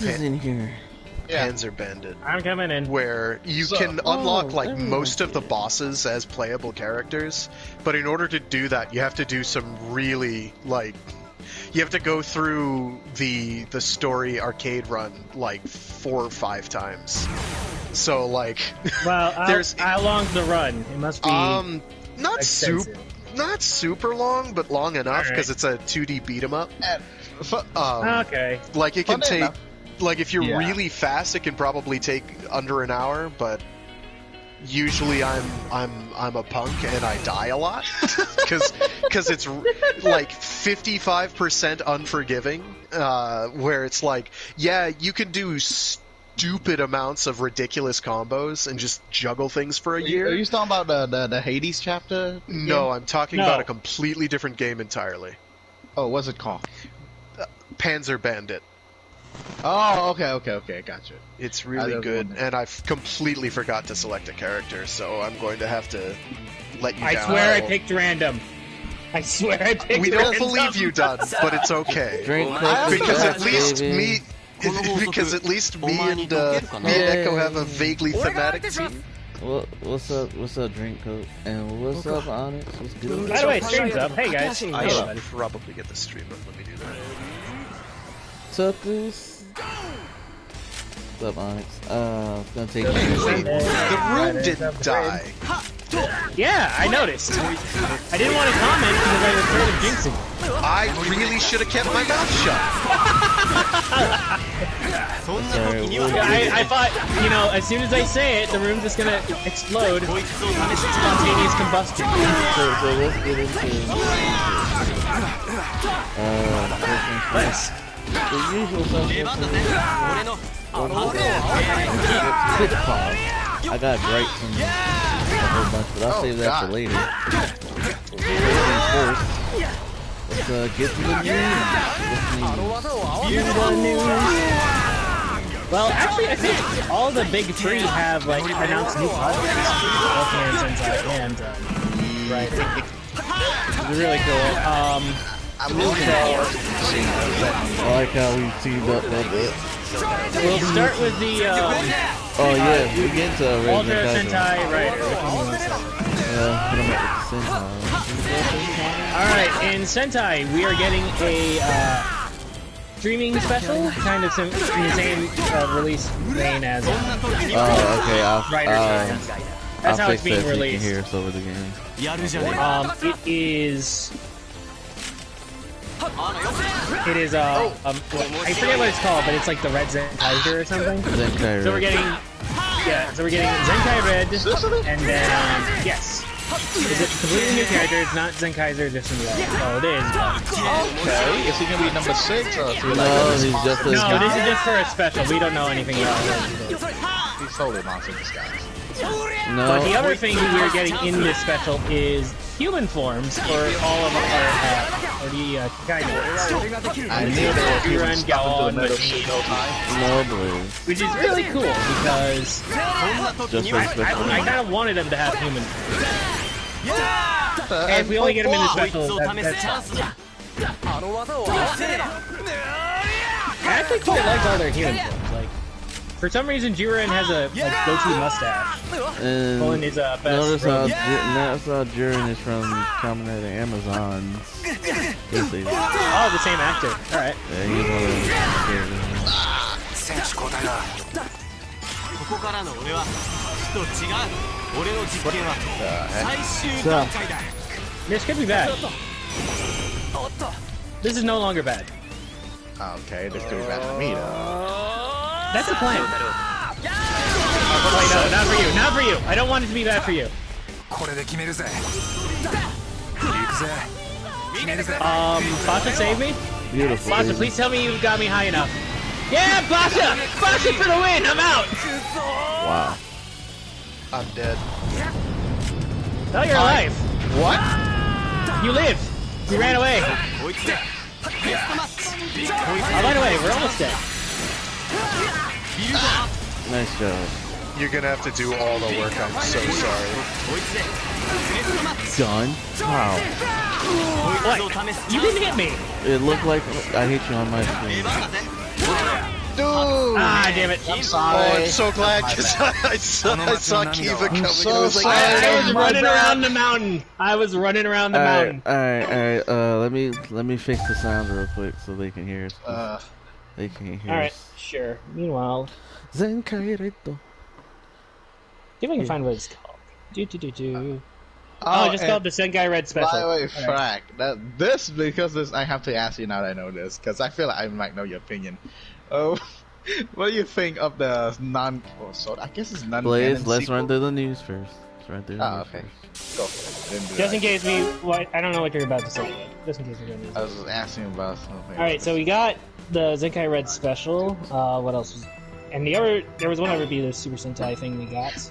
Who's in here? Panzer Bandit. I'm coming in. Where you can unlock like most of the bosses as playable characters, but in order to do that, you have to do some really like you have to go through the story arcade run like 4 or 5 times. So like, well, there's how long's the run? It must be not super long, but long enough because it's a 2D beat 'em up. Okay. Like it can take. Like, if you're really fast, it can probably take under an hour, but usually I'm a punk and I die a lot because it's like 55% unforgiving, where it's like, yeah, you can do stupid amounts of ridiculous combos and just juggle things for a year. Are you talking about the Hades chapter? No, I'm talking about a completely different game entirely. Oh, what's it called? Panzer Bandit. Oh, okay, gotcha. It's really good, and I've completely forgot to select a character, so I'm going to have to let you down. I swear I picked random. I swear I picked random. We don't believe you, Dunn, but it's okay. Because at least me and Echo have a vaguely thematic team. What's up, Drink Coat? And what's up, Onyx? What's good? By the way, stream's up. Hey, guys. I should probably get the stream up. Let me do that. Tuckers. What's up, Onyx? It's gonna take Wait, the room didn't die. Yeah, I noticed. I didn't want to comment because I was afraid of jinxing. I really should have kept my mouth shut. I thought, as soon as I say it, the room's just gonna explode. Spontaneous combustion. So let's get into the usual I got gripes and a whole bunch, but I'll save that for later. First, let's get to the news. Well, actually, I think all the big three have like announced new projects. Right. It's really cool. I like how we teamed up that bit. We'll start with the oh yeah, we get into Ultra Sentai Rider. Alright, in Sentai we are getting a streaming special, kind of in the same release vein as Rider. That's how it's being released. Here, so over the game. It is I forget what it's called, but it's like the Red Zenkaiser or something. Zenkai so we're getting Zenkai Red, and then yes, it's a completely new character. It's not Zenkaiser, just in the red. Oh, it is. Okay, is he gonna be number 6 or 3? No, he's just this is just for a special. We don't know anything about it. He's totally monster disguise. No. But the other thing we are getting in this special is human forms for all of our guidance. I knew they were human Galon, which is really cool because I kind of wanted them to have human forms. And if we only get them in the special, that's fine. I actually quite like all their human forms. Like, for some reason, Jiren has a goatee mustache. Pulling his best. Notice how Jiren is from Kamen Rider Amazons. Oh, the same actor. Alright. Yeah, he's one of the This could be bad. This is no longer bad. Okay, this could be bad for me though. That's the plan. Wait, no, not for you. Not for you. I don't want it to be bad for you. Basha, save me. Beautiful. Basha, please tell me you got me high enough. Yeah, Basha! Basha for the win! I'm out! Wow. I'm dead. No, you're alive. What? You lived. You ran away. Oh, by the way, we're almost dead. Nice job. You're gonna have to do all the work. I'm so sorry. Done? Wow. What? You didn't hit me. It looked like I hit you on my screen. Ah, damn it! I'm Oh, sorry. I'm so glad My because bad. I saw Kiva coming. so and I was like, sorry. I was My running bad. around the mountain. I was running around the mountain. Alright. Let me fix the sound real quick so they can hear us. They can't hear Alright, us. sure. Meanwhile, Zenkai Reto. see if I can find what it's called. Do. Oh, just called the Senkai Red Special. By the way, Alright. Frack, because this, I have to ask you now that I know this, because I feel like I might know your opinion. Oh, what do you think of the I guess it's non-canon Blaze, let's sequel? run through the news first. Let's run through the news okay. first. Go for it. Didn't do Just that. in case I don't know what you're about to say yet. Just in case we don't I was asking about something. Alright, so we got the Zenkai Red Special. What else was... And there was one other be the Super Sentai thing we got.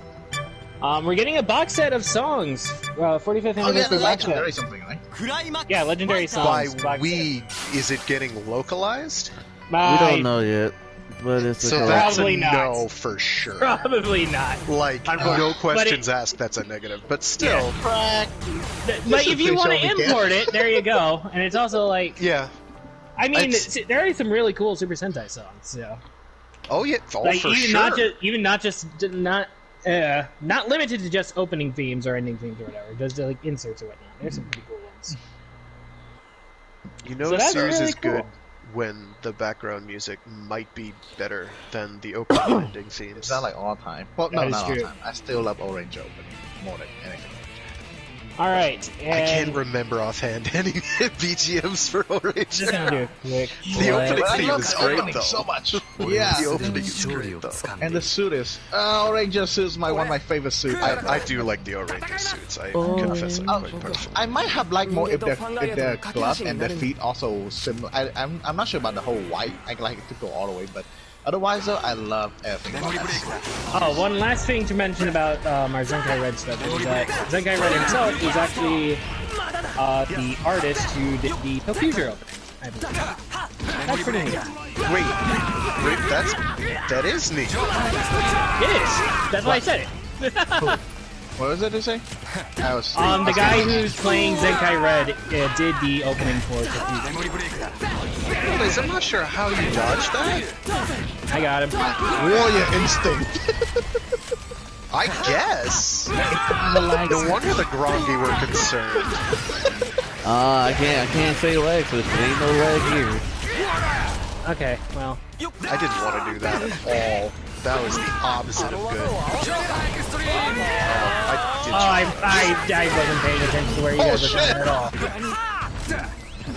We're getting a box set of songs. 45th Oh yeah, anniversary the box legendary set. something, right? Yeah, legendary by songs. box we, is it getting localized? set. We By- don't know yet, but it's So a that's Probably a not. no for sure. Probably not. Like, Unfortunately. no questions asked, that's a negative. But still, Frack. But if you want to official weekend. import it, there you go. And it's also like... yeah. I mean, It's- there are some really cool Super Sentai songs, so... Oh, yeah, oh, Like, for even sure. not limited to just opening themes or ending themes or whatever. Just like inserts or whatnot. There's some pretty cool ones. You know, So a that's series really is good cool. when the background music might be better than the opening and ending themes. It's not like all time. Well, no, That is not all true. time. I still love Orange opening more than anything. All right, and I can't remember offhand any BGMs for Orange. just gonna do a quick. The play. opening I theme love is the great, opening though. so much. Yeah. The opening is great, though. And the suit is Ranger suit is one of my favorite suits. I do like the Orange suits. I confess I'm quite partial. I might have liked more if the glove and the feet also similar. I'm not sure about the whole white. I like it to go all the way, but otherwise though, I love everything about that suit. Oh, one last thing to mention about our Zenkai Red stuff is that Zenkai Red himself is actually the artist who did the Tokyo opening. I believe. That's pretty neat. Wait, that is neat. It is. That's why I said it. What was it to say? I was The guy who's playing Zenkai Red did the opening for Tokyo. Anyways, I'm not sure how you dodged that. I got him. warrior instinct. I guess. No wonder the Grongi were concerned. I can't say leg, so there ain't no leg here. Okay, well. I didn't want to do that at all. That was the opposite of good. I wasn't paying attention to where you guys were going at all.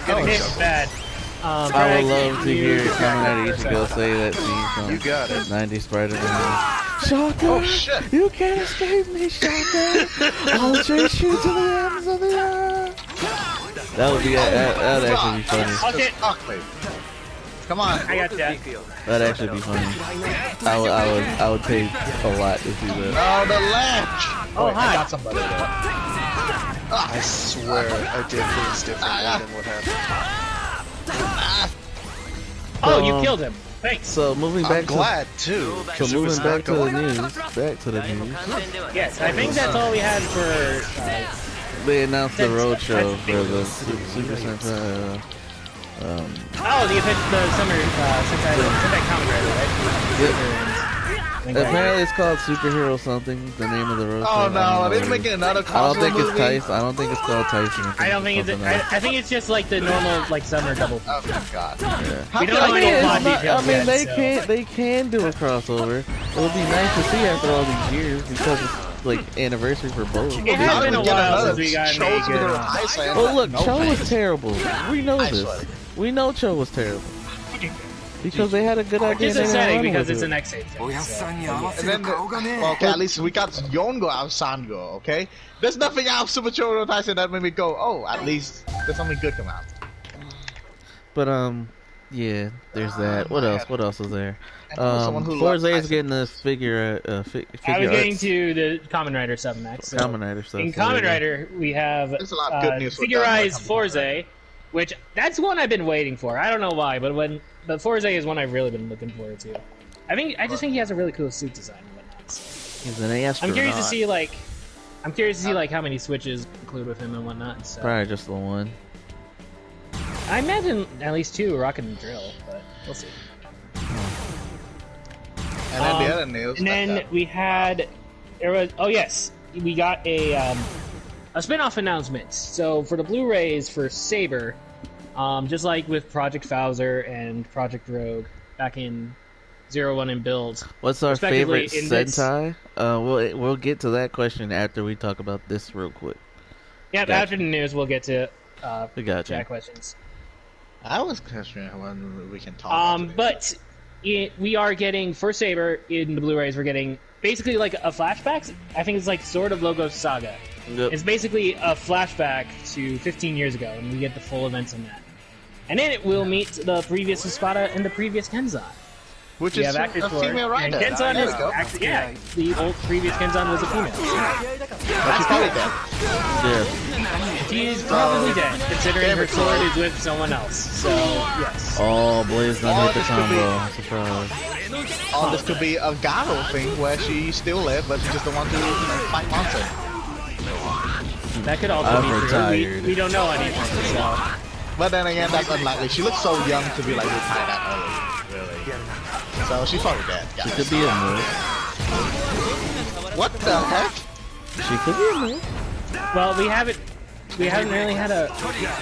Getting It's some. bad. I would Greg, love to hear you- coming out of Ichigo say that scene from You got it. 90s Spider-Man. Shaka! Oh shit! You can't escape me, Shaka! I'll chase you to the ends of the earth! That would be, that'd actually be funny. Okay. Fuck me. Come on. I got that. That'd actually be funny. I would pay a lot to see that. Oh, the latch! Oh, wait, hi. I got somebody there. I swear I did things differently than what happened. Oh, you killed him. Thanks. So moving back I'm glad too. to 'cause it was moving not back to the going. news. Back to the news. Yes, I think that's all we had for. They announced the roadshow for the Super Sentai. Oh, the summer Sentai Comic Rider, right? Apparently it's called Superhero something. The name of the roadshow. Oh no, I they're don't know. making another I don't console think it's movie? Tyson. I don't think it's called Tyson. I don't think it's. something else. I think it's just like the normal like summer double. Oh my god. Yeah. We don't know any It's plot not- details I mean, yet, so. they can do a crossover. It would be nice to see after all these years because it's like anniversary for both. It has been a while since we got any Shows good. with her eyes and Oh look, no Cho was thanks. terrible. We know I this. swear. We know Cho was terrible because they had a good idea. It's and they upsetting ran because with it's it. an X8 thing. So. And then, well, okay, at least we got Yongo out of Sango, okay? There's nothing out of Super Choro Tyson that made me go, oh, at least there's something good come out. But yeah, there's that. What else? What else is there? And also someone who Forza loves is getting a figure. Figure I was getting arts. to the Kamen Rider stuff next. So Kamen Rider stuff. in so Kamen there Rider, we have There's a lot of good news for Figurei's Kamen Forza, Rider. which that's one I've been waiting for. I don't know why, but Forza is one I've really been looking forward to. I just think he has a really cool suit design and whatnot. So. He's an astronaut. I'm curious to see like how many switches include with him and whatnot. So. Probably just the one. I imagine at least 2, Rocket and Drill, but we'll see. other news. And then we had, we got a spin-off announcement. So for the Blu-rays for Saber, just like with Project Bowser and Project Rogue back in 01 and Build. What's our favorite Sentai? We'll get to that question after we talk about this real quick. Yeah, after the news, we'll get to chat questions. I was questioning when we can talk. But we are getting for Saber in the Blu-rays. We're getting basically like a flashback. I think it's like Sword of Logos Saga. Yep. It's basically a flashback to 15 years ago, and we get the full events in that. And then it will meet the previous Espada and the previous Kenzan. Which is a female writer. And Kenzan is actually, the old previous Kenzan was a female. But she's probably dead. Yeah. She's probably dead, considering her sword is with someone else. So, yes. Oh, Blaze not hit the combo. Surprise. Or this could be a Garo thing where she still lives, but she just don't want to fight monsters. That could also be true. We don't know anything, so. But then again, that's unlikely. She looks so young to be like retired that early, really. So she's probably dead, guys. She could be a move. What the heck? She could be a move. Well, we haven't really had a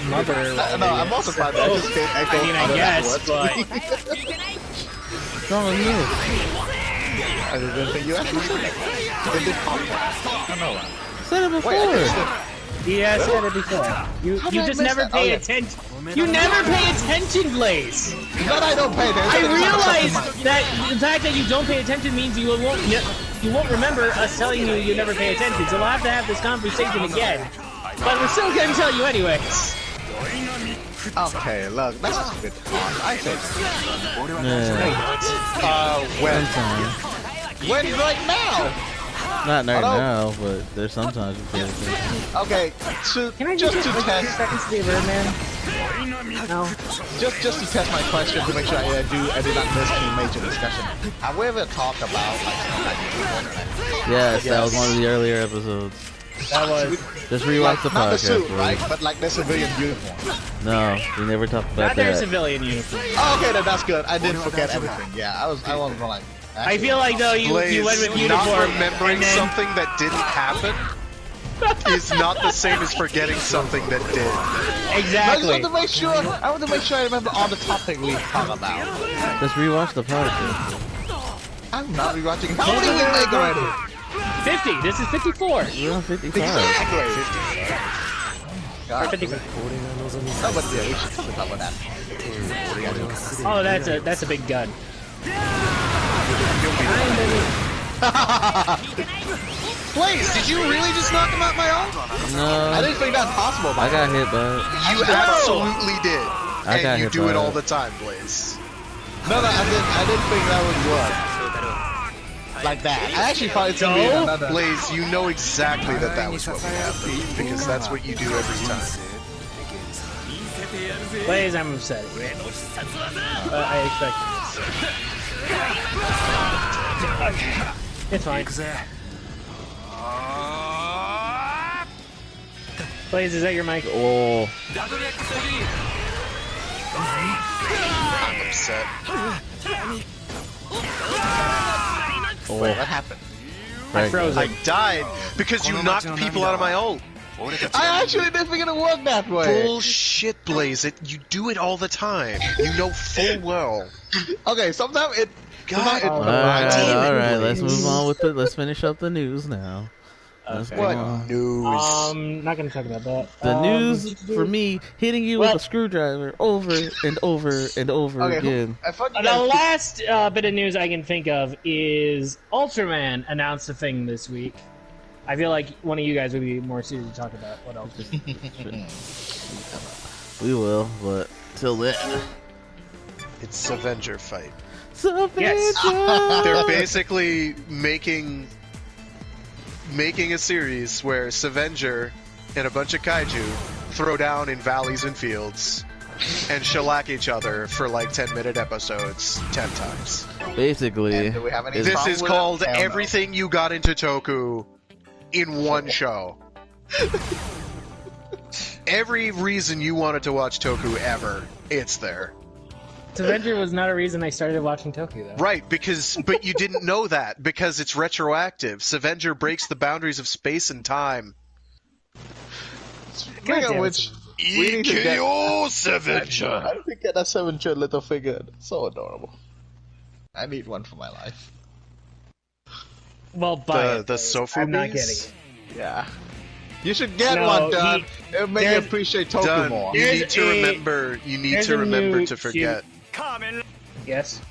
mother. No, I'm also surprised that I just can't echo. I mean, I guess, but What's wrong with you? I didn't think you actually said it. In this podcast. I know. Said it before. Wait, he has said it before. You just never pay attention. You never pay attention, Blaze. But I don't pay attention. I realize that the fact that you don't pay attention means you won't remember us telling you you never pay attention. So we'll have to have this conversation again. But we're still gonna tell you anyways. Okay, look, that's just a bit hard. I said. When right now? Not right now, but there's sometimes we pay attention. Okay, Can I just get to test. seconds to be a Birdman? No. Just to test my question to make sure I did not miss any major discussion. Have we ever talked about like Yes, that was one of the earlier episodes. That was Just rewatch the podcast. Not the suit, bro. right? But like the civilian uniform. No, we never talked about not their that. civilian uniform. Oh, okay, then that's good. I didn't forget everything. Yeah, I was like. I feel like though you went with uniform. Not remembering and then... something that didn't happen is not the same as forgetting something that did. Exactly. I want to make sure I remember all the topic we talk about. Just rewatch the podcast. I'm not rewatching. How many we make already? 50. This is 54. We're on 55. Exactly. God. 55. No, but yeah, we should talk about that. Oh, that's a big gun. Blaze, did you really just knock him out my own? No. I didn't think that possible. I got hit by it. You absolutely did. I got and you hit do by it all it. the time, Blaze. No, I didn't think that would work. Like that. I actually thought it's gonna be another. Blaze, you know exactly that was what would happen, because that's what you do every time. Blaze, I'm upset. I expected this. It's fine. Blaze, is that your mic? Oh. I'm upset. Oh. Wait, what happened? I froze I it. died because you knocked people out of my ult. I actually didn't think it would work that way. Bullshit, Blaze. You do it all the time. You know full well. Okay, sometimes it. God, All right. Let's move on with it. Let's finish up the news now. Let's go What on. news? Not gonna talk about that. The news for me hitting you with a screwdriver over and over and over again. The last bit of news I can think of is Ultraman announced a thing this week. I feel like one of you guys would be more suited to talk about what else. We will, but till then. It's Avenger fight. Yes. They're basically making a series where Synder and a bunch of kaiju throw down in valleys and fields and shellac each other for like 10-minute episodes 10 times. Basically, Do we have any This problem is with called it? Hell no. Everything You Got Into Toku in one show. Every reason you wanted to watch Toku ever, it's there. Avenger was not a reason I started watching Tokyo, though. Right, but you didn't know that because it's retroactive. Synder breaks the boundaries of space and time. Speaking of which, we need to get Synder. I need to get that 7-inch little figure. It's so adorable. I need one for my life. Well, buy the Sofu I'm not bees? getting it. Yeah. You should get No, one, Dun. It'll make you appreciate Tokyo Done. more. You There's need to remember. You need there's to a remember new to forget. Yes.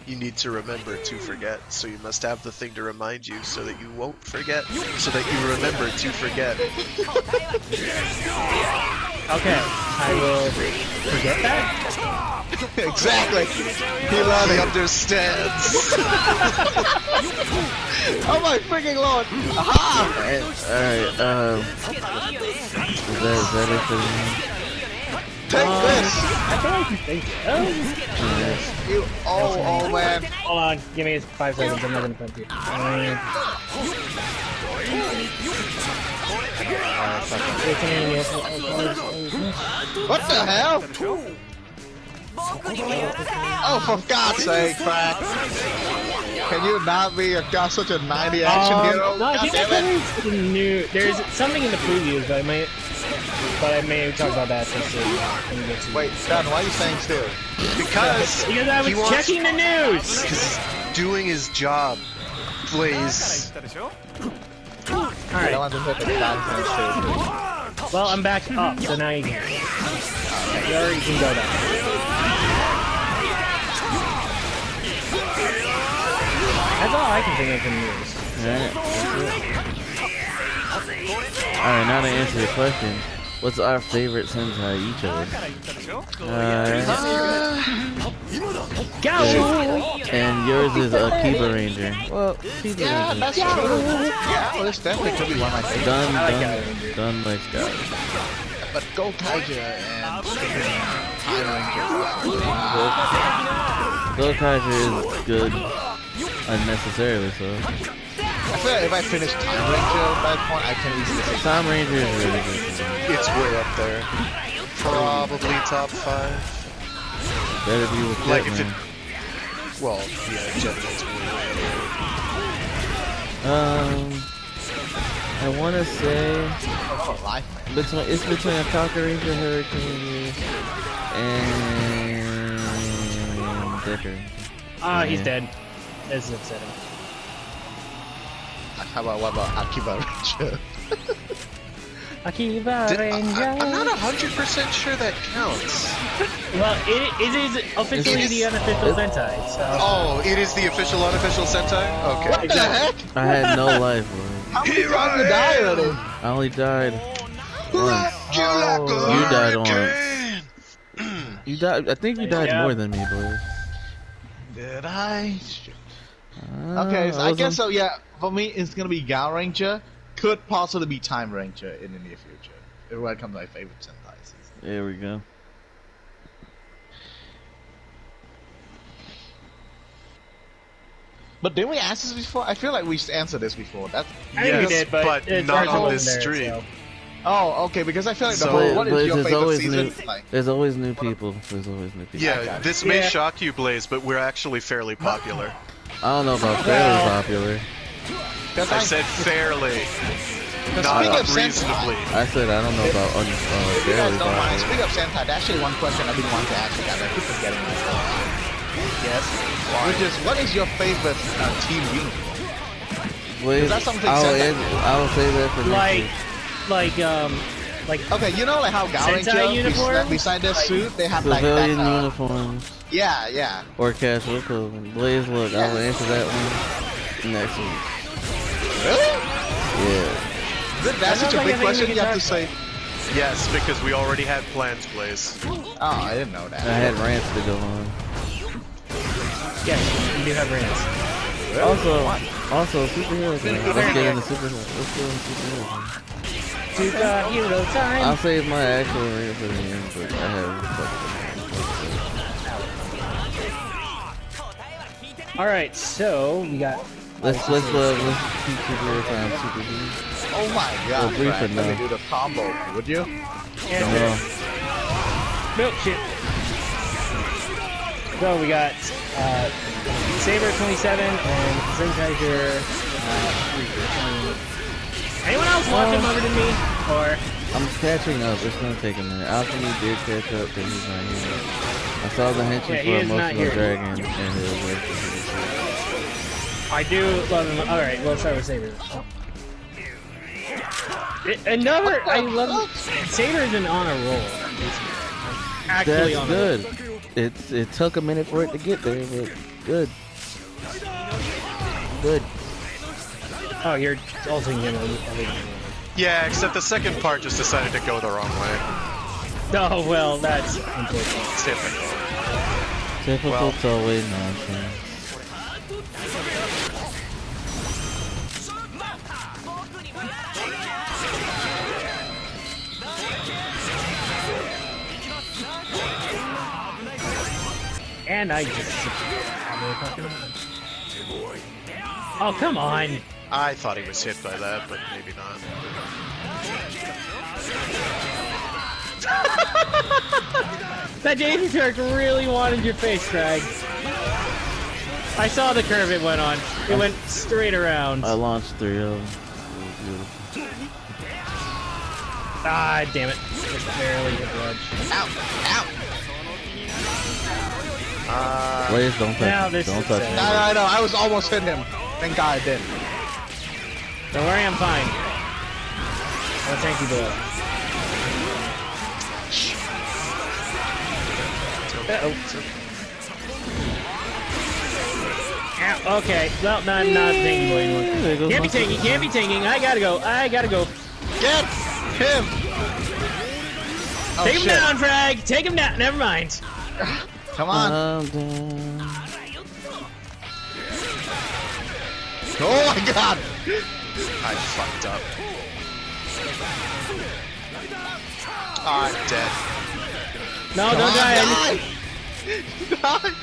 You need to remember to forget. So you must have the thing to remind you, so that you won't forget. So that you remember to forget. Okay, I will forget that. Exactly. He understands. Oh my freaking lord! Aha! Alright, is that it for me? Take this! I feel like you think so. You oh man. Hold on, give me 5 seconds. I'm not gonna come to you. What the hell? Oh, for God's sake, Frank! Can you not be such a 90 action hero? No, I God think damn it! that's new. There's something in the previews, but I may talk about that since when we get to. Wait, Dun, why are you staying still? Because I was checking the news. he's doing his job, Blaze. Alright. Well, I'm back up, so now you can. You already can go down. That's all I can think of from news. Alright, now to answer your question. What's our favorite Sentai, each of us? Go! And yours is a Keeper Ranger. Well, Keeper Ranger. That's true. Yeah, well, this definitely could be one of my favorites. Done like Scout. But Go Kaija and Time Ranger. Go Kaija is good, unnecessarily so. I feel like if I finish Time Ranger at that point, I can easily say Time Ranger is really good. It's way up there. Probably top 5. Better be with Like Jetman. if it. Well, yeah, Jetman's way I want to say life, man. it's between a Cocker Ranger, Hurricane, and Decker. Ah, he's dead. That's upsetting. What about Akiba Ranger? Akiba Ranger. I'm not 100% sure that counts. Well, it is officially the unofficial Sentai, so... Oh, it is the official unofficial Sentai? Okay. What the heck? I had no life, bro. How many times you die already? I only died once. You like You died hurricane. You died. I think you died more than me, boy. Did I? Okay, so I guess so. Yeah, for me, it's gonna be Gal Ranger. Could possibly be Time Ranger in the near future. If it comes to my favorite Sentai. There we go. But didn't we ask this before? I feel like we answered this before. I think we did, but it's not hard to on this there, stream. so. Oh, okay, because I feel like the So- whole, what is your there's favorite always season? new. There's always new people. There's always new people. Yeah, this may shock you, Blaze, but we're actually fairly popular. I don't know about fairly popular. I said fairly, not speaking of unreasonably. I said I don't know about If you fairly guys don't mind, popular. speaking of Sentai, that's actually one question I've been wanting to ask you guys. I keep forgetting this. Yes. Which is, what is your favorite team uniform? Wait, Is that something I Sentai? will say that for Like, Okay, you know like how Gal Sentai Ranger, uniform? beside their suit, they have like civilian that, uniforms yeah, yeah. or casual clothing. Blaze, look, I will answer that one next week. Really? Yeah. That's such a like big I think question we you can have to talk say. Yes, because we already had plans, Blaze. Oh, I didn't know I that. had rants to go on. yes, you do have rants. Also, superhero thing. Let's get into superhero. Let's go into superhero thing. Superhero time. I'll save my actual rant for the end, but I have. Alright, so we got. Let's keep superhero time super brief. Oh my god, Well, brief Brad, let me enough. do the combo, would you? Yeah, No. Milk shit. So we got Saber 27 and Zenkaiser 3. Anyone else watching other than me? Or I'm catching up. It's gonna take a minute. Alchemy did catch up, but he's not here. I saw the henchman Yeah, he for is not Emotional here. Dragon, and it was I do love him. Alright, we'll start with Saber. Another, I love Saber's been on a roll. Actually That's on good. a roll. It took a minute for it to get there, but good. Good. Oh, you're ulting him. Yeah, except the second part just decided to go the wrong way. Oh, well, that's unfortunate. It's typical. Typical Toei nonsense. And I just... Oh, come on! I thought he was hit by that, but maybe not. That Daisy Shark really wanted your face, Craig. I saw the curve it went on. It went straight around. I launched 3 of them. It was beautiful. Ah, damn it. Just barely hit the ledge. Ow! Ow! Please don't now touch this me. Don't is touch sad. me. No, I was almost hitting him. Thank God I didn't. Don't worry, I'm fine. I'll tank you below. Uh-oh. Ow, okay, well, no, I'm not tanking boy anymore. Can't be tanking, can't be tanking. I gotta go, I gotta go. Get him! Oh, Take him shit. down, Frag! Take him down, never mind. Come on. Oh my God! I fucked up. I'm dead. No, Come don't on, die. die! Die!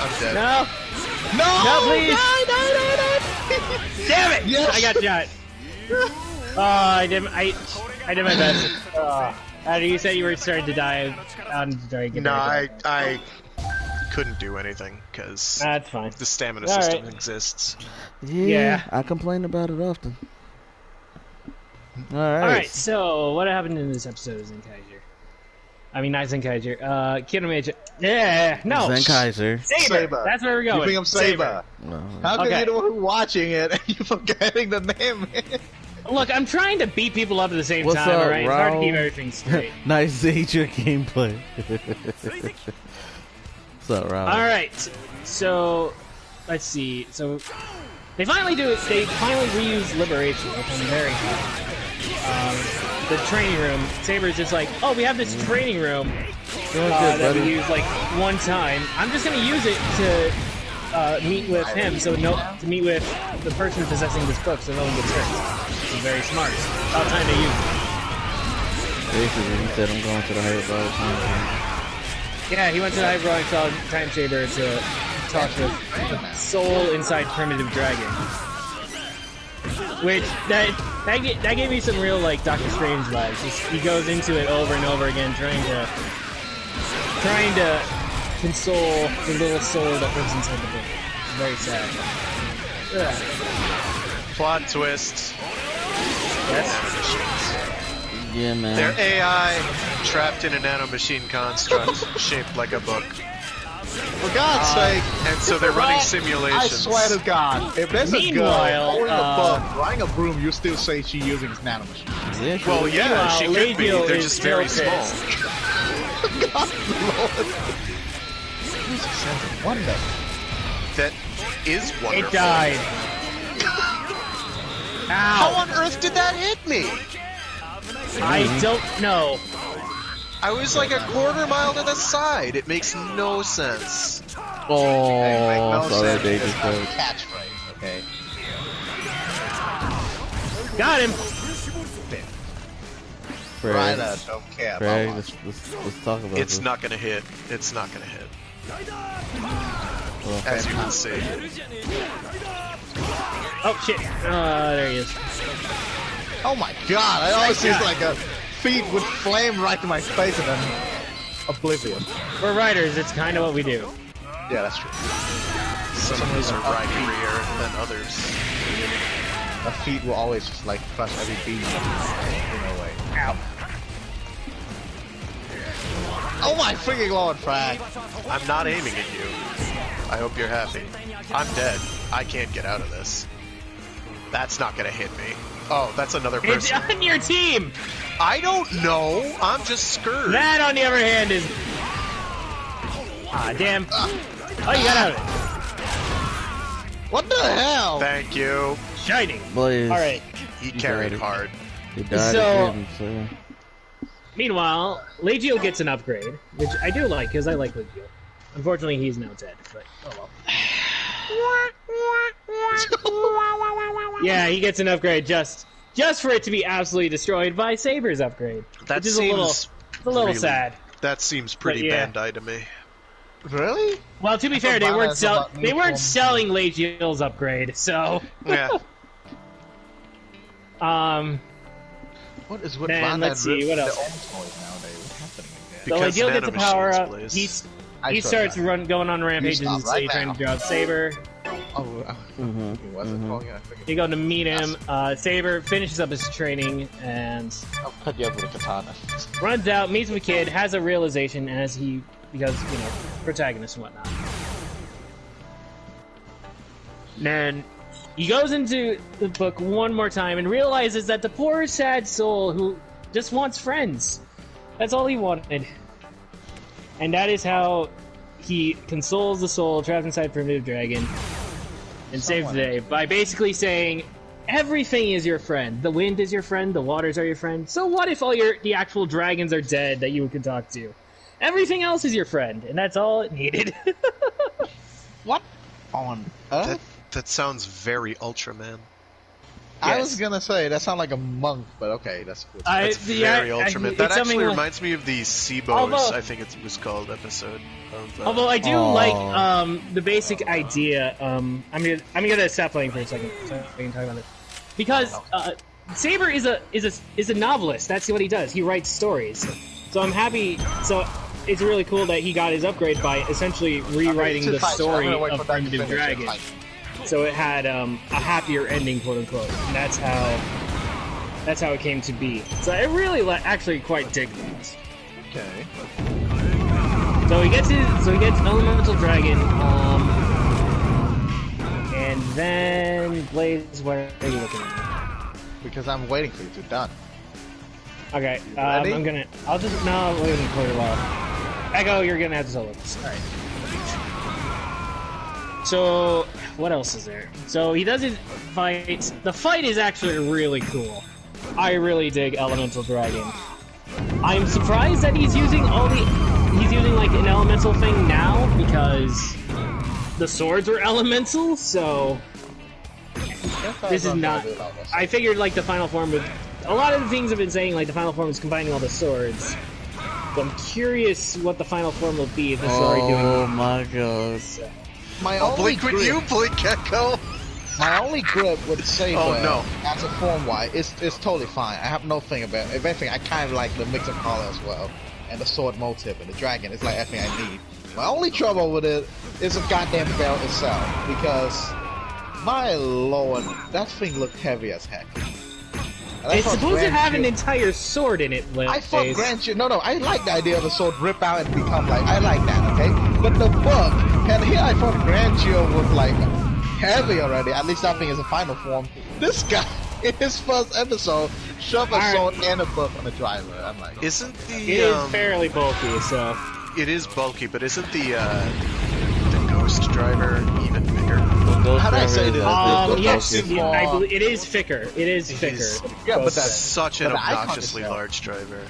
I'm dead. No, No! no, please. Die! Damn it! Yes. I got shot. Oh, I did my best. After you said you were starting to die, I'm trying to get No, back. I couldn't do anything because That's fine. the stamina All system right. exists. Yeah. I complain about it often. All right. So what happened in this episode of Zenkaiser? I mean, not Zenkaiser. Kinemage. Yeah. No. Zenkaiser. Saber. That's where we're going. You bring up Saber. How come Okay. you're the one who's watching it and you're forgetting the name? Look, I'm trying to beat people up at the same What's time. up, All right, it's hard to Raul? keep everything straight. Nice to see your gameplay. What's up, Rob? All right, so let's see. So they finally do it. They finally reuse Liberation, which I'm very happy. The training room. Saber's just like, oh, we have this training room Doing good, that we buddy. use like one time. I'm just gonna use it to meet with him. So to meet with the person possessing this book, so no one gets hurt. He's very smart. About time to use it. Basically, he said I'm going to the hyperbolic time. Yeah, he went to the Hyperbolic Time Chamber to talk with the soul inside Primitive Dragon. Which, that gave me some real, like, Doctor Strange vibes. He goes into it over and over again, trying to console the little soul that lives inside the book. It's very sad. Ugh. Plot twist. Yes? Yeah, man. They're AI trapped in a nanomachine construct shaped like a book. For God's sake! And so they're running I simulations. swear to God, if there's a girl Meanwhile, holding a book, riding a broom, you still say she's using his nanomachine. Yeah, sure. Well, yeah, she could be. Meanwhile, They're Legio just is very still small. pissed. God, Lord. Wonder. That is wonderful. It died. How Ow! on earth did that hit me? I don't know. I was like a quarter mile to the side. It makes no sense. Oh, Make no sorry, sense. David. It's not a catchphrase, okay? Got him. Craig, Ryder don't care Craig, about much. let's talk about It's this. not gonna hit. It's not gonna hit. Well, As you can see. Oh shit! There he is. Oh my God! I always see God. like a feed with flame right to my face and then oblivion. We're writers, it's kind of what we do. Yeah, that's true. Some of us are ride-freer than others. A feet will always just like crush every beat in a way. Ow. Oh my freaking lord, Frank! I'm not aiming at you. I hope you're happy. I'm dead. I can't get out of this. That's not gonna hit me. Oh, that's another It's person. on your team! I don't know. I'm just scared. That, on the other hand, is... Ah, damn. Oh, you got out of it. What the hell? Thank you. Shining. Blaze. Alright. He carried hard. He died So- again, so... Meanwhile, Legio gets an upgrade, which I do like, because I like Legio. Unfortunately, he's now dead, but oh well. Yeah, he gets an upgrade just for it to be absolutely destroyed by Saber's upgrade. That which is seems a little really- sad. That seems pretty yeah. Bandai to me. Really? Well, to be fair, they weren't selling Legio's upgrade, so Yeah. What is with Then Bandai let's see, what ripping else? their own toys nowadays? What's happening again? so Because Legio gets a power nanomachines, up. Blaze. He starts going on rampages stop and right trying now. to drop Saber. Oh, Mhm, he wasn't calling it. I figured. You go to meet him. Saber finishes up his training and I'll cut you up with a katana. runs out, meets with a kid, has a realization as he, because, you know, protagonist and whatnot. Then he goes into the book one more time and realizes that the poor, sad soul who just wants friends. That's all he wanted. And that is how he consoles the soul trapped inside Primitive Dragon and saves the day by basically saying, everything is your friend. The wind is your friend, the waters are your friend. So what if all the actual dragons are dead that you could talk to? Everything else is your friend, and that's all it needed. What on earth? That sounds very Ultraman. I Yes. was gonna say that sounds like a monk, but okay, that's cool. It's very Ultraman. it's That something actually like- reminds me of the Seabos, Although- I think it was called, episode. Of, Although I do Aw. like the basic idea. I'm gonna stop playing for a second so we can talk about it because Saber is a novelist. That's what he does. He writes stories. So I'm happy. So it's really cool that he got his upgrade by essentially rewriting the story of Primitive Dragon. So it had a happier ending, quote unquote. And that's how it came to be. So I really actually quite dig that. Okay. So he gets Elemental Dragon, and then Blaze, where are you looking at? Because I'm waiting for you to done. Okay, ready? I'll just, no, wait a quite a while. Echo, you're gonna have to solo this. Alright. So, what else is there? So he does his fight. The fight is actually really cool. I really dig Elemental Dragon. I'm surprised that he's using like an elemental thing now because the swords were elemental, so this is not. I figured like the final form would. A lot of the things I've been saying, like the final form is combining all the swords. But I'm curious what the final form will be if it's already doing. Oh my god. My I'll only blink with grip, you, Blink Echo! my only grip with Saber Oh, no. as a form wise is totally fine. I have no thing about it. If anything, I kind of like the mix of color as well, and the sword motif and the dragon. It's like everything I need. My only trouble with it is the goddamn belt itself, because my lord, that thing looked heavy as heck. And I It's thought supposed to have an Grand entire sword in it, I thought Blaze. Grand Shield. No, I like the idea of a sword rip out and become like. I like that, okay? But the book, and here I thought Grand Shield was like heavy already. At least that thing is a final form. This guy, in his first episode, shoved a Alright. sword and a book on the driver. I'm like, Isn't the, It is fairly bulky, so. it is bulky, but isn't the Ghost Driver even bigger? How do I say this? Yes, Bulky. yeah, I believe it is thicker. It is thicker. Yeah, but Both that's Such an But the icon obnoxiously itself- large driver.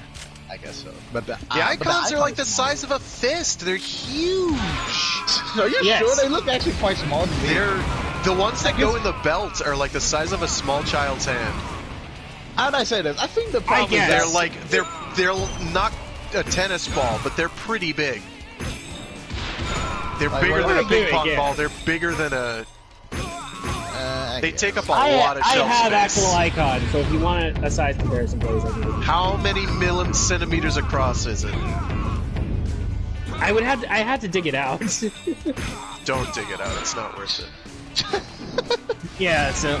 I guess so. But the The icons are like the is small. size of a fist. They're huge. Are you Yes. sure they look actually quite small to me? They're the ones that go in the belt are like the size of a small child's hand. How do I say this? I think the problem guess. is They're that like they're not a tennis ball, but they're pretty big. They're Like, bigger what than a do I ping do? pong Yeah. ball. They're bigger than a. I They guess. take up a lot of I shelf have space. actual icons, so if you want a size comparison, Blaze, I can give you. How many centimeters across is it? I had to dig it out. Don't dig it out. It's not worth it. Yeah, so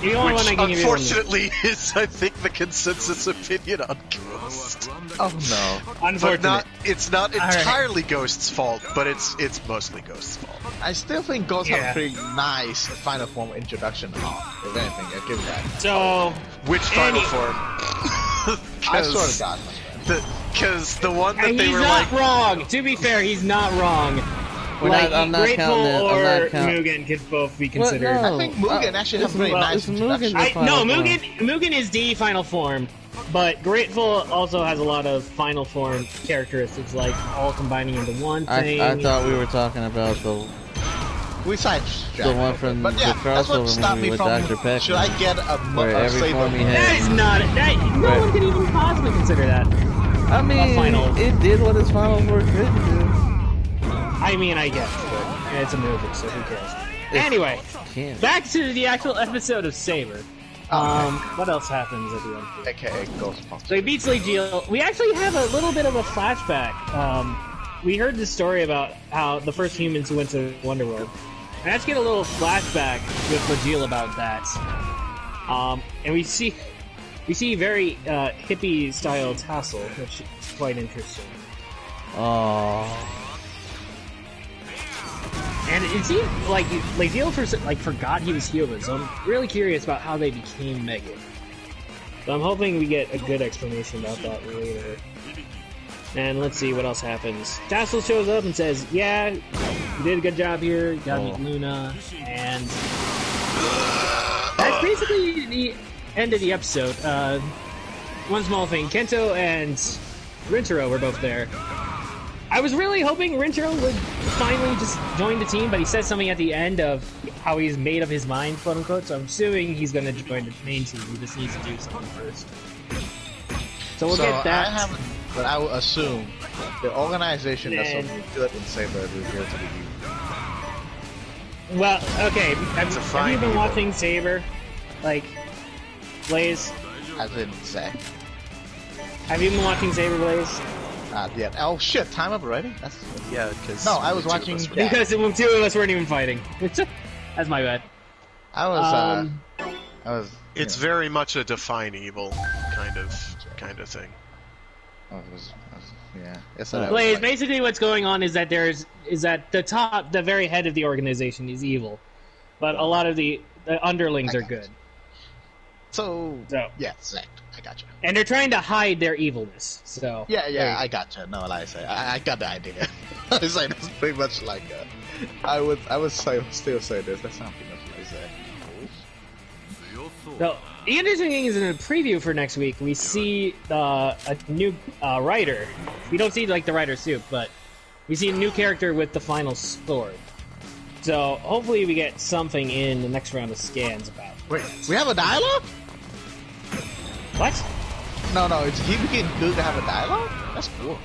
the only one I can give you. Unfortunately, is I think the consensus opinion on Ghost. Oh no. But Unfortunate. it's not right. entirely Ghost's fault, but it's mostly Ghost's fault. I still think Ghost Yeah. have a pretty nice final form introduction arc. If anything, I'll give you that. So Which final form? I swear to God. Because the one that and they he's were not like, wrong. To be fair, he's not wrong. I'm not Grateful counting it. or I'm not counting. Mugen could both be considered. no. I think Mugen actually has a very It's nice introduction. Mugen. Final form. Mugen is the final form, but Grateful also has a lot of final form characteristics, like all combining into one thing. I thought we were talking about the We sidetracked. one from But yeah, the that's what crossover stopped movie me with from. Dr. Peck. Should I get a where every Saber form he Moon? had- That is not. No one could even possibly consider that. I mean, final. it did what his final work couldn't do. I mean, I guess, but it's a movie, so who cares? Anyway, Can't. back to the actual episode of Saber. What else happens at the end? AKA Ghostbusters. So he beats Lee Jill. We actually have a little bit of a flashback. We heard this story about how the first humans who went to Wonderworld. And let's get a little flashback with Legil about that. And we see very hippie style tassel, which is quite interesting. Oh. And it seemed like Legil forgot he was human, so I'm really curious about how they became Megan. So I'm hoping we get a good explanation about that later. And let's see what else happens. Tassel shows up and says, "Yeah, you did a good job here. You gotta meet Luna." And that's basically the end of the episode. One small thing: Kento and Rintaro were both there. I was really hoping Rintaro would finally just join the team, but he says something at the end of how he's made up his mind, quote unquote. So I'm assuming he's going to join the main team. He just needs to do something first. So we'll get that. I haven't, but I will assume the organization that's so good in Saber is revealed to be you. Well, okay. Have you been evil. watching Saber? Like, Blaze? As in Zack. Have you been watching Saber, Blaze? Not yet. Oh shit! Time up already? That's yeah, because No, I was watching. Yeah. Because the two of us weren't even fighting. That's my bad. I was. It's yeah. very much a define evil kind of thing. Yeah. Yes, I Blaze, was basically what's going on is that the very head of the organization is evil, but a lot of the underlings are good. So yeah, Zack. I gotcha. And they're trying to hide their evilness. So Yeah, I gotcha. No, like I say, I got the idea. I say that's pretty much like I would still say this. That's not pretty much what I say. So the interesting thing is in the preview for next week, we see a new writer. We don't see like the writer suit, but we see a new character with the final sword. So hopefully we get something in the next round of scans about. Wait, we have a dialogue? What? No, it's getting good to have a dialogue? That's cool.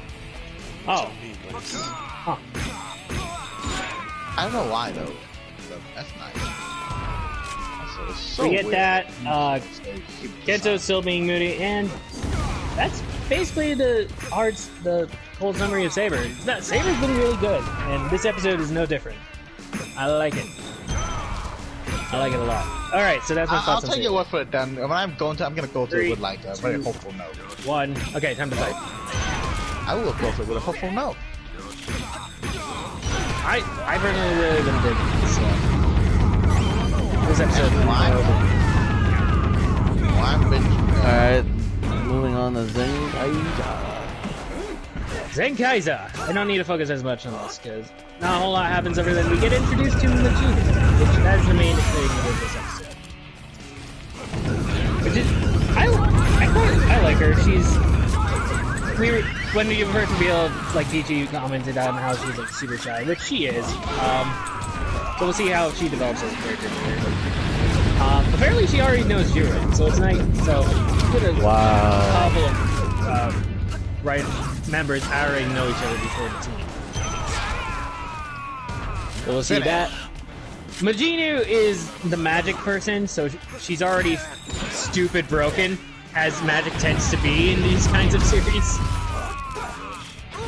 Oh. Huh. I don't know why though. But that's nice. So We get weird. that. Kento's still being moody, and that's basically the whole summary of Saber. Saber's been really good, and this episode is no different. I like it. I like it a lot. All right, so that's my I'll thoughts on take your Saber. word for it. Then when I'm going to it with like a very hopeful note. 1. Okay, time to fight. I will go for it with a hopeful note. I personally really been digging this episode. Alright, moving on to Zenkaiza. Zenkaiza! I don't need to focus as much on this, because not a whole lot happens other than we get introduced to Majid, which that is the main thing with this episode. Which is, I like her. When we first revealed, like Peachy commented on how she's like super shy, which she is. So we'll see how she develops as a character. Apparently she already knows Jiren, so it's nice. So put a couple of members already know each other before the team. So we'll see that. Majinu is the magic person, so she's already stupid broken, as magic tends to be in these kinds of series.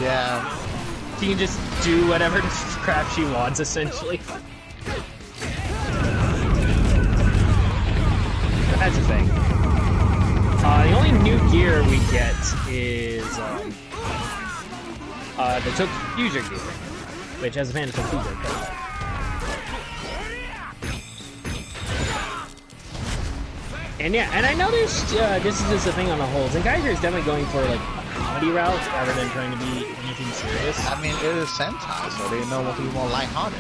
Yeah. She can just do whatever crap she wants, essentially. That's the thing. The only new gear we get is the Fusion gear, which has a fantasy feature. And yeah, and I know there's this is just a thing on the whole. Zenkiser is definitely going for like a comedy route rather than trying to be anything serious. I mean, it is Sentai, so they know what to be more lighthearted.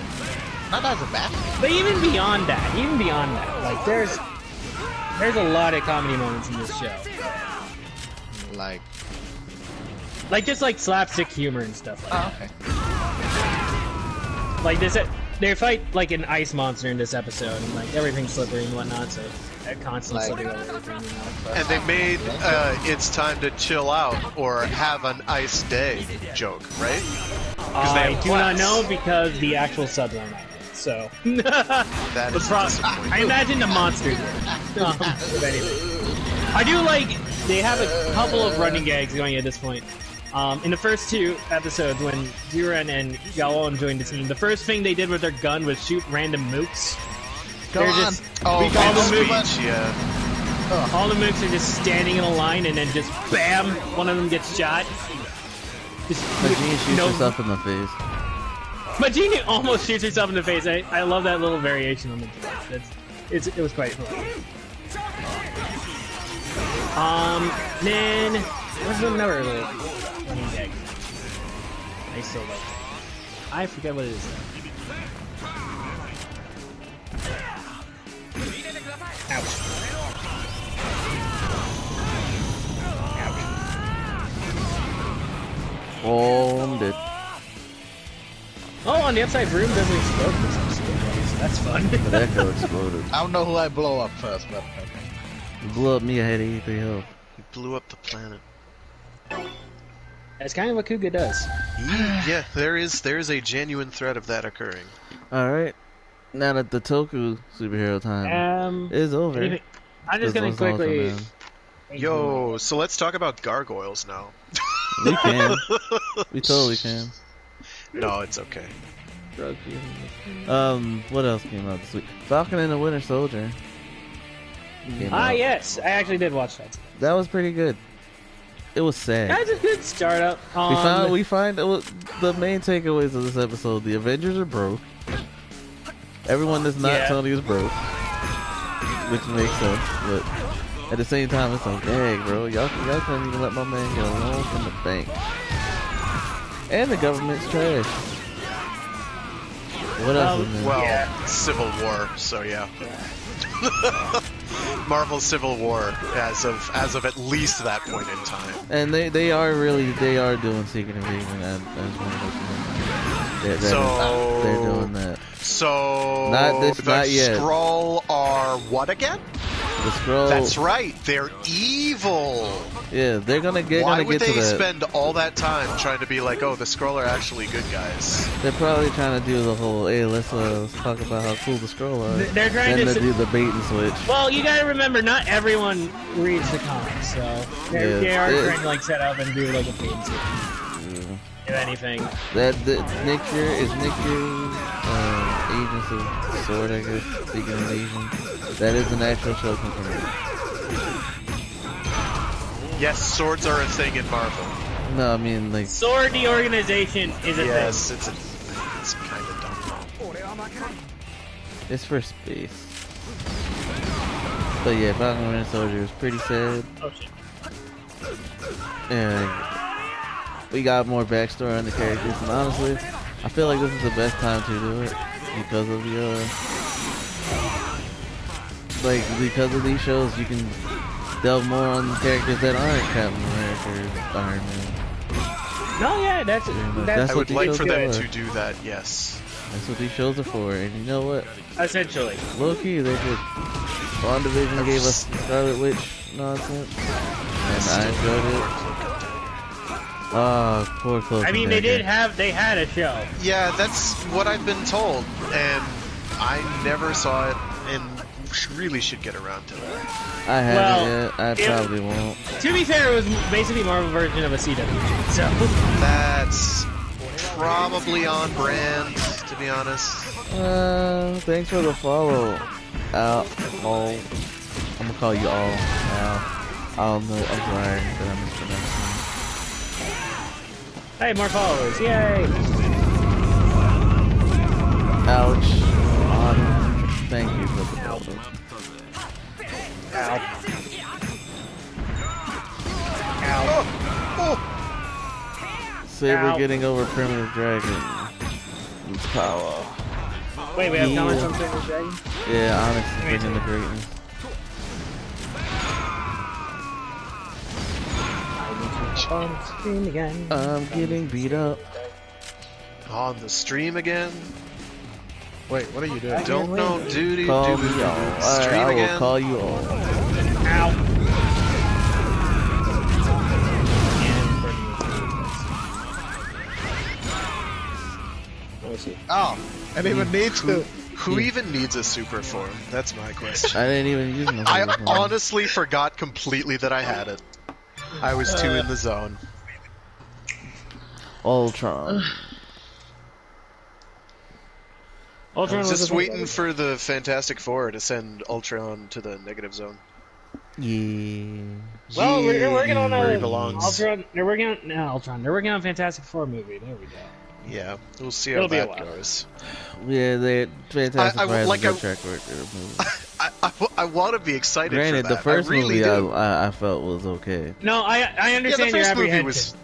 Not that it's a bad thing. But even beyond that, like there's a lot of comedy moments in this show. Like just like slapstick humor and stuff like that. Okay. Like this, they fight like an ice monster in this episode, and like everything's slippery and whatnot, so they're constantly slipping over everything, you know. And they made it's time to chill out or have an ice day joke, right? I do not know because the actual subs aren't on it, so. That is disappointing. I imagine the monsters were. If anything. I do like, they have a couple of running gags going at this point. In the first two episodes, when Duran and Galon joined the team, the first thing they did with their gun was shoot random mooks. Go on. Just, Oh, we call them speech, mooks. yeah. All the mooks are just standing in a line, and then just bam, one of them gets shot. Just, Majin shoots herself in the face. Majin almost shoots herself in the face. I love that little variation on the joke. It was quite fun. Then what's another little running gag? I still like it. I forget what it is. Ouch. Oh, I'm dead. Oh, on the upside room doesn't explode this episode. So that's fun. But Echo exploded. I don't know who I blow up first, but okay. You blew up me, I had 83 health. You blew up the planet. That's kind of what Kuga does. Yeah, there is a genuine threat of that occurring. Alright. Now that the Toku superhero time is over. I'm just gonna quickly... Yo, so let's talk about gargoyles now. We can. We totally can. No, it's okay. What else came out this week? Falcon and the Winter Soldier. Yes, I actually did watch that. That was pretty good. It was sad. That's a good startup. We find the main takeaways of this episode. The Avengers are broke. Everyone that's not Tony is broke, which makes sense. But at the same time, it's like, dang, bro, y'all can't even let my man get a loan from the bank. And the government's trash. What else is there? Well, Civil War, so yeah. Marvel Civil War as of at least that point in time. And they are doing Secret Invasion as they're doing that. So not yet. Skrull are what again? The Skrull. That's right. They're evil. Yeah, they're gonna get. Why gonna would get they to that. spend all that time trying to be like, oh, the Skrull are actually good guys? They're probably trying to do the whole, hey, let's talk about how cool the Skrull are. They're trying to do the bait and switch. Well, you gotta remember, not everyone reads the comics, so they are trying to like set up and do like a bait and switch. If anything. Nick Fury is Agents of Sword, I guess, Secret Invasion. That is an actual show confirmed. Yes, swords are a thing in Marvel. No, I mean like Sword, the organization, is a thing. Yes, it's kind of dumb. it's for space. But yeah, Falcon and Winter Soldier is pretty sad. Oh shit. And we got more backstory on the characters, and honestly, I feel like this is the best time to do it because of because of these shows. You can delve more on the characters that aren't Captain America or Iron Man. No, yeah, that's I would like for them are. to do that. Yes. That's what these shows are for, and you know what? essentially. Low key, they could. WandaVision gave us Scarlet Witch nonsense, and I enjoyed it. Oh, poor Cloak. I mean, they had a show. Yeah, that's what I've been told, and I never saw it, and really should get around to it. I haven't yet. I probably won't. To be fair, it was basically more of a version of a CW, so. That's probably on brand, to be honest. Thanks for the follow. Al, all. I'm gonna call you all. Al. I'm sorry that I mispronounced you. Hey, more followers! Yay! Ouch. Thank you for the follow. Ow. Ow. Oh. Saber Ow. getting over primitive dragon. Its power. Wait, we have comments on Synder Dragon? Yeah, Onyx is bringing the greatness. On the stream again. I'm getting beat up. On the stream again? Wait, what are you doing? Don't know duty. Call me all. Stream I will again? call you all. Ow. Oh, I didn't even need to. Who even needs a super form? That's my question. I didn't even use my I super form. honestly forgot completely that I had it. I was too in the zone. Ultron. Ultron I was was just a- waiting for the Fantastic Four to send Ultron to the negative zone. Yeah. Well, we're working on Where he a belongs. Ultron. They're working on Ultron. They're working on a Fantastic Four movie. There we go. Yeah, we'll see how It'll be a that while. goes. Yeah, they Fantastic I- Four has like, a good I- track record of movies. I want to be excited Granted, for that. the first I really movie do. I felt was okay. No, I Yeah, understand the your first movie apprehension. was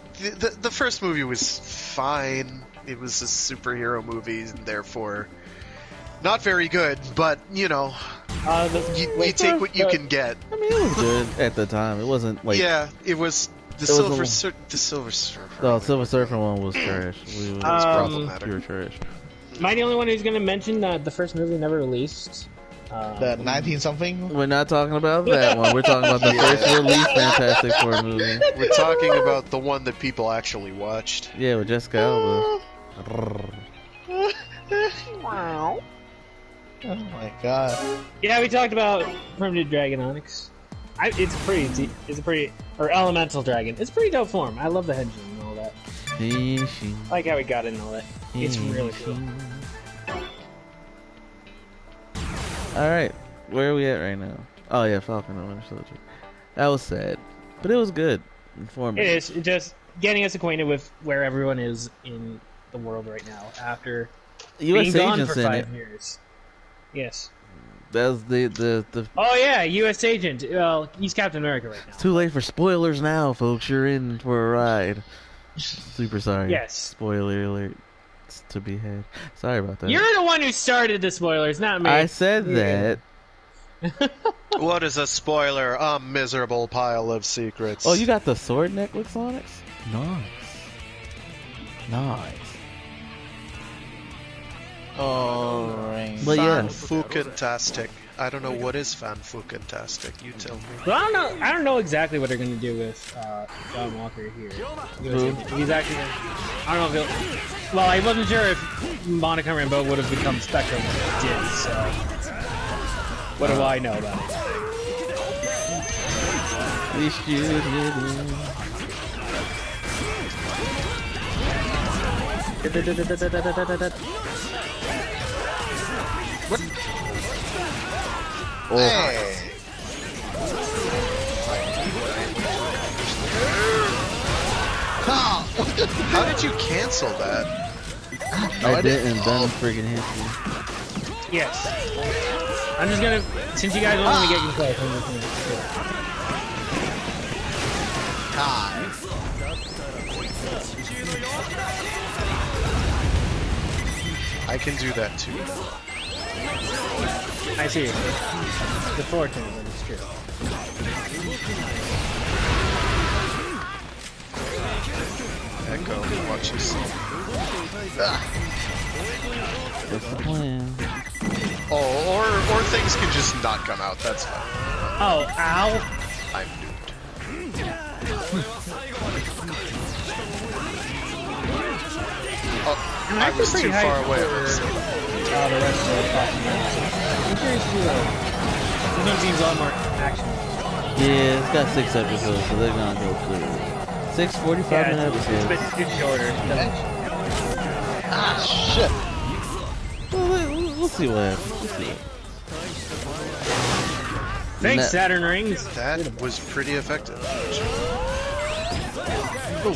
the first movie was fine. It was a superhero movie, and therefore not very good. But you know, you take what you can get. I mean, it was good at the time. It wasn't like Yeah, it was the was Silver Surfer. the Silver Surfer one was trash. We It was was problematic. pure trash. Am I the only one who's going to mention that the first movie never released? The 19-something? We're not talking about that one. We're talking about the first release Fantastic Four movie. We're talking about the one that people actually watched. Yeah, with Jessica Alba. Wow. Oh my god. Yeah, we talked about Primitive Dragon Onyx. It's a pretty, or Elemental Dragon. It's a pretty dope form. I love the engine and all that. I like how we got it and all that. It's really cool. Alright, where are we at right now? Oh yeah, Falcon and Winter Soldier. That was sad, but it was good. Informative. It is just getting us acquainted with where everyone is in the world right now after U.S. being gone agents for in 5 it. years. Yes. That's the. Oh yeah, U.S. agent. Well, he's Captain America right now. It's too late for spoilers now, folks. You're in for a ride. Super sorry. Yes. Spoiler alert. It's to be had. Sorry about that. You're the one who started the spoilers, not me. I said that. What is a spoiler? A miserable pile of secrets. Oh, you got the sword necklace on it? Nice. Nice. Alright. But yeah. Fanfucantastic. I don't know what is fanfucantastic. You tell me. Well, I don't know exactly what they're going to do with John Walker here. He's actually. I don't know if he'll. Well, I wasn't sure if Monica Rambeau would have become Spectre when it did. So, what do I know about it? We should What? Oh. Hey. How did you cancel that? I didn't. Ben friggin' hit me. Yes. I'm just gonna. Since you guys want me to get you close, I'm just gonna. I can do that too. I see. The fortune, but it's true. Echo, watch you see. What's the plan? Oh, or things can just not come out. That's fine. Oh, ow! I'm doomed. Oh, I was too far away. The rest of the I'm curious to this one seems a lot more action. Yeah, it's got 6 episodes, so they're gonna go through. 6 45-minute It's episodes. a bit shorter. Ah, shit. We'll see what happens. We'll see. Thanks, Saturn Rings. That was pretty effective. Oh.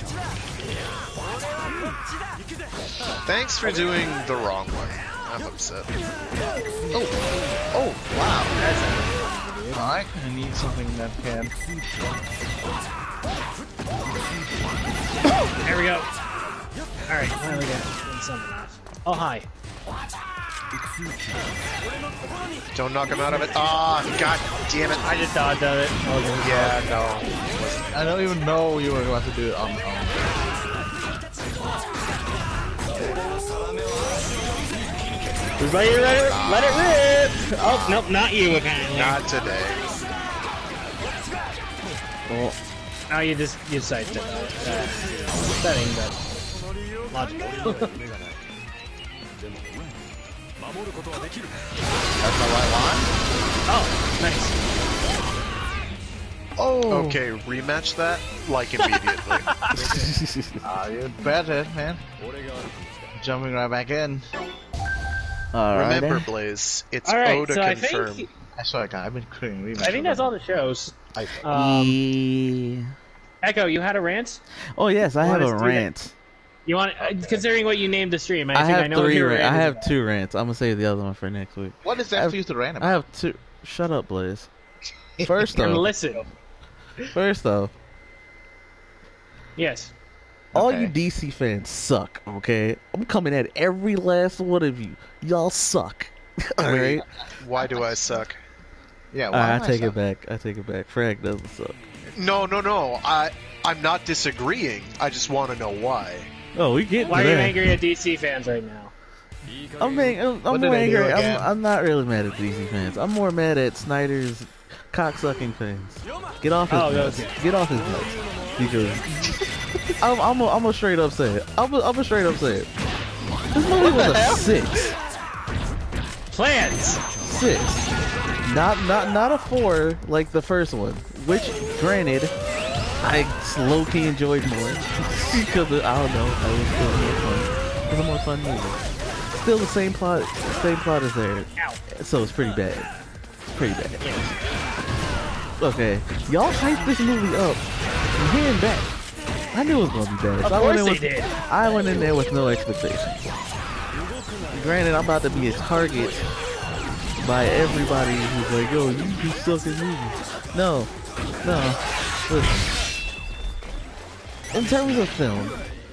Thanks for doing the wrong one. I'm upset. Oh, wow. That's alright, I need something that can... There we go. Alright, finally got something off. Oh, hi. Don't knock him out of it. Ah, god damn it. I just dodged of it. Yeah, no. I don't even know you were about to do it on the own. Everybody let it rip! Oh, nope, not you, apparently. Not today. Well, Oh, you sidestep that. That ain't that logical. That's the right line? Oh, nice. Oh! Okay, rematch that, like, immediately. You bet it, man. Jumping right back in. alright. Remember, Blaze, it's Alright, O to so confirm. I swear to God, I've been creating rematch. I think that's all the shows. Yeah. Echo, you had a rant? Oh yes, I have want a us to do that? rant. You want, considering what you named the stream, I have know three. your rant I is have about. 2 rants. I'm gonna save the other one for next week. What is that for you to rant I about? have 2. Shut up, Blaze. First And though, listen. Yes. all Okay. you DC fans suck. Okay, I'm coming at every last one of you. Y'all suck. All right. Why do I suck? Yeah, I take it back. I take it back. Frag doesn't suck. No. I'm not disagreeing. I just want to know why. Oh, we get. Why to are you that. angry at DC fans right now? I'm What more did they do angry. again? I'm not really mad at DC fans. I'm more mad at Snyder's cocksucking fans. Get off his nuts. okay. Get off his nuts. Because I'm gonna straight up say it. I'm gonna straight up say it. This movie was a 6. Plans! 6. Not a 4 like the first one. Which, granted, I low-key enjoyed more. Because, I don't know, it was more fun movie. Still the same plot is there. Ow. So it's pretty bad. Okay, y'all hyped this movie up. I'm hearing back. I knew it was gonna be bad. Of So course they did. I went in there with no expectations. Granted, I'm about to be a target by everybody who's like, yo, you suck at movies. No. Listen. In terms of film,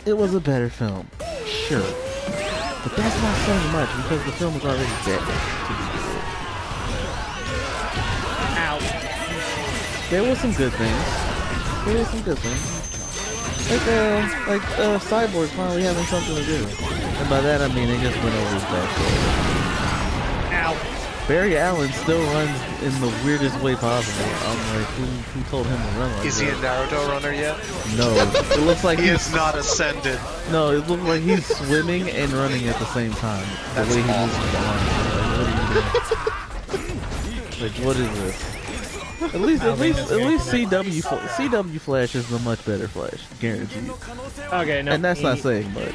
it was a better film. Sure. But that's not saying much because the film was already dead. Ow. There were some good things. Like Cyborg finally having something to do. And by that I mean they just went over his backstory. Ow. Barry Allen still runs in the weirdest way possible. I'm like, who told him to run like Is he a that? Naruto runner yet? No. It looks like He he's is not ascended. No, it looks like he's swimming and running at the same time. The That's way he moves awful. his arms. Like, what is this? At least CW Flash is the much better Flash, guaranteed. Okay, no. And that's not saying much.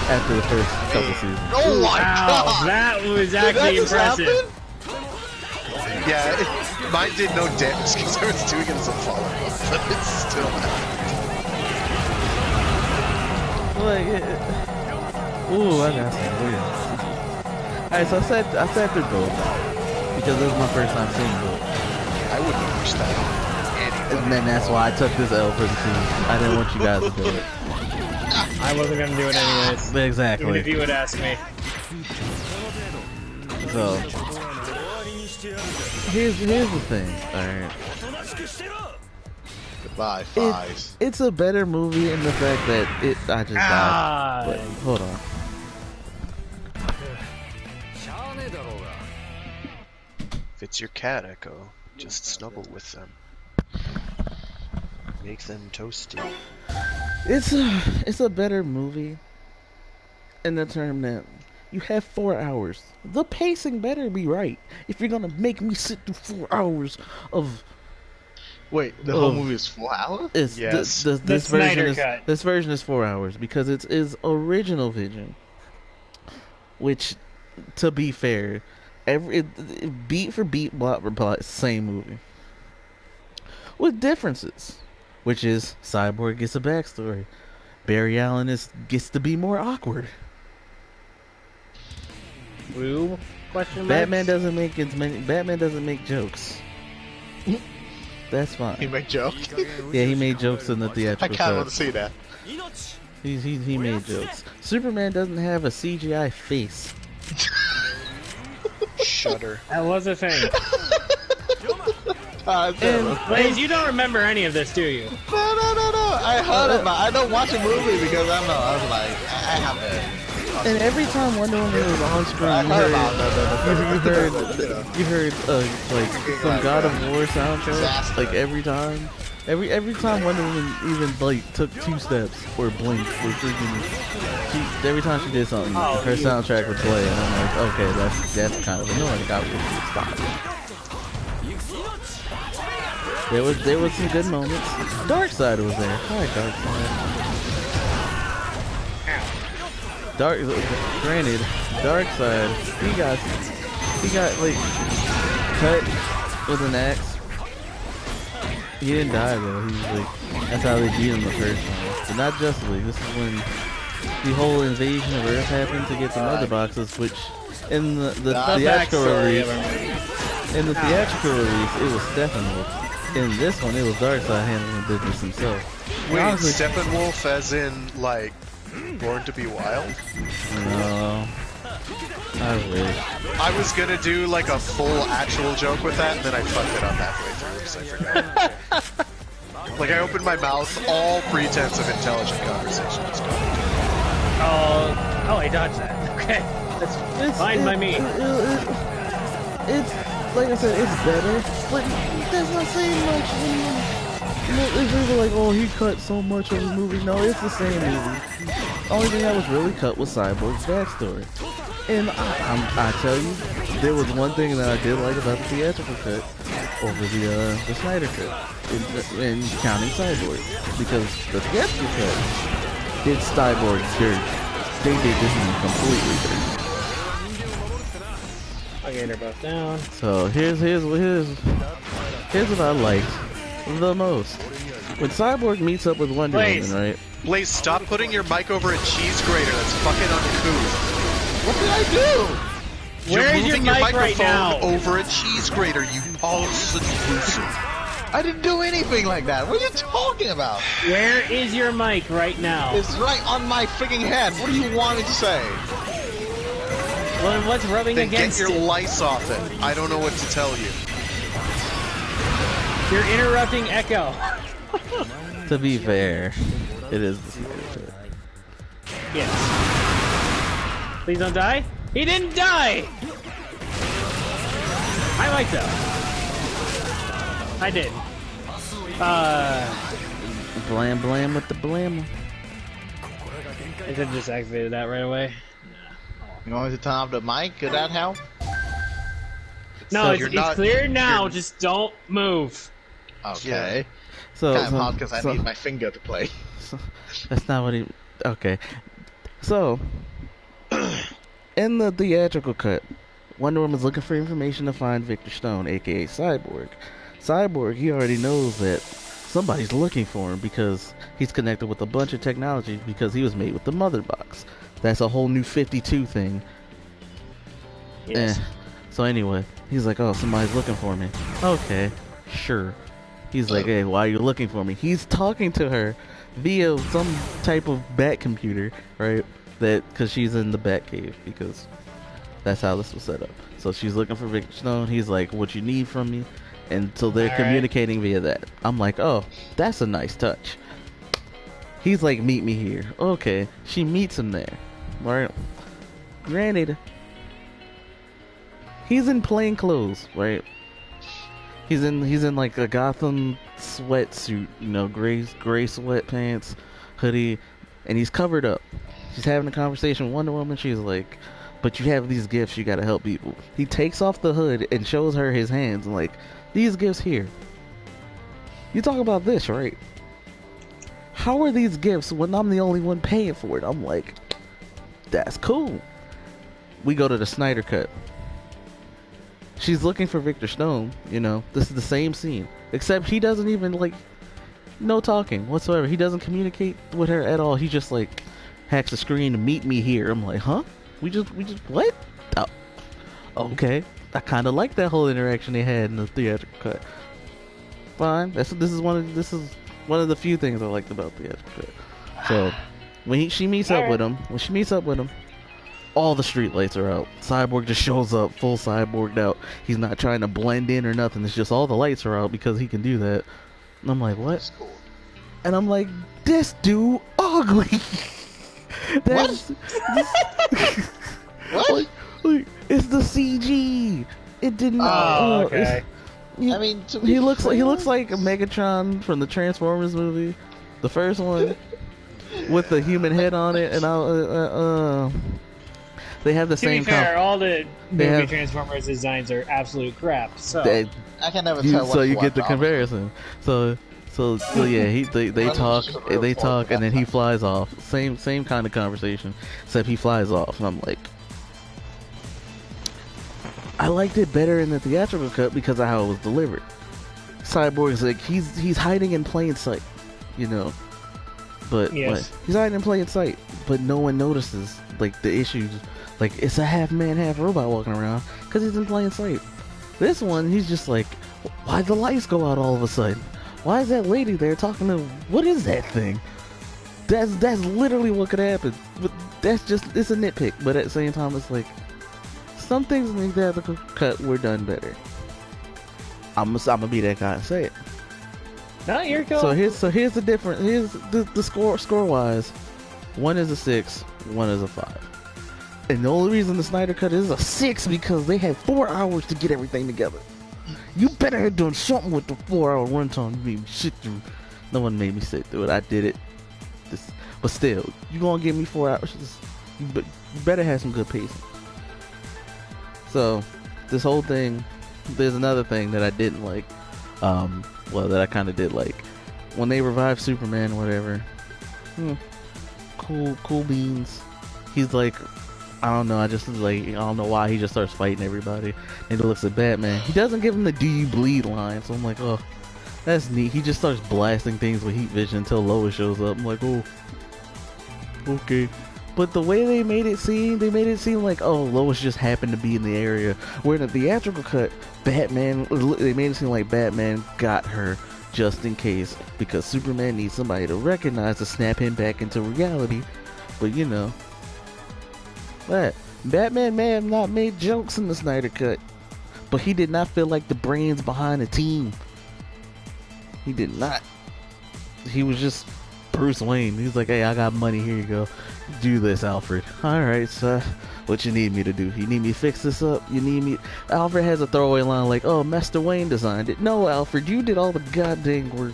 After the first couple seasons. Oh my Wow, God! that was Did that actually just impressive. happen? Yeah, mine did no damage because I was doing it as a follow-up, but it's still happening. Like, ooh, I got some weird. Alright, so I sat through both because this was my first time seeing both. I wouldn't wish that on anybody. And then that's why I took this L for the team. I didn't want you guys to do it. I wasn't gonna do it anyways. Exactly. Even if you would ask me. So here's the thing. Alright. Goodbye, Fies. It's a better movie in the fact that I just died. But hold on. If it's your cat, Echo, just snuggle with them. Make them toasty. It's a better movie in the term that you have 4 hours. The pacing better be right. If you're gonna make me sit through 4 hours of Wait, the whole movie is 4 hours? It's Yes. this version Snyder is cut. this version is 4 hours because it's his original vision. Which, to be fair, beat for beat, plot for plot, same movie, with differences. Which is Cyborg gets a backstory. Barry Allen gets to be more awkward. Woo? Question mark? Batman doesn't make jokes. That's fine. He made jokes. Yeah, he made jokes in the I theatrical kind of want cut. to see that. He made jokes. Superman doesn't have a CGI face. Shudder. That was a thing. And Blaze, you don't remember any of this, do you? No. I heard about. I don't watch a movie because I was like, I have it. And every time Wonder Woman was on screen, I heard about you heard like some God of War soundtrack. Disaster. Like every time Wonder Woman even like took 2 steps or blinked or freaking, every time she did something, her soundtrack would play, and I'm like, okay, that's kind of annoying. I wish you would stop. There was some good moments. Darkseid was there. Hi, Darkseid. Granted, Darkseid, he got like cut with an axe. He didn't die though. He was like, that's how they beat him the first time. But not justly. This is when the whole invasion of Earth happened to get some other boxes, which in the theatrical release, it was Steppenwolf. In this one, it was Darkseid handling business himself. Wait, Honestly, Steppenwolf as in, like, Born to be Wild? no. I wish. I was gonna do, like, a full actual joke with that, and then I fucked it up halfway through, because I forgot. Like, I opened my mouth, all pretense of intelligent conversation was gone. Oh, I dodged that. Okay. That's fine by me. It's like I said, it's better, but that's not saying much. It's really like, oh, he cut so much of the movie. No, it's the same movie. The only thing that was really cut was Cyborg's backstory. And I tell you, there was one thing that I did like about the theatrical cut over the Snyder cut, in counting Cyborg, because the theatrical cut did Cyborg dirty. They did this one completely dirty. Okay, they're both down. So here's what I liked the most. When Cyborg meets up with Wonder Woman, right? Blaze, stop putting your mic over a cheese grater. That's fucking uncouth. What did I do? Where is You're your moving your mic right microphone now? over a cheese grater, you pussy. I didn't do anything like that. What are you talking about? Where is your mic right now? It's right on my freaking head. What do you want me to say? Well, what's rubbing Then against get your it? lice off it. I don't know what to tell you. You're interrupting Echo. To be fair, it is the Snyder cut. Yes. Please don't die. He didn't die! I like that. I did. Blam blam with the blam. I could have just activated that right away. You want me to turn off the mic? Could that help? No, you're it's not- clear now. you're- Just don't move. Okay. So, Kind of hard because I need my finger to play. that's not what he. Okay. So, in the theatrical cut, Wonder Woman's looking for information to find Victor Stone, aka Cyborg. Cyborg, he already knows that somebody's looking for him because he's connected with a bunch of technology because he was made with the Mother Box. That's a whole new 52 thing. Yes. So anyway, he's like, oh, somebody's looking for me. Okay, sure. He's like, hey, why are you looking for me? He's talking to her via some type of bat computer, right? Because she's in the bat cave, because that's how this was set up. So she's looking for Victor Stone. He's like, what you need from me? And so they're communicating via that. I'm like, oh, that's a nice touch. He's like, meet me here. Okay, she meets him there. Right? Granted, he's in plain clothes, right? He's in like a Gotham sweatsuit, you know, gray sweatpants, hoodie, and he's covered up. She's having a conversation with Wonder Woman. She's like, but you have these gifts, you gotta help people. He takes off the hood and shows her his hands, and like, these gifts here. You talk about this, right? How are these gifts when I'm the only one paying for it? I'm like, that's cool. We go to the Snyder Cut. She's looking for Victor Stone, you know. This is the same scene. Except he doesn't even, like, no talking whatsoever. He doesn't communicate with her at all. He just, like, hacks the screen to meet me here. I'm like, huh? We just, what? Oh, okay. I kind of like that whole interaction they had in the theatrical cut. Fine. This is one of the few things I liked about the theatrical cut. So, when she meets up with him, all the street lights are out. Cyborg just shows up, full cyborged out. He's not trying to blend in or nothing. It's just all the lights are out because he can do that. And I'm like, what? That's cool. And I'm like, this dude ugly. That's What? like, it's the CG. It didn't. Oh, okay. I mean, he looks like a Megatron from the Transformers movie, the first one, with the human head on it, and they have the same. To be fair, all the movie Transformers designs are absolute crap. So I can never tell. So you get the comparison. So yeah, they talk, and then he flies off. Same kind of conversation, except he flies off, and I'm like, I liked it better in the theatrical cut because of how it was delivered. Cyborg's like he's hiding in plain sight, you know. But yes. He's hiding in plain sight, but no one notices like the issues. Like it's a half man, half robot walking around because he's in plain sight. This one, he's just like, why'd the lights go out all of a sudden? Why is that lady there talking to? What is that thing? That's literally what could happen. But it's a nitpick. But at the same time, it's like some things in the theatrical cut were done better. I'm gonna be that guy and say it. No, you're cool. So here's the difference. Here's the score wise. One is a 6, one is a 5. And the only reason the Snyder Cut is a 6 because they had 4 hours to get everything together. You better have done something with the 4-hour runtime. You made me sit through. No one made me sit through it. I did it. But still, you gonna give me 4 hours? You better have some good pacing. So, this whole thing. There's another thing that I didn't like. That I kind of did like. When they revived Superman, whatever. Cool beans. He's like, I don't know. I don't know why he just starts fighting everybody. And he looks at Batman. He doesn't give him the "Do you bleed" line. So I'm like, oh, that's neat. He just starts blasting things with heat vision until Lois shows up. I'm like, oh, okay. But the way they made it seem like, oh, Lois just happened to be in the area. Where in the theatrical cut, they made it seem like Batman got her just in case, because Superman needs somebody to recognize to snap him back into reality. But you know, Batman may have not made jokes in the Snyder Cut, but he did not feel like the brains behind the team. He did not. He was just Bruce Wayne. He's like, hey, I got money, here you go. Do this, Alfred. Alright, so what you need me to do? You need me to fix this up? You need me... Alfred has a throwaway line like, oh, Master Wayne designed it. No, Alfred, you did all the goddamn work.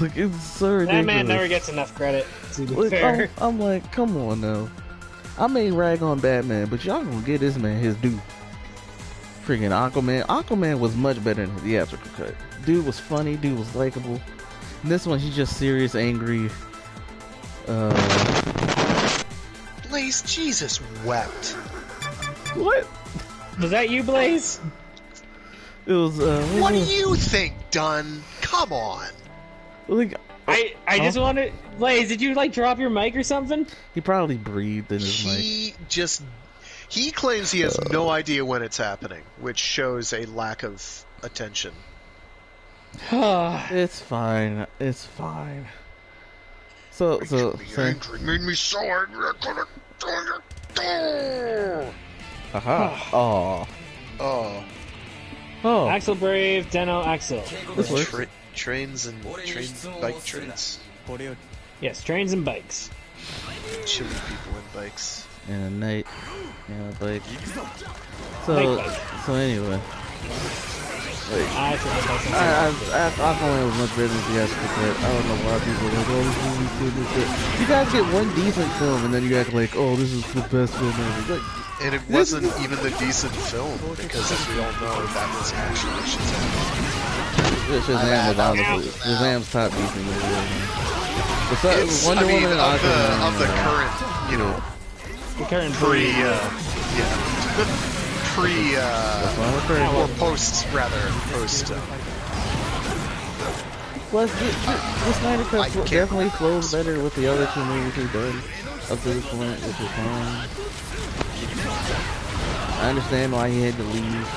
Like, it's so ridiculous. That man never gets enough credit, to be fair. I'm like, come on now. I may rag on Batman, but y'all gonna get this man his due. Freaking Aquaman. Aquaman was much better in the theatrical cut. Dude was funny, dude was likable. And this one, he's just serious, angry. Blaze, Jesus wept. What? Was that you, Blaze? It was, What do you think, Dunn? Come on. Like, I just wanted... Blaze, did you, like, drop your mic or something? he probably breathed in his mic. He claims he has no idea when it's happening, which shows a lack of attention. It's fine. It's fine. So Angry made me so angry I couldn't do it. Aha. Oh. Axel Brave, Deno, Axel. This works. Trains and bike trains. Yes, trains and bikes. Chilly people and bikes. And a night. And a bike. Night bike. So anyway. Like, Aquaman was much better than theatrical cut. I don't know why people are like, oh, this movie's good, this good. You guys get one decent film, and then you act like, oh, this is the best film ever. Like, and it wasn't even the decent film, because as we all know, that was actually Shazam. Shazam was honestly, Shazam's top decent movie. It's, Wonder I mean, Woman and Aquaman, of the current, you know, the current or post, rather, post. Plus, the Snyder Cut definitely flows better with the other two movies he's done up to this point, which is fine. I understand why he had to leave.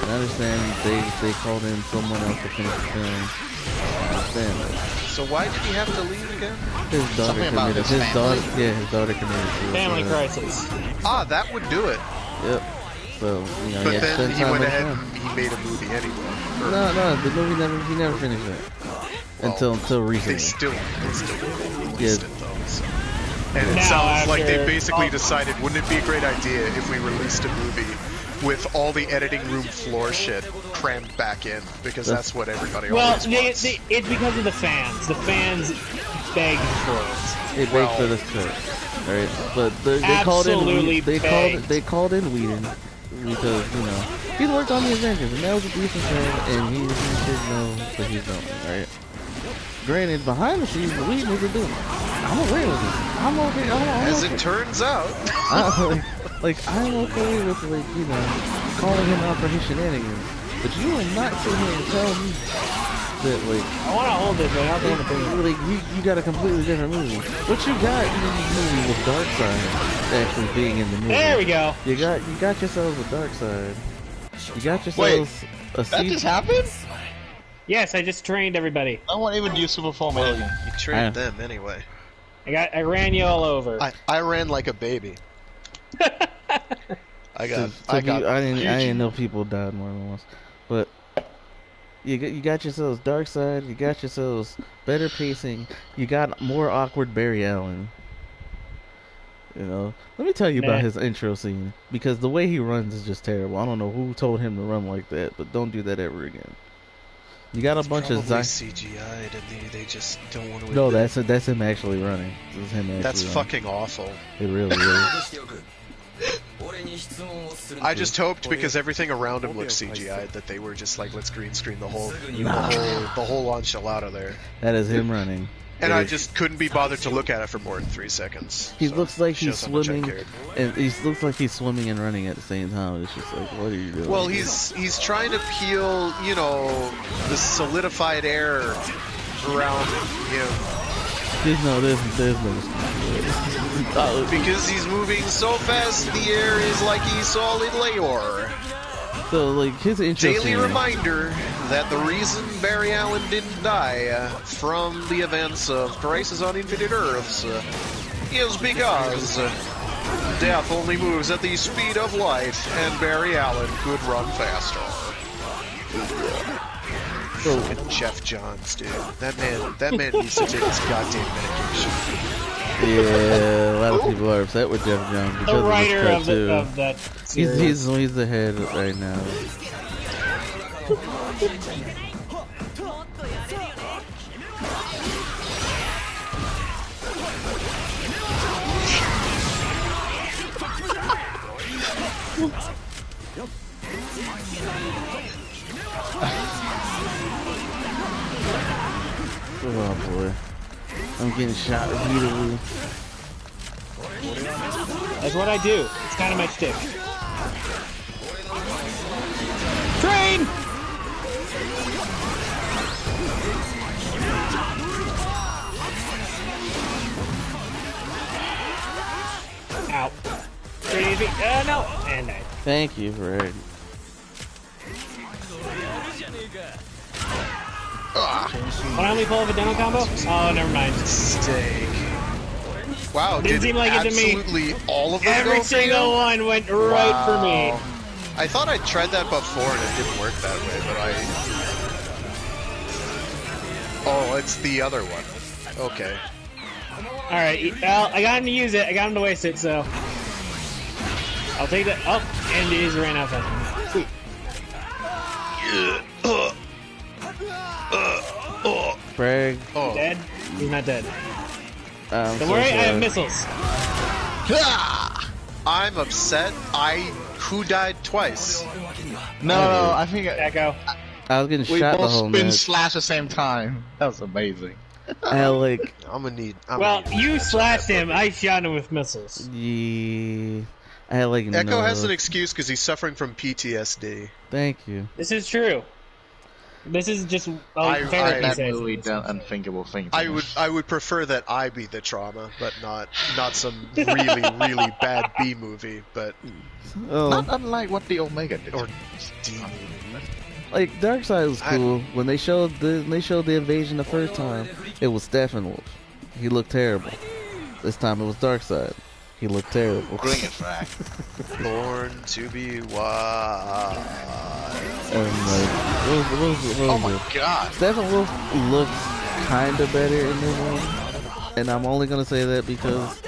I understand they called in someone else to finish the film. I understand that. So why did he have to leave again? His daughter committed. His daughter committed suicide. Family crisis. Ah, that would do it. Yep. So, you know, but then he went ahead and he made a movie anyway. No, the movie he never finished it. Well, until recently. They still released it though. So. And it sounds like they basically decided, wouldn't it be a great idea if we released a movie with all the editing room floor shit crammed back in, because that's what everybody always wants. It's because of the fans. The fans begged for it. They begged for this cut, right? But they called in Whedon because, you know, he's worked on the Avengers, and that was a decent film, and he should know what he's doing, right? Granted, behind the scenes, Whedon isn't doing it. I'm aware of it. I'm okay. As it turns out. I'm okay with, like, you know, calling him out for his shenanigans. But you will not sit here and tell me that, like, I want to hold it, but I don't want to bring it. Like, you got a completely different movie. What you got in the movie was Darkseid actually being in the movie. There we go. You got yourselves a Darkseid. You got yourselves a that just happened? Yes, I just trained everybody. I won't even do Super 4 million. You trained them anyway. I ran you all over. I ran like a baby. I didn't know people died more than once, but you got yourselves Darkseid. You got yourselves better pacing. You got more awkward Barry Allen. You know, let me tell you about his intro scene, because the way he runs is just terrible. I don't know who told him to run like that, but don't do that ever again. You got a bunch of CGI'd, and they just don't want to. No, that's him actually running. That's him actually. That's running. fucking awful. It really is. I just hoped, because everything around him looked CGI'd, that they were just like, let's green screen the whole enchilada there. That is him running. And I just couldn't be bothered to look at it for more than 3 seconds. He looks like he's swimming, and he looks like he's swimming and running at the same time. It's just like, what are you doing? Well, he's trying to peel, you know, the solidified air around him. There's no. Because he's moving so fast, the air is like a solid layer. So, like, his intro daily reminder that the reason Barry Allen didn't die from the events of Crisis on Infinite Earths is because death only moves at the speed of light, and Barry Allen could run faster. So, Jeff Johns, dude, that man needs to take his goddamn medication. Yeah, a lot of people are upset with Jeff Johns because the writer of that series. He's the head right now. Oh boy. I'm getting shot repeatedly. That's what I do. It's kind of my shtick. Train! Ow. No. And I... Thank you for it. Why don't we pull up a demo combo? Oh, never mind. Steak. Wow, didn't seem like it to me. Absolutely all of them Every go single one went right for me. I thought I tried that before and it didn't work that way, but Oh, it's the other one. Okay. Alright, well, I got him to use it. I got him to waste it, so... I'll take that. Oh, and it is ran out of time. Sweet. Frag. Oh, Dead? He's not dead. I'm Don't so worry, I sorry. have missiles. I'm upset. Who died twice? No, I think Echo. I was getting we shot the both whole spin match. slash at the same time. That was amazing. I had like, I'm gonna need. Well, you slashed him. I shot him with missiles. yeah, I had like Echo no. has an excuse because he's suffering from PTSD. Thank you. This is true. This is just I- therapy That sessions. movie done unthinkable thing. To I would prefer that I be the trauma, but not some really really bad B movie, but Oh, Not unlike what the Omega did. or D movie. like Darkseid was cool when they showed the invasion the first time. It was Steppenwolf. He looked terrible. This time it was Darkseid. He looked terrible. Bring it back. Born to be wild. And like, what was Oh my it? god. Steppenwolf looks kinda better in this one, and I'm only gonna say that because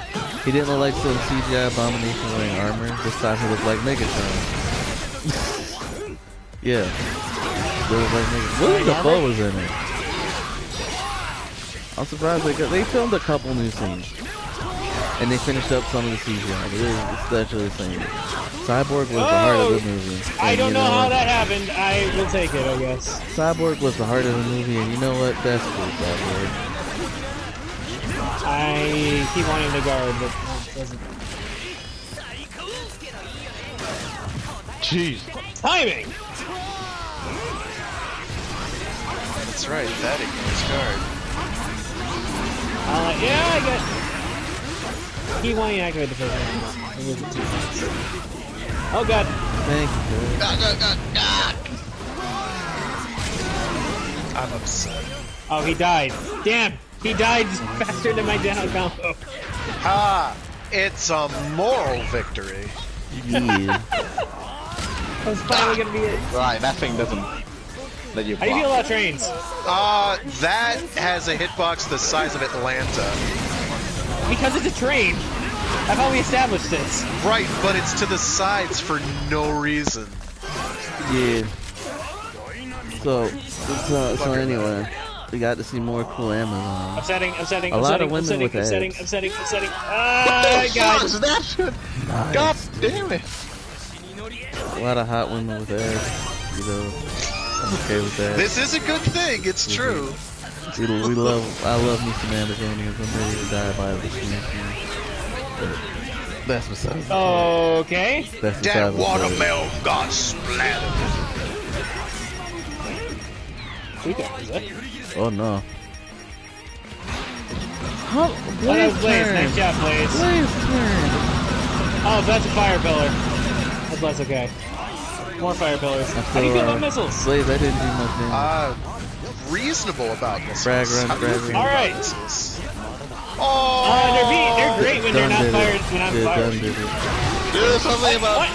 he didn't look like some CGI abomination wearing armor. This time he looked like Megatron. Yeah, he looked like Megatron. William Dafoe was in it. I'm surprised they filmed a couple new scenes, and they finished up some of the CGI. It's actually the same. Cyborg was the heart of the movie. I and don't you know how what? that happened. I will take it, I guess. Cyborg was the heart of the movie, and you know what? That's cool, Cyborg. I keep wanting to guard, but it doesn't. Jeez. Timing! That's right, that ignores guard. Yeah, I guess. Keep wanting to activate the first one. It wasn't too fast. Oh god. Thank you. I'm upset. Oh, he died. Damn! He died faster than my down combo. Ah, it's a moral victory. Yeah. That was finally gonna be it. Right, that thing doesn't let you How do you feel block. about trains? That has a hitbox the size of Atlanta. Because it's a train. I thought we established this. Right, but it's to the sides for no reason. Yeah. So anyway, we got to see more cool Amazon. Upsetting. A lot of women with upsetting. abs. Ah, God. What's that shit? Nice. God damn it. A lot of hot women with abs. You know, I'm okay with that. This is a good thing, it's true. I love me some Amazonians. I'm ready to die by the machine. But that's besides the point. Okay. That's That besides the point. watermelon got splattered. Sweet is that? Oh no. Huh? Oh, Blaze that's Blaze. turn. Nice job, Blaze. Blaze turn. Oh, that's a fire pillar. That's okay. More fire pillars. How do you feel about missiles? Blaze, I didn't do much damage. Reasonable about this. Frag run, How do you frag feel run. about Alright. missiles? They're great when they're Done not did fired. it. When I'm Yeah, fired. done did it. There's something about. What?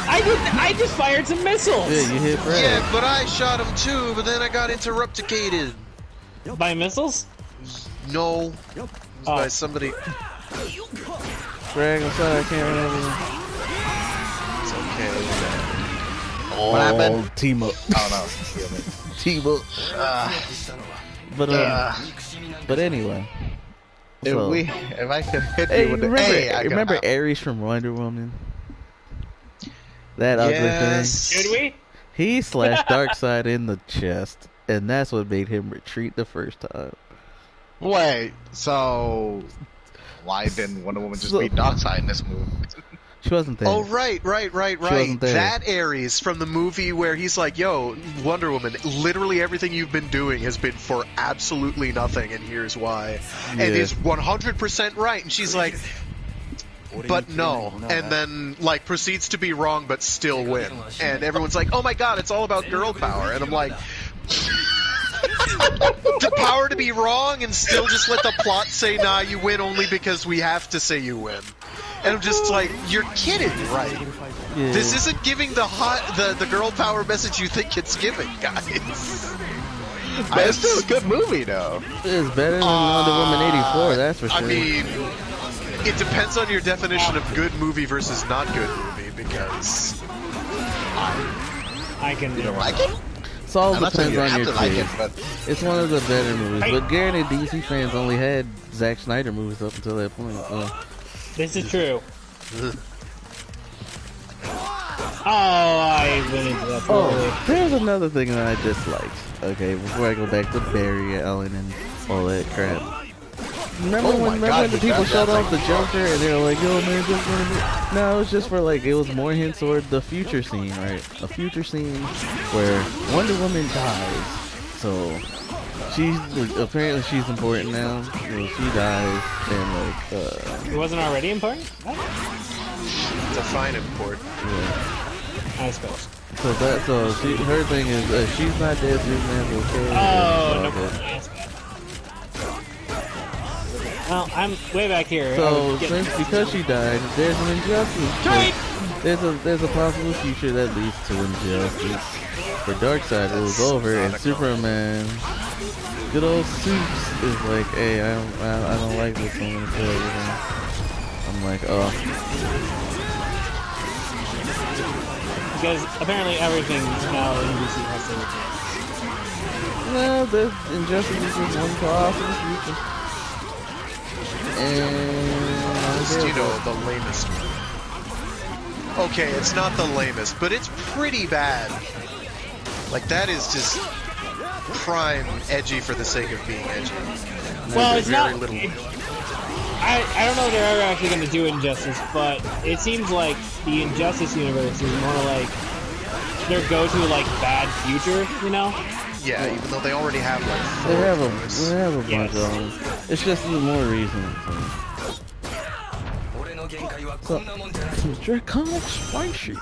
I just fired some missiles. Yeah, you hit Frag. Yeah, but I shot him too, but then I got interrupticated. By missiles? No. It was by somebody. Frag, I'm sorry, I can't remember. It's okay. What happened? Team up. Oh no. Team up. But anyway. So, If I could hit hey, you with the remember Ares from Wonder Woman? That ugly Yes. thing. Should we? He slashed Darkseid in the chest, and that's what made him retreat the first time. Wait, so why didn't Wonder Woman just So- beat Darkseid in this movie? She wasn't there. Oh, right. wasn't there. That Ares from the movie where he's like, yo, Wonder Woman, literally everything you've been doing has been for absolutely nothing, and here's why. And Yeah. is 100% right. And she's like, but no. And then, like, proceeds to be wrong, but still win. And everyone's like, oh my god, it's all about girl power. And I'm like, the power to be wrong and still just let the plot say, nah, you win only because we have to say you win. And I'm just like, you're kidding, right? Yeah. This isn't giving the girl power message you think it's giving, guys. But it's still a good movie, though. It's better than Wonder Woman 84, that's for sure. I mean, it depends on your definition of good movie versus not good movie, because I can do it. Like it? It's all I'm not depends saying you on your have to like it, taste. but It's one of the better movies, but guaranteed DC fans only had Zack Snyder movies up until that point. So. This is true. Oh, I went into that. Oh, there's another thing that I disliked. Okay, before I go back to Barry Allen and all that crap. Remember when the people showed off the Joker and they were like, "Yo, man, just gonna be..." No, it was just for like it was more hints toward the future scene, right? A future scene where Wonder Woman dies. So she's apparently she's important now. You know, she dies and like it wasn't already important. Define important. Yeah. I suppose. So her thing is she's not dead, Superman's okay. Oh, no. That's bad. Well, I'm way back here. So because she died, there's an injustice. There's a possible future that leads to injustice. For Darkseid rules over, and Superman, good old Supes, is like, hey, I don't like this. I'm gonna kill everything. I'm like, oh. Because apparently everything now in DC has to No, the injustice is just one possible future. And you know, the lamest one. Okay, it's not the lamest, but it's pretty bad. Like, that is just prime edgy for the sake of being edgy. Well, it's very not. Little... I don't know if they're ever actually going to do Injustice, but it seems like the Injustice universe is more like their go-to like bad future, you know? Yeah, even though they already have like they have a bunch of them. It's just more reason. So, draconic spicy.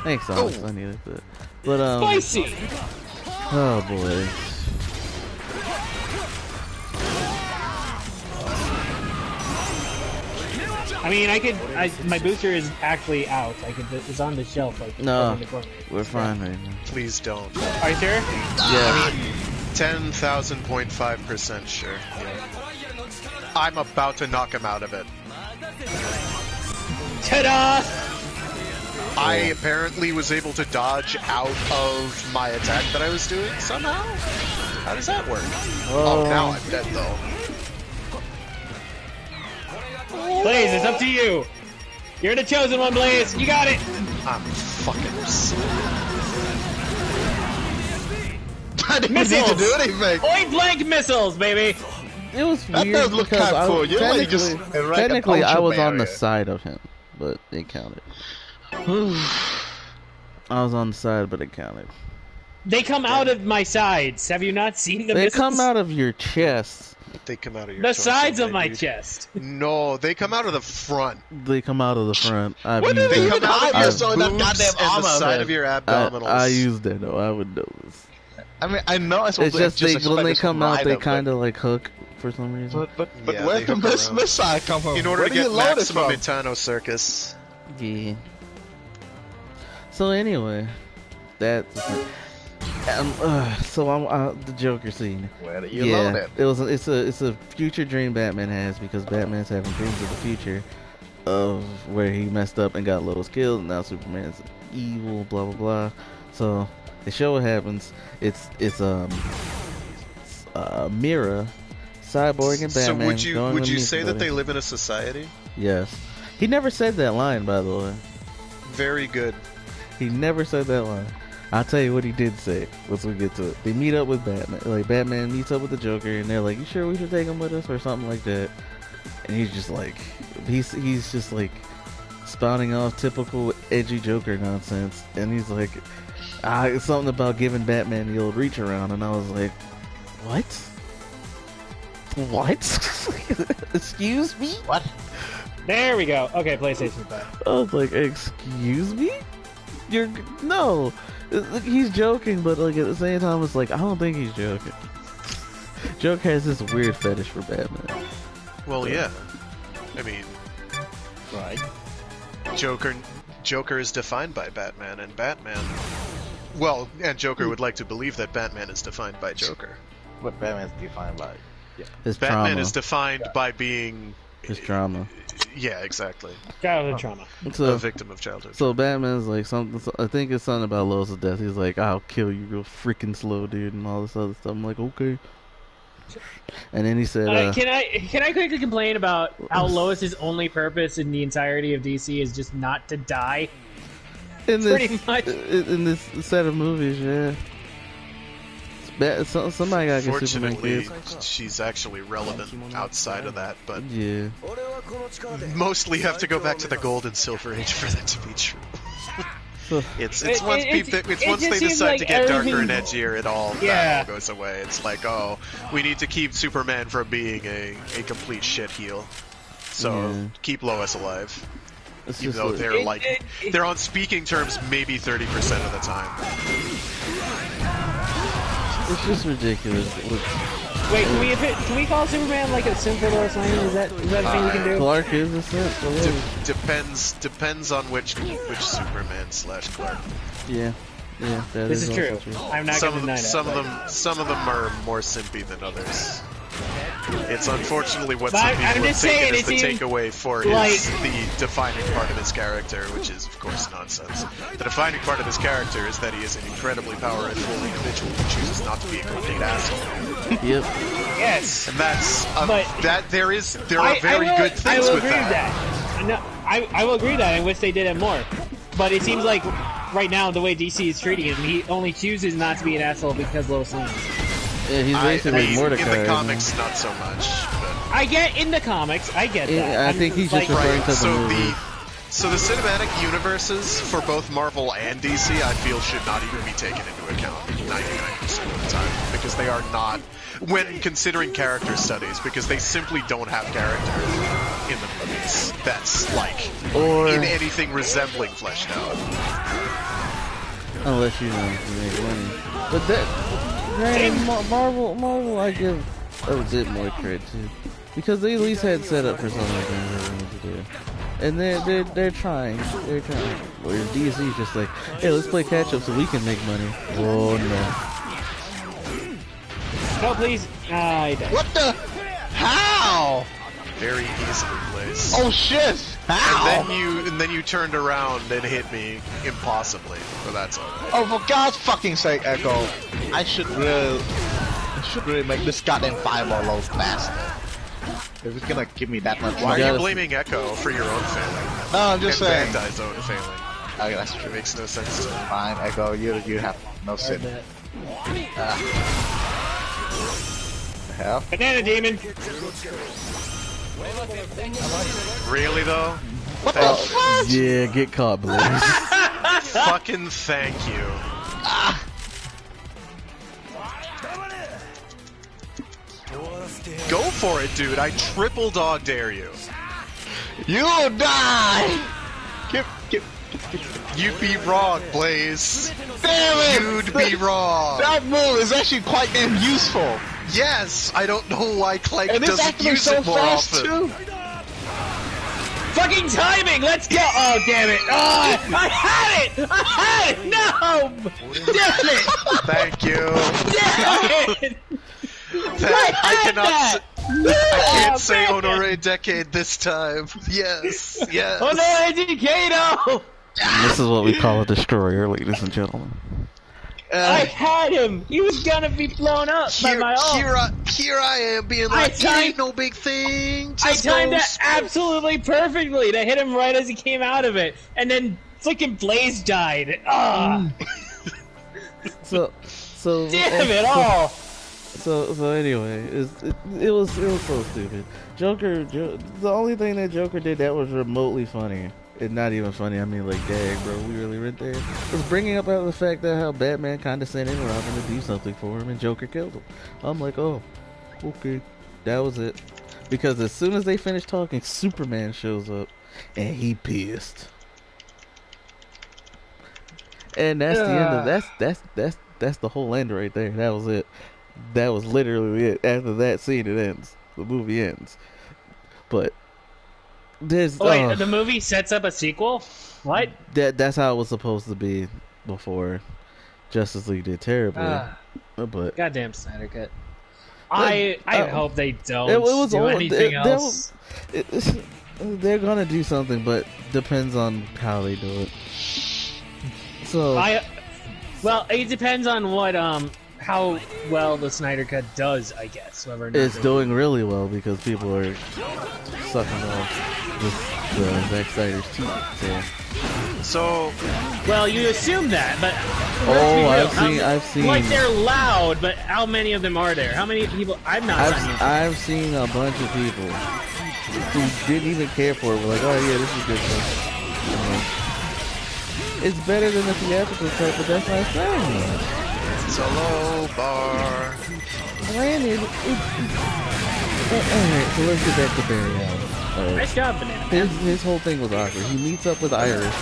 Thanks, Alex. I needed that. But spicy. Oh boy. I mean, my booster is actually out. It's on the shelf. Like, no, we're fine right now. Please don't. Are you sure? Yeah. 10,000.5% sure. Yeah. I'm about to knock him out of it. Ta-da! I apparently was able to dodge out of my attack that I was doing somehow. How does that work? Oh, now I'm dead though. Blaze, it's up to you. You're the chosen one, Blaze. You got it. I'm fucking sick. I didn't need to do anything. Point blank missiles, baby. It was that weird does look kind of cool. You like just technically I was on the side of him, but it counted. I was on the side, but it counted. They come out of my sides. Have you not seen the missiles? They come out of your chest. They come out of your the sides of my chest. No, they come out of the front. They come out of the front. What do they come out of your boobs and the side of your abdominals? I use that though. I would know this. I mean, I know it's just when they come out, they kind of like hook for some reason. But yeah, where can this missile come from? In order to get maximum Etano Circus. Yeah. So anyway, that's the Joker scene. Where do you load it? It's a future dream Batman has because Batman's having dreams of the future of where he messed up and got Lois killed, and now Superman's evil, blah blah blah. So they show what happens. It's Mira, Cyborg, and Batman. So would you say that they live in a society? Yes. He never said that line, by the way. Very good. He never said that line. I'll tell you what he did say once we get to it. They meet up with Batman. Like, Batman meets up with the Joker, and they're like, you sure we should take him with us? Or something like that. And he's just like, he's just like spouting off typical edgy Joker nonsense. And he's like, something about giving Batman the old reach around. And I was like, what? Excuse me? What? There we go. Okay, PlayStation 5. I was like, excuse me? No. He's joking, but like at the same time, it's like, I don't think he's joking. Joker has this weird fetish for Batman. Well, yeah. I mean... Right. Joker is defined by Batman, and Batman... Well, and Joker would like to believe that Batman is defined by Joker. What Batman's defined by... Yeah. His Batman trauma. is defined by being His trauma. Yeah, exactly. Childhood trauma. So, a victim of childhood. So Batman's like something. I think it's something about Lois' death. He's like, "I'll kill you real freaking slow, dude," and all this other stuff. I'm like, okay. And then he said, "Can I quickly complain about how Lois's only purpose in the entirety of DC is just not to die?" Pretty much in this set of movies, yeah. Somebody gotta get Superman kids. She's actually relevant outside of that, but yeah. Mostly have to go back to the Gold and Silver Age for that to be true. It's once they decide to get darker and edgier, that all goes away. It's like, oh, we need to keep Superman from being a complete shit heel, so keep Lois alive. Even though they're on speaking terms maybe 30% of the time. It's just ridiculous. Wait, can we call Superman like a simp for Lois Lane? Is that a thing we can do? Clark is a simp. Depends on which Superman / Clark. Yeah, that this is true. I'm not going to deny that. Some of them are more simpy than others. It's unfortunately what some people have taken as the takeaway for the defining part of his character, which is, of course, nonsense. The defining part of his character is that he is an incredibly powerful individual who chooses not to be a complete asshole. Yep. Yes. And that's there are very good things with that. No, I will agree with that. I wish they did it more. But it seems like right now the way DC is treating him, he only chooses not to be an asshole because Lois Lane. Yeah, he's basically Mordecai. In the comics, not so much. But... I get in the comics, I get that. I think he's just referring to the movie. So the cinematic universes for both Marvel and DC, I feel, should not even be taken into account 99% of the time, because they are not, when considering character studies, because they simply don't have character in the movies that's in anything resembling fleshed out. Unless you make money, but that. Marvel, I give a bit more credit to, because they at least had set up for something they wanted to do, and they're trying. Whereas DC is just like, hey, let's play catch up so we can make money. Oh no! No, please. What the? How? Very easily placed. Oh shit! How? And then you turned around and hit me impossibly. But that's okay. Oh, for God's fucking sake, Echo! I should really make this goddamn fireball load faster. If it's gonna give me that much. Why are you blaming Echo for your own failing? No, I'm just saying. Bandai's own failing. Okay, that's true. It makes no sense to me. Fine, Echo. You have no sin. The hell? Banana demon. Really though? What the fuck? Yeah, get caught, Blaze. Fucking thank you. Go for it, dude. I triple dog dare you. You'll die! You'd be wrong, Blaze. Damn it! You'd be wrong. That move is actually quite damn useful. Yes, I don't know why Clank and doesn't use so it more fast often. Too. Fucking timing! Let's go! Oh, damn it! Oh, I had it! No! Damn it! Thank you. Damn it! I can't say Honore Decade this time. Yes. Honore Decado! This is what we call a destroyer, ladies and gentlemen. I had him! He was gonna be blown up by my ult. Here I am being like, it ain't no big thing. I timed that absolutely perfectly to hit him right as he came out of it. And then freaking Blaze died. So damn it all! So anyway, it was so stupid. Joker, the only thing that Joker did that was remotely funny. It's not even funny. I mean, like, dang, bro, we really went there. Was bringing up the fact that how Batman condescended Robin to do something for him, and Joker killed him. I'm like, oh, okay, that was it. Because as soon as they finished talking, Superman shows up, and he pissed. And that's the end of that's the whole end right there. That was it. That was literally it. After that scene, it ends. The movie ends. But the movie sets up a sequel? What? That's how it was supposed to be before Justice League did terribly. But goddamn Snyder Cut. I hope they don't it was do all, anything else. They're gonna do something, but depends on how they do it. So well, it depends on what how well the Snyder Cut does, I guess. Whether or not it's doing really well because people are sucking off the Zack Snyder's teeth. So, well, you assume that, but I've seen like they're loud, but how many of them are there? How many people? I've seen a bunch of people who didn't even care for it. Were like, oh yeah, this is good stuff. It's better than the theatrical cut, but that's not saying much. It's a low bar. Granted, alright, so let's get back to Barry Allen. Nice job, Banana. His whole thing was awkward. He meets up with Iris.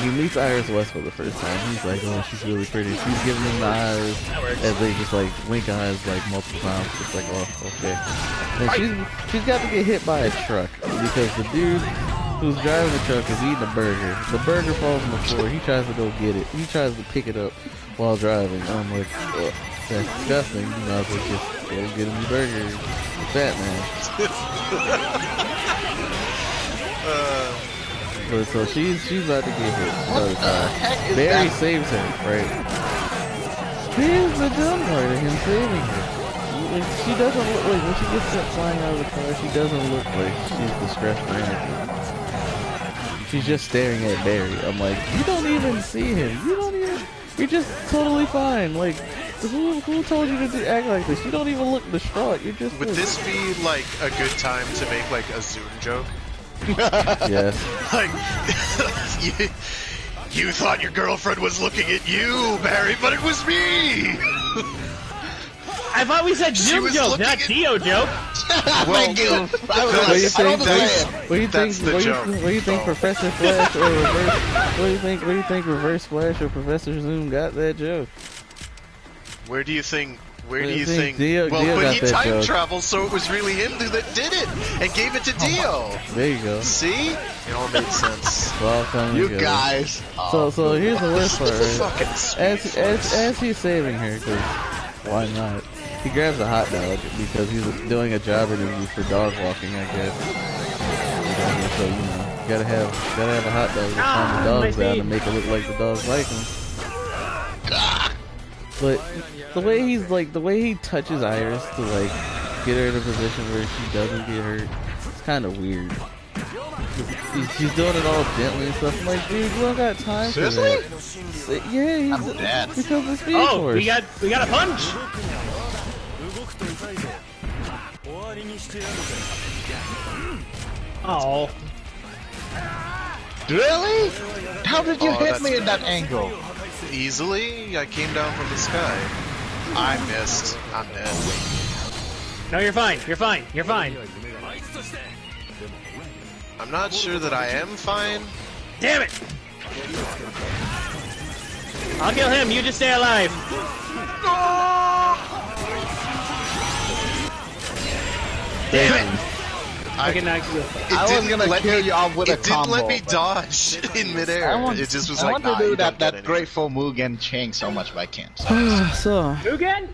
He meets Iris West for the first time. He's like, oh, she's really pretty. She's giving him the eyes. And they just like wink eyes like multiple times. It's like, oh, okay. And she's got to get hit by a truck because the dude who's driving the truck is eating a burger. The burger falls on the floor. He tries to go get it. He tries to pick it up while driving. I'm like, oh, that's disgusting. You might as well just go get him the burger. Fat man. So she's about to get hit. Barry saves her, right? Here's the dumb part of him saving her. She doesn't look like, when she gets up flying out of the car, she doesn't look like she's distressed or anything. She's just staring at Barry. I'm like, you don't even see him. You're just totally fine. Like, who told you to act like this? You don't even look distraught. You're just. Would this be like a good time to make like a Zoom joke? Yes. Like, you thought your girlfriend was looking at you, Barry, but it was me. I thought we said Zoom joke, not Dio joke. Well, What do you think Professor Flash or Reverse? What do you think Reverse Flash or Professor Zoom got that joke? Where do you think? Dio but got he that time joke. traveled, so it was really him that did it and gave it to Dio. There you go. See? It all made sense. Well, You guys. So here's the worst part. Fucking As he's saving her, because why not? He grabs a hot dog because he's doing a job interview for dog walking, I guess. So gotta have a hot dog to calm the dogs down and make it look like the dogs like him. But the way he touches Iris to like get her in a position where she doesn't get hurt, it's kind of weird. She's doing it all gently and stuff. I'm like, dude, you don't got time for that. Yeah, I'm dead. Because the Speed Oh, Force. we got a punch. Oh. Really? How did you hit me in that angle? Easily, I came down from the sky. I missed. I'm dead. No, you're fine. You're fine. You're fine. I'm not sure that I am fine. Damn it! I'll kill him. You just stay alive. Damn it! I can actually. I was gonna kill you off with a combo. It didn't let me dodge in midair. It just was like, I want to do that grateful Mugen chain so much, but I can't. So Mugen?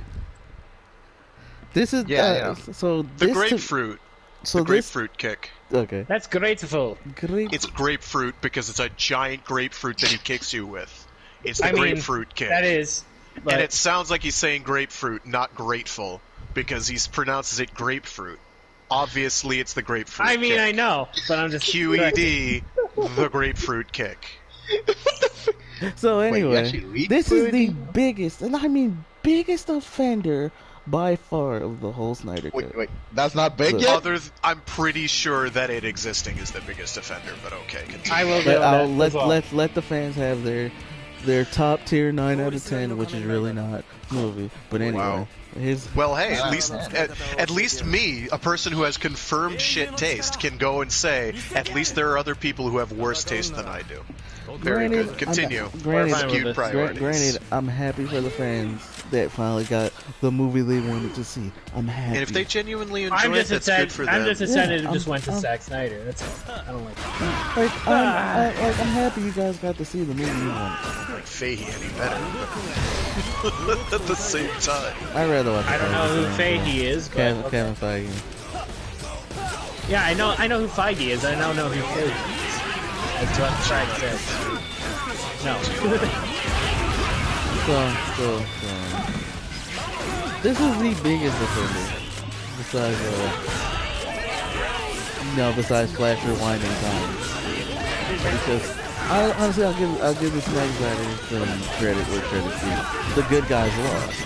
this is so the this grapefruit. So the grapefruit kick. Okay. That's grateful. It's grapefruit because it's a giant grapefruit that he kicks you with. It's the grapefruit kick. That is. But... And it sounds like he's saying grapefruit, not grateful, because he pronounces it grapefruit. Obviously, it's the grapefruit I mean, kick. I know, but I'm just... QED, the grapefruit kick. So anyway, this is the biggest, and I mean biggest offender by far of the whole Snyder Cut. Wait, that's not big yet? I'm pretty sure that it existing is the biggest offender, but okay, continue. I will let the fans have their top tier 9 out of 10, which is really not movie. But anyway, wow. Well, hey, at least me, a person who has confirmed shit taste, can go and say, at least there are other people who have worse taste than I do. Very good. Continue. Granted, I'm happy for the fans that finally got the movie they wanted to see. I'm happy. And if they genuinely enjoy it, that's good for them. I'm just excited it just went to Zack Snyder. That's all. I don't like that. I'm happy you guys got to see the movie you wanted. Like Fahey any better. At the same time. I'd rather watch I don't know who Fahey is, but... Kevin Feige. Yeah, I know who Feige is. I don't know who Fahey is. That's what Frank said. No. so. This is the biggest offender. Besides Flash rewinding time. Because honestly, I'll give the Snyder writers some credit where credit's due. The good guys lost.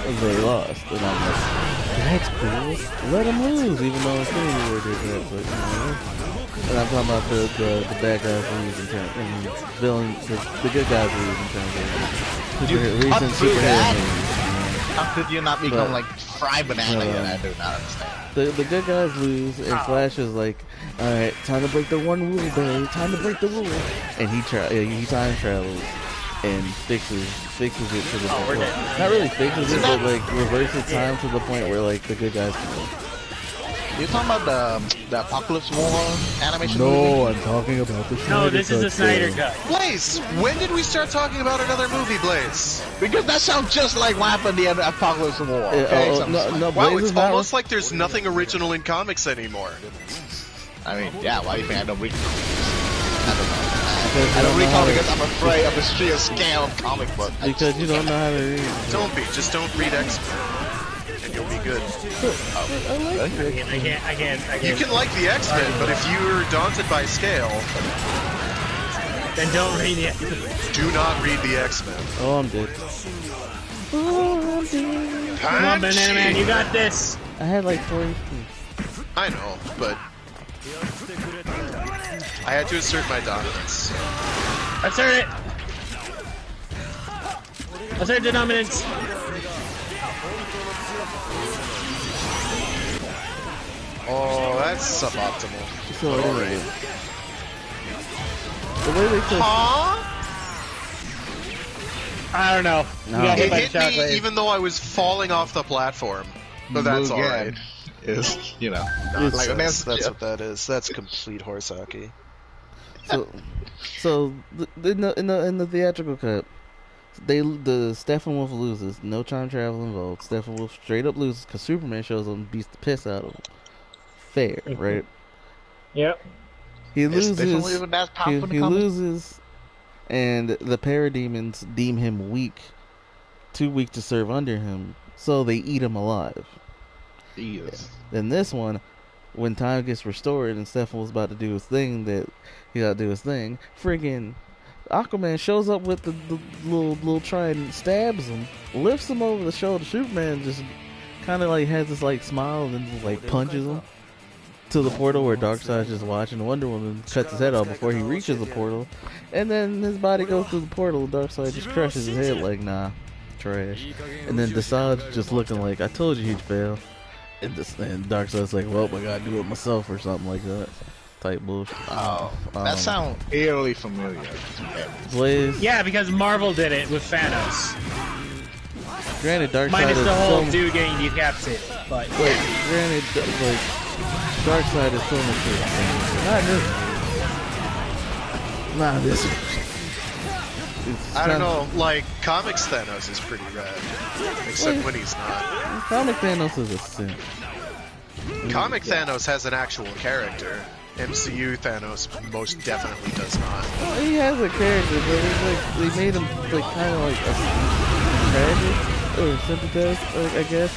They lost, and I'm like, that's cool. Let them lose, even though Infinity War did that. But and I'm talking about the bad guys lose in terms, the good guys lose in terms of recent superhero movies. How could you not become like Fry Banana? I do not understand. The good guys lose, and Flash is like, all right, time to break the one rule, Barry. Time to break the rule, and he time travels and fixes it to the point. Not really fixes it, but like reverses time to the point where like the good guys can win. You're talking about the Apocalypse War animation movie? No, I'm talking about the Snyder Cut. No, this is the Snyder Cut. Blaze, when did we start talking about another movie, Blaze? Because that sounds just like what happened in the Apocalypse War. Okay? Wow, it's almost like there's nothing original in comics anymore. I mean, yeah, why do you think I don't read comics? I don't know. I don't read comics because I'm afraid of the sheer scale of comic books. Because you don't know how to read. Don't be. Just don't read X-Men. And you'll be good. I can't. You can like the X-Men, but if you're daunted by scale, then don't read the X-Men. Do not read the X-Men. Oh, I'm dead. Come on, Banana Man, you got this. I had like 40. I know, but I had to assert my dominance. Assert it. Assert the dominance. Oh, that's suboptimal. So anyway, the way they said, I don't know. No. It hit me even though I was falling off the platform. But that's alright. Is, you know, like, that's what that is. That's complete horse hockey. So in the theatrical cut, the Steppenwolf loses. No time travel involved. Steppenwolf straight up loses because Superman shows up and beats the piss out of him. Fair, right? Yep. He loses. He loses, and the parademons deem him weak, too weak to serve under him, so they eat him alive. Yes. Then this one, when time gets restored and Steppenwolf's about to do his thing, friggin' Aquaman shows up with the little trident, stabs him, lifts him over the shoulder. Superman just kind of like has this like smile and then just like punches him to the portal where Darkseid's just watching. Wonder Woman cuts his head off before he reaches the portal, and then his body goes through the portal. Darkseid just crushes his head like, nah, trash. And then Desaad's just looking like, I told you he'd fail. And Darkseid's like, well, I gotta do it myself or something like that. Type bullshit. Oh, that sounds eerily familiar. Blaze. Yeah, because Marvel did it with Thanos. Granted, Darkseid minus is the whole dude getting decapitated, but granted, like Darkseid is so much better. Not this. I don't know. Like comics Thanos is pretty rad, except when he's not. Comic Thanos is a sin. Comic Thanos has an actual character. MCU Thanos most definitely does not. Well, he has a character, but it's like they made him like kind of like a tragic or sympathetic, I guess.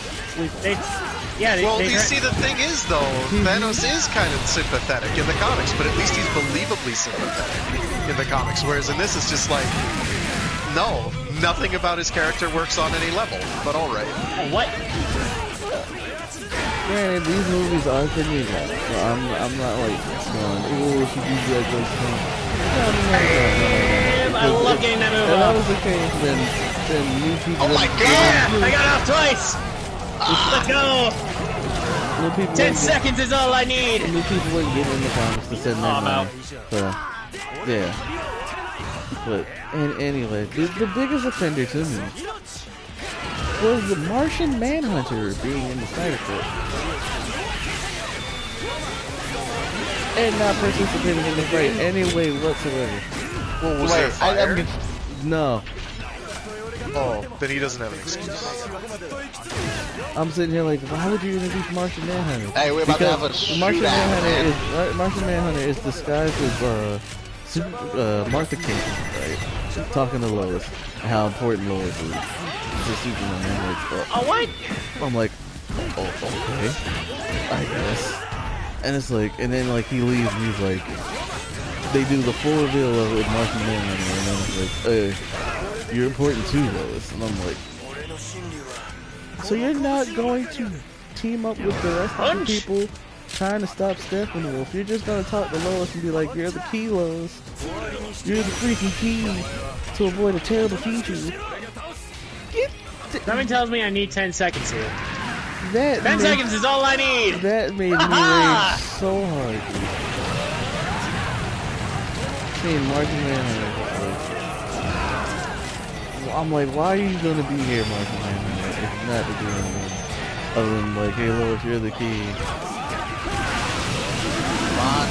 You see, the thing is though, Thanos is kind of sympathetic in the comics, but at least he's believably sympathetic in the comics. Whereas in this, it's just like, no, nothing about his character works on any level. But all right. What? Granted, these movies are for new guys, so I'm not like going, oh, if you do like those things. I love getting that movie. If that was the case, then new people. Oh my god! I got off twice. Let's go. New people 10 seconds is all I need! New people wouldn't get in the comics to send their money. So, yeah. But, anyway, the biggest offender to me was the Martian Manhunter being in the Snyder Cut. And not participating in the fight any way whatsoever. Well, was there fire? No. Oh, then he doesn't have an excuse. I'm sitting here like, why would you introduce Martian Manhunter? Hey, we're about to have a Martian Manhunter is disguised as Martha Kent, right? Talking to Lois, and how important Lois is to Superman. I'm like, oh, okay, I guess. And it's like, and then like he leaves, and he's like, they do the full reveal of it with Martian Manhunter, and then it's like, hey, you're important too, Lois. And I'm like, so you're not going to team up with the rest of the people trying to stop Steppenwolf? You're just going to talk to Lois and be like, you're the key, Lois. You're the freaking key to avoid a terrible future. Something tells me I need 10 seconds here. 10 seconds is all I need! That made me rage so hard, dude. Seeing Martian Manhunter. I'm like, why are you gonna be here, Martian Manhunter, if not to do anything other than like, hey Lois, you're the key. Come on.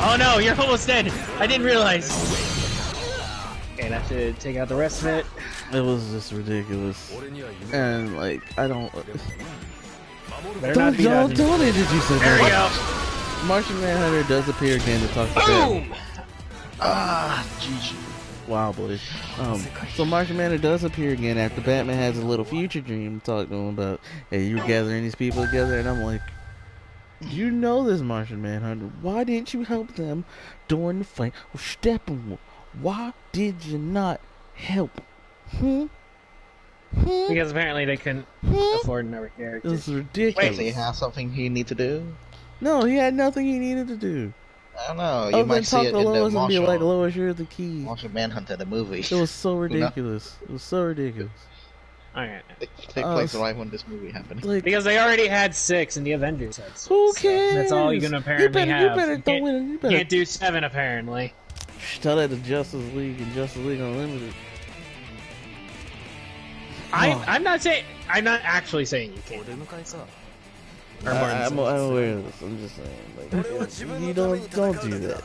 Oh no, you're almost dead. I didn't realize. Okay, I have to take out the rest of it. It was just ridiculous, and like, I don't. Don't introduce it. There we go. Martian Manhunter does appear again to talk to Boom! GG. Wow, boys. So Martian Manhunter does appear again after Batman has a little future dream to talk to him about, hey, you're gathering these people together, and I'm like, you know this, Martian Manhunter. Why didn't you help them during the fight with Steppenwolf? Why did you not help? Because apparently they couldn't afford another character. It's ridiculous. Wait, he has something he need to do? No, he had nothing he needed to do. I don't know. You might see it in the Lois and be Martian, like, Lois, you're the key. Martian Manhunter, the movie. It was so ridiculous. It was so ridiculous. Alright. Take place right when this movie happened. Like, because they already had 6 and the Avengers had 6. Who cares? So that's all you're gonna apparently have. You can't do 7 apparently. Tell that to Justice League and Justice League Unlimited. I'm not actually saying you can't. I'm aware of this. I'm just saying, like, you don't do that.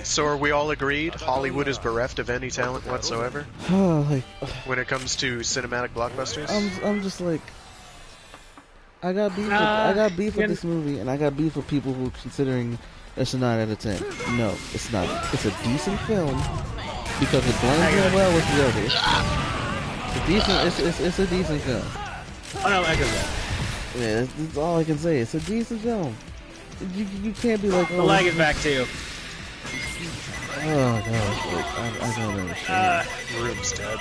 So are we all agreed? Hollywood is bereft of any talent whatsoever like, when it comes to cinematic blockbusters? I'm just like, I got beef with this movie, and I got beef with people who are considering it's a 9 out of 10. No, it's not. It's a decent film because it blends in well with the others. It's a decent film. Oh no, I agree with that. Yeah, that's all I can say. It's a decent film. You can't be like, oh, the lag is back too. Oh gosh, like, I don't understand. Room's dead.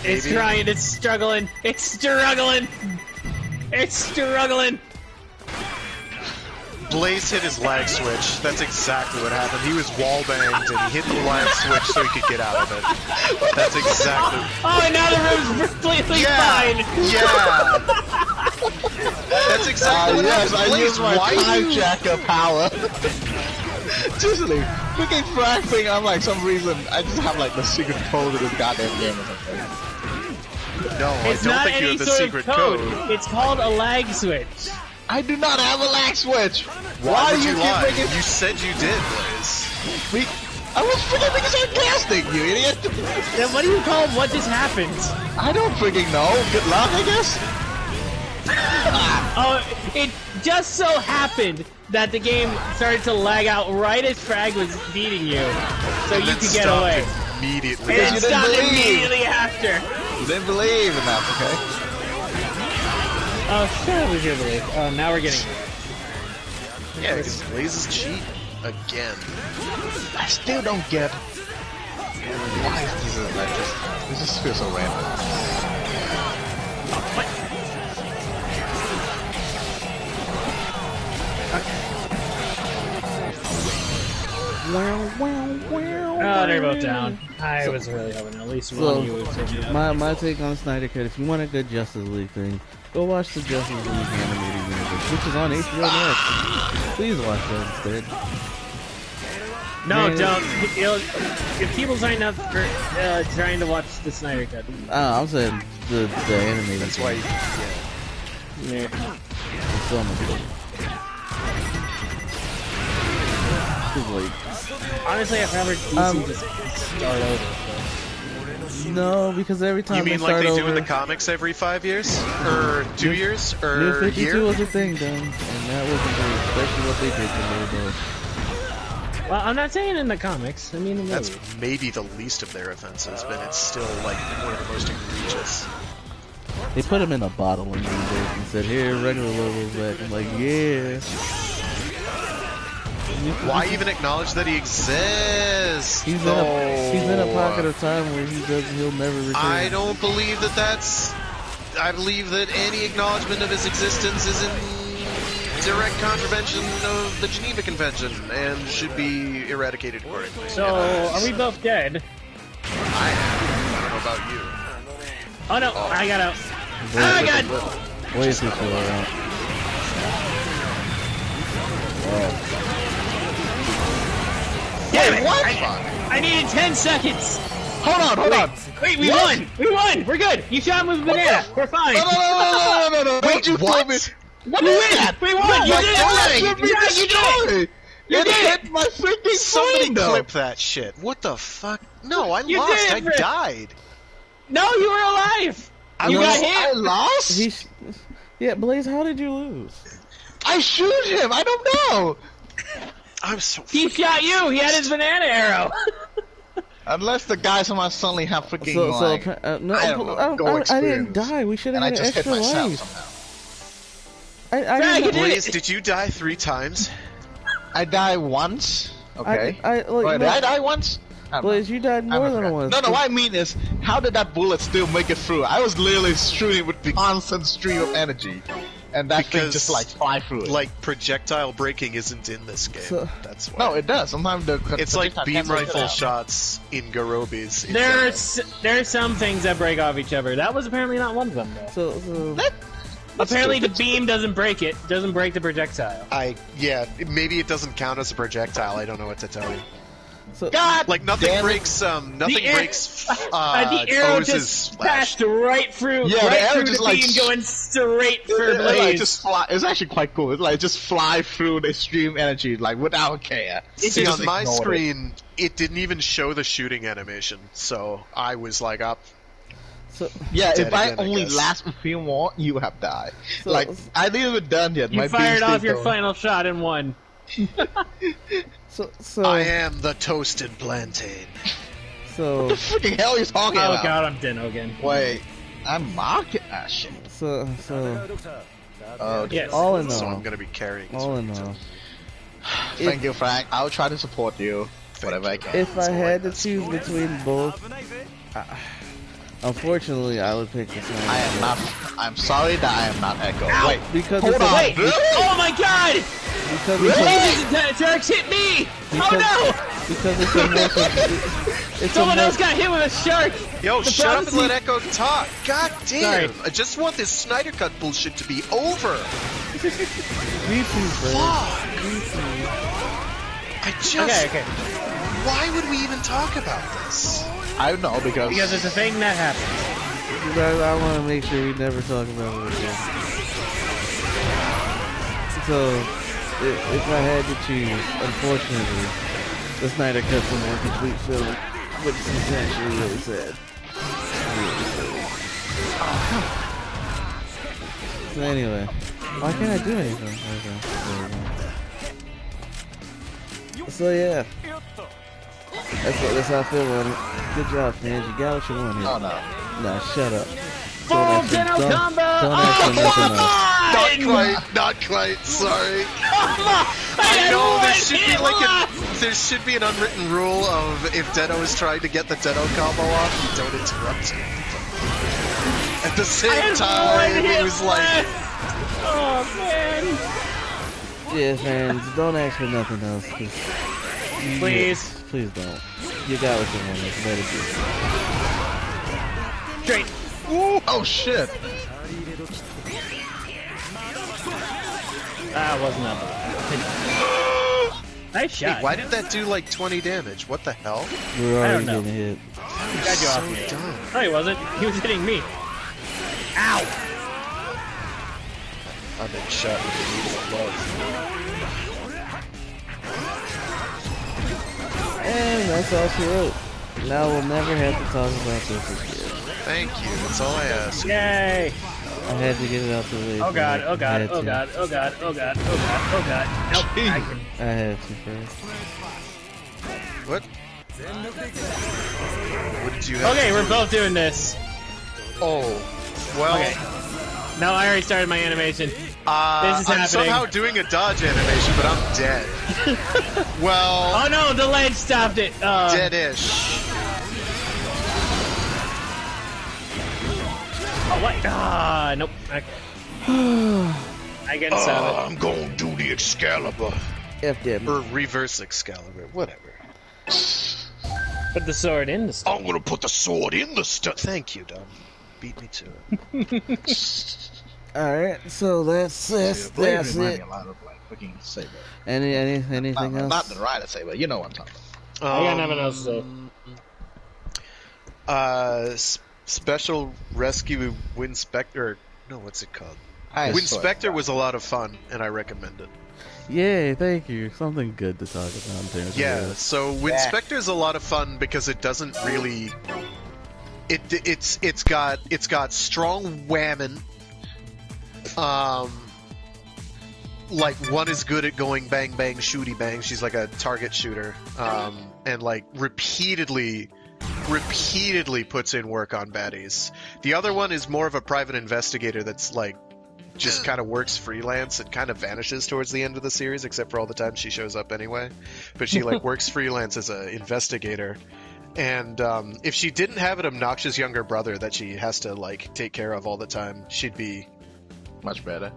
It's trying. It's struggling. It's struggling. It's struggling. Blaze hit his lag switch. That's exactly what happened. He was wall banged and he hit the lag switch so he could get out of it. That's exactly. Oh, and now the room's completely fine. Yeah. That's exactly what yes, happened. I used my time jacker power. Seriously, freaking frag thing. I'm like, some reason I just have like the secret code to this goddamn game or something. No, it's I don't not think you any have the sort secret of code. code. It's called a lag switch. I do not have a lag switch. Why would you keep lie? making... You said you did, Blaze. I was freaking being sarcastic, you idiot. Then what do you call what just happened? I don't freaking know. Good luck, I guess. Oh, it just so happened that the game started to lag out right as Frag was beating you, so you could get away. Immediately. And it stopped immediately after. You didn't believe in that, okay? Oh, shut up with your belief. Oh, now we're getting. Yeah, because Blaze is cheat again. I still don't get why is this just feels so random. What? Oh, they're both down. I was really hoping at least one of you would take it up. My take on Snyder Cut, if you want a good Justice League thing, go watch the Justice League animated universe, which is on HBO Max. Please watch that instead. No, don't. If people sign up for trying to watch the Snyder Cut. I'm saying the animated. That's why. Yeah. It's so much good. Honestly, I'd rather DC just start over. No, because every time You mean they like start they over, do in the comics every 5 years? Or 2 years? New Or 52 year? was a thing then, and that wasn't great, especially what they did to Lobo. Well, I'm not saying in the comics. I mean in the That's movie. maybe the least of their offenses, but it's still like one of the most egregious. They put him in a bottle in Green Bay and said, "Here, regular Lobo's back." I'm like, yeah. Why even acknowledge that he exists? He's in a pocket of time where he'll never return. I don't believe that that's. I believe that any acknowledgement of his existence is in direct contravention of the Geneva Convention and should be eradicated accordingly. So, are we both dead? I don't know about you. Oh no, I got out. I got. Way too far out. Wow. Damn it! What? I needed 10 seconds. Hold on. Wait, we won! We won! We're good! You shot him with a banana! We're fine! No. Wait, you told me. What is that? We won! You did it! You did it! You did my freaking Somebody point, though. clip that shit. What the fuck? No, I You lost. did I it, Rick. died. No, you were alive! You got hit! I lost? Yeah, Blaze, how did you lose? I shoot him. I don't know. I'm so. He shot you! He had his banana arrow! Unless the guys on my suddenly have freaking No, I don't know, go I didn't experience. die. We should have and I had an just hit extra myself life. somehow. I Zach, didn't. you Blaze, did you die 3 times? I die once. Okay. Wait, Did I die once? I don't know. Blaze, you died more than once. No, what I mean is, how did that bullet still make it through? I was literally shooting with the constant stream of energy, and that thing just like fly through it. Like projectile braking isn't in this game. So- That's why. No, it does. Sometimes the It's like projectile beam cancels it rifle out. shots in Garobis. in There are some things that break off each other. That was apparently not one of them, though. So Apparently the beam doesn't break it. Doesn't break the projectile. Yeah, maybe it doesn't count as a projectile. I don't know what to tell you. God, Like nothing damn it. breaks. Nothing breaks. The arrow O's just flash. passed right through, Yeah, the right arrow through just the like beam, going straight for It, like, Blaze. just fly. It's actually quite cool. It's like just fly through the stream energy, like without care. See, just on my ignored it. screen, it didn't even show the shooting animation, so I was like, up. Yeah, Dead if I again, I only guess. last a few more, you have died. So- like I didn't even done yet. You My fired beam's off still your going. final shot and won. So I am the toasted plantain. so What the freaking hell are you talking Oh about? god, I'm Deno again. Wait, I'm marking that shit. so Oh, Yes. all in So I'm all, gonna be carrying. this all one. in all, Thank you, Frank. I'll try to support you, whatever I can. if I had to choose between both, unfortunately, I would pick the Snyder. I am not. I'm sorry that I am not Echo. Ow. Wait, Because hold it's a- on. Wait! Oh my god! because Blaze's attacks hit me! Oh no! because it's a more it's Someone a more, else got hit with a shark! Yo, The shut up and prophecy- let Echo talk. God damn! Sorry. I just want this Snyder Cut bullshit to be over. Me too, bro. Fuck. Me too. I just. Okay. Why would we even talk about this? I don't know because Because it's a thing that happens. Because I want to make sure we never talk about it again. So, if I had to choose, unfortunately, the Snyder Cut's a more complete film, which is actually really sad. So anyway, why can't I do anything? Okay. So yeah, that's how I feel about it. Good job, fans. You got what you wanted. oh no. Nah, shut up. Full Deno combo! Don't ask for nothing else. Not quite. Not quite. Sorry. I I know there had should one be hit like left. there should be an unwritten rule of if Deno is trying to get the Deno combo off, you don't interrupt him. At the I same had time, one it hit was like, left. Oh man! Yeah, fans, don't ask for nothing else. 'Cause Please. Please don't. You got what you wanted. Let it be. Straight. Ooh, oh shit! That wasn't that bad. Nice shot. Wait, why did that do like 20 damage? What the hell? We're I already don't know. getting hit. Got you off me. Dumb. No, he wasn't. He was hitting me. Ow! I've been shot with the needle of love. And that's all she wrote. Now we'll never have to talk about this again. Thank you. That's all I ask. Yay! I had to get it out the way. Oh god, but oh I god, had oh to. god, oh god, oh god, oh god, oh god. Nope, I can. I had to first. What? What did you have? Okay, to we're do? both doing this. Oh, well. Okay. No, I already started my animation. This is I'm happening. somehow doing a dodge animation, but I'm dead. Well, Oh no, the ledge stopped it. dead-ish. Oh, what? Ah, nope. Okay. I get stop I'm gonna do the Excalibur. F them. Or reverse Excalibur, whatever. it. Put the sword in the stone. I'm gonna put the sword in the stuff. Thank you, Dom. Beat me to it. Alright, so that's Blade that's reminded it. me a lot of like fucking Saber. Anything else? Not the Rider Saber. You know what I'm talking about. I got nothing else to say. Special Rescue Winspector. No, what's it called? I swear. Winspector was a lot of fun, and I recommend it. Yay, thank you. Something good to talk about in terms Yeah, of this. so Winspector's a lot of fun because it doesn't really. It's got strong whammon. Like one is good at going bang bang shooty bang. She's like a target shooter. And like repeatedly puts in work on baddies. The other one is more of a private investigator that's like just kind of works freelance and kind of vanishes towards the end of the series, except for all the time she shows up anyway. But she like works freelance as an investigator. And if she didn't have an obnoxious younger brother that she has to like take care of all the time, she'd be Much better.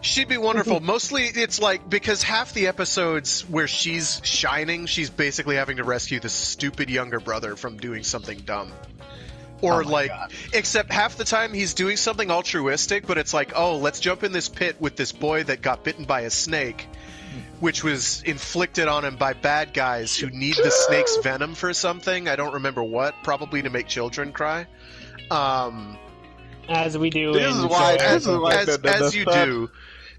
She'd be wonderful. Mostly, it's like, because half the episodes where she's shining, she's basically having to rescue this stupid younger brother from doing something dumb. Or, God. except half the time he's doing something altruistic, but it's like, oh, let's jump in this pit with this boy that got bitten by a snake, which was inflicted on him by bad guys who need the snake's venom for something. I don't remember what. Probably to make children cry. As we do This in is why. Show. This is why as the you third- do.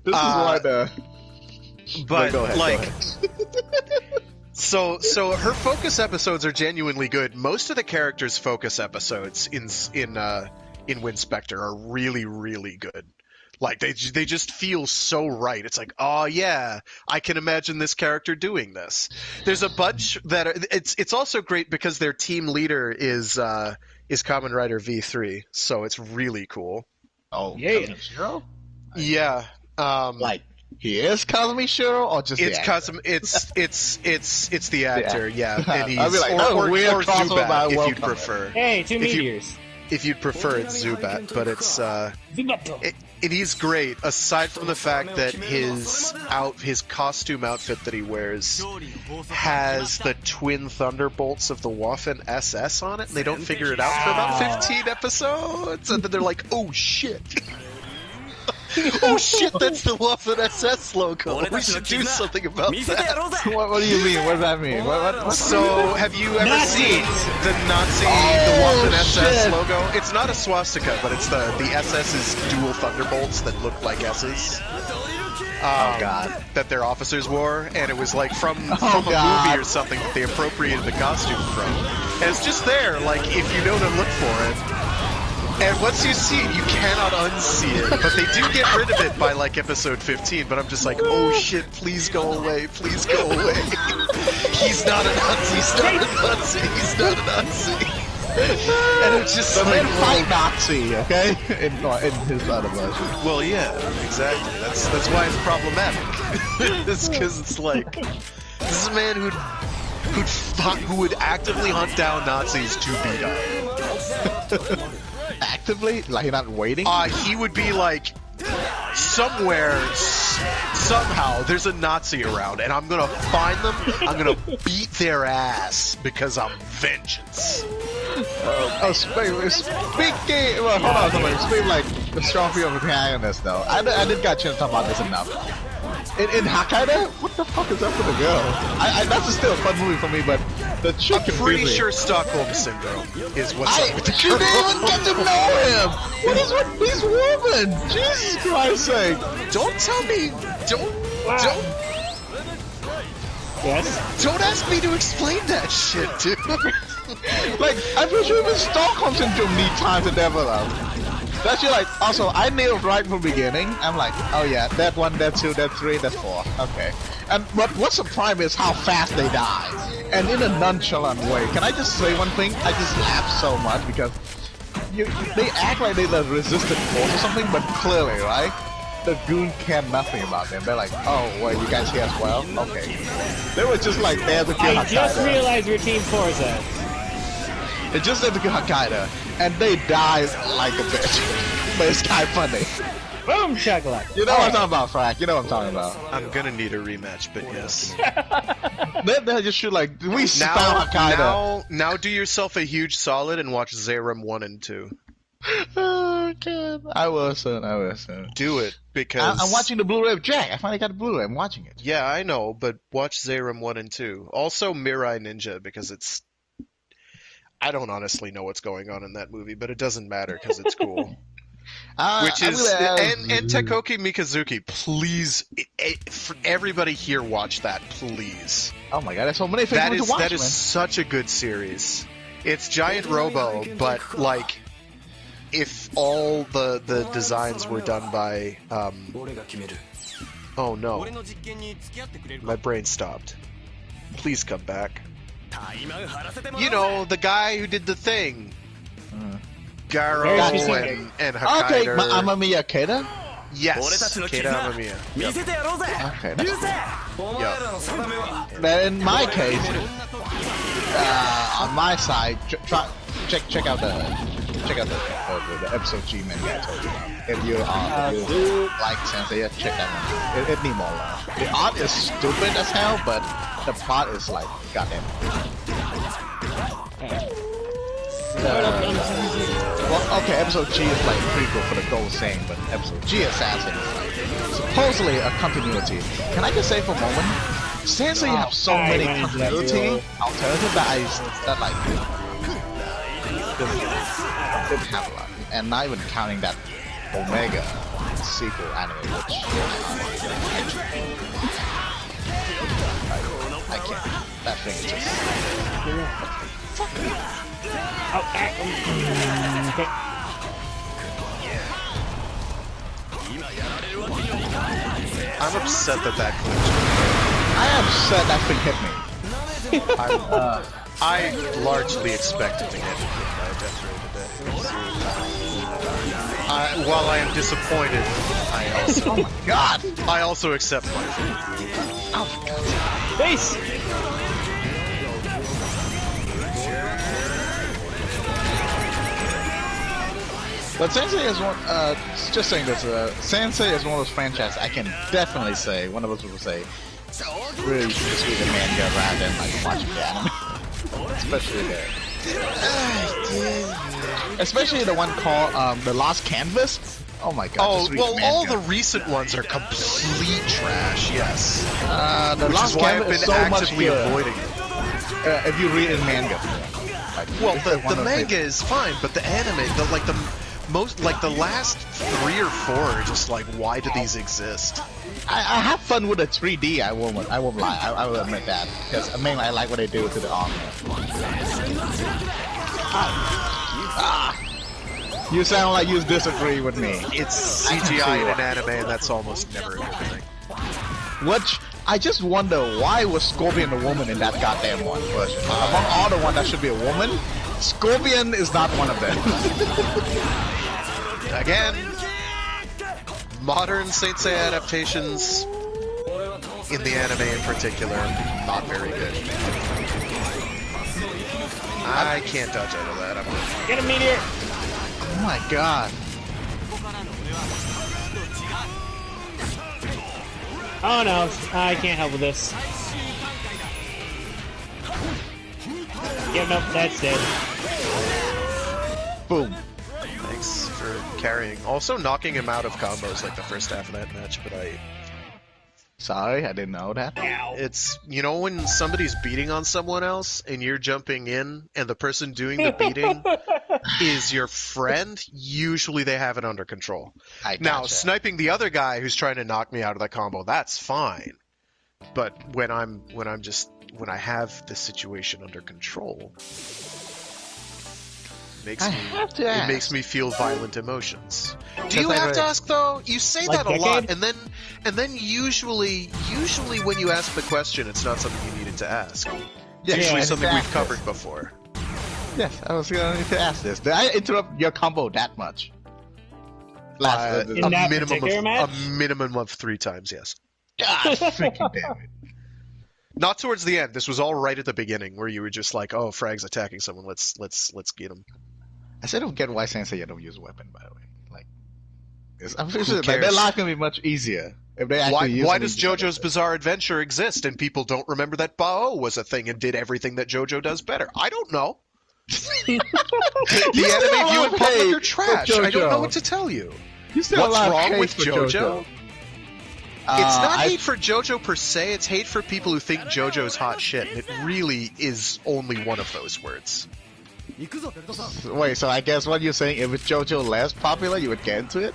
This is why the. But go ahead, like, go so her focus episodes are genuinely good. Most of the characters' focus episodes in Winspector are really, really good. Like they just feel so right. It's like, oh yeah, I can imagine this character doing this. There's a bunch that it's also great because their team leader is Kamen Rider V3, so it's really cool. Oh, Yeah. Kazumi Shiro? Yeah. Like he is Kazumi Shiro, or just It's the actor? it's the actor, yeah. And he's I'd be like, oh, weird or crossover by Zubat if World you'd Cup. prefer. Hey, two If you- meteors. If you'd prefer, it's Zubat, but it's Zubato. and he's great. Aside from the fact that his costume outfit that he wears has the twin thunderbolts of the Waffen SS on it, and they don't figure it out for about 15 episodes, and then they're like, "Oh shit." Oh shit, that's the Waffen SS logo. We should do something about that. What do you mean? What does that mean? What? So, have you ever Nazis! seen the Nazi, the Waffen SS logo? It's not a swastika, but it's the SS's dual thunderbolts that look like S's. Oh god. That their officers wore, and it was like from a God. movie or something that they appropriated the costume from. And it's just there, like, if you know to look for it. And once you see it, you cannot unsee it. But they do get rid of it by, like, episode 15. But I'm just like, oh shit, please go away. Please go away. He's not a Nazi. He's not a Nazi. He's not a Nazi. And it's just The like, men fight Nazi, okay? In his other version. well, yeah, exactly. That's why it's problematic. It's because it's like, this is a man who would actively hunt down Nazis to beat up. Actively? Like, you're not waiting? He would be like somewhere somehow there's a Nazi around, and I'm gonna find them. I'm gonna beat their ass because I'm vengeance. Speaking. Well, hold on, somebody. Speaking like the strong female protagonist, though. I didn't get a chance to talk about this enough. In Hokkaido, what the fuck is up with the girl? That's still a fun movie for me, but the chick. I'm pretty sure Stockholm Syndrome is what's up with the girl. She didn't even get to know him. What is with these women? Jesus Christ's sake! Don't tell me. Don't. Yes. Don't ask me to explain that shit, dude. Like, I'm pretty sure even Stockholm Syndrome need time to develop. That's just like, also, I nailed right from the beginning. I'm like, oh yeah, that 1, that 2, that 3, that 4. Okay. And what's the prime is how fast they die. And in a nonchalant way. Can I just say one thing? I just laugh so much because they act like they're the resistant force or something, but clearly, right? The goon care nothing about them. They're like, oh, well, you guys here as well? Okay. They were just like there to kill Hokkaido. I just realized we're Team Forza. They just there to kill Hokkaido, and they die like a bitch. But it's kind of funny. Boom, shakalaka. You know what I'm talking about, Frank. You know what I'm talking about. I'm gonna need a rematch, but yes. They just shoot like, we found Hokkaido. Now do yourself a huge solid and watch Zerum 1 and 2. Oh, God. I will soon. Do it, because... I'm watching the Blu-ray of Jack. I finally got the Blu-ray. I'm watching it. Yeah, I know, but watch Zerum 1 and 2. Also Mirai Ninja, because it's... I don't honestly know what's going on in that movie, but it doesn't matter, because it's cool. Which is... And Tekoki Mikazuki, please, for everybody here, watch that, please. Oh my God, there's so many things to watch, That is such a good series. It's Giant Robo, but, like... If all the designs were done by, oh no. My brain stopped. Please come back. You know, the guy who did the thing. Garo and Hokkaido. Okay, Amamiya Keita? Yes, Keita Amamiya. Yep. But in my case, on my side, check out the episode G manga I told you about. If you like Sensei, check that one. It need more love. The art is stupid as hell, but the plot is like goddamn. Well, okay, episode G is like prequel for the Gold Sane, but episode G Assassin is like supposedly a continuity. Can I just say for a moment, Sensei have so many continuity alternative that like didn't have a lot, and not even counting that Omega sequel anime, which I can't. That thing is just. I'm upset that clinched. I am upset that thing hit me. I largely expected to get hit by a death ray today. While I am disappointed, I also... Oh my God! I also accept my fate. Oh my God. Base! But Sensei is one, just saying this, Sensei is one of those franchises I can definitely say, one of us would say, really just read the manga rather than like watching the anime. Especially the one called The Lost Canvas. Oh my God! Oh well, all the recent ones are complete trash. Yes. The Lost Canvas is so much good. Avoiding it. If you read in manga. Like, well, the manga is fine, but the anime, the last 3 or 4 are just like, why do these exist? I have fun with the 3D. I won't lie. I will admit that because I mean I like what they do to the armor. You sound like you disagree with me. It's CGI in an anime, and that's almost never a good thing. Which I just wonder why was Scorpion a woman in that goddamn one version? Among all the ones that should be a woman, Scorpion is not one of them. Again, modern Saint Seiya adaptations, in the anime in particular, not very good. I can't dodge out of that. Get a meteor! Oh my God. Oh no, I can't help with this. Yeah, nope, that's dead. Boom. Thanks for carrying. Also, knocking him out of combos like the first half of that match, but Sorry, I didn't know that. it's, you know, when somebody's beating on someone else and you're jumping in and the person doing the beating is your friend, usually they have it under control. Now, sniping the other guy who's trying to knock me out of that combo, that's fine. But when I have the situation under control, it makes me feel violent emotions. Do you have to ask though? You say like that a lot, and then usually when you ask the question, it's not something you needed to ask. It's usually something we've covered before. Yes, I was going to ask this. Did I interrupt your combo that much? A minimum of 3 times, yes. God freaking damn it. Not towards the end. This was all right at the beginning, where you were just like, "Oh, Frag's attacking someone. Let's get him." I still don't get why Sensei don't use a weapon, by the way. Like, I'm pretty sure their life can be much easier if they actually Why does JoJo's Bizarre Adventure exist and people don't remember that Bao was a thing and did everything that JoJo does better? I don't know. The anime view in public are trash. I don't know what to tell you. What's wrong with JoJo? It's not hate for JoJo per se, it's hate for people who think JoJo's hot shit, and it really is only one of those words. Wait, so I guess what you're saying, if it's JoJo less popular, you would get into it?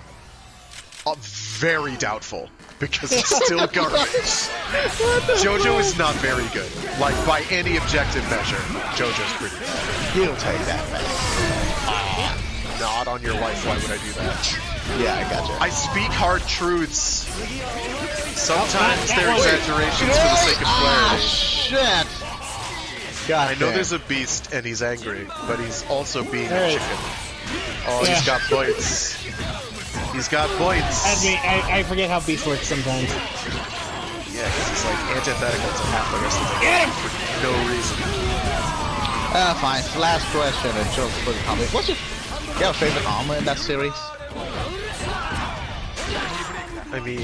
Very doubtful, because it's still garbage. JoJo is not very good. Like, by any objective measure, JoJo's pretty bad. You'll take that back. Not on your life, why would I do that? Yeah, I gotcha. I speak hard truths. Sometimes they're exaggerations for the sake of clarity. Shit! God I know there's a beast and he's angry, but he's also being a chicken. Oh, he's got points. He's got points. I forget how beast works sometimes. Yeah, because he's like antithetical to half the rest of the game for no reason. Fine. Last question and jokes for the comic. What's your favorite armor in that series? I mean,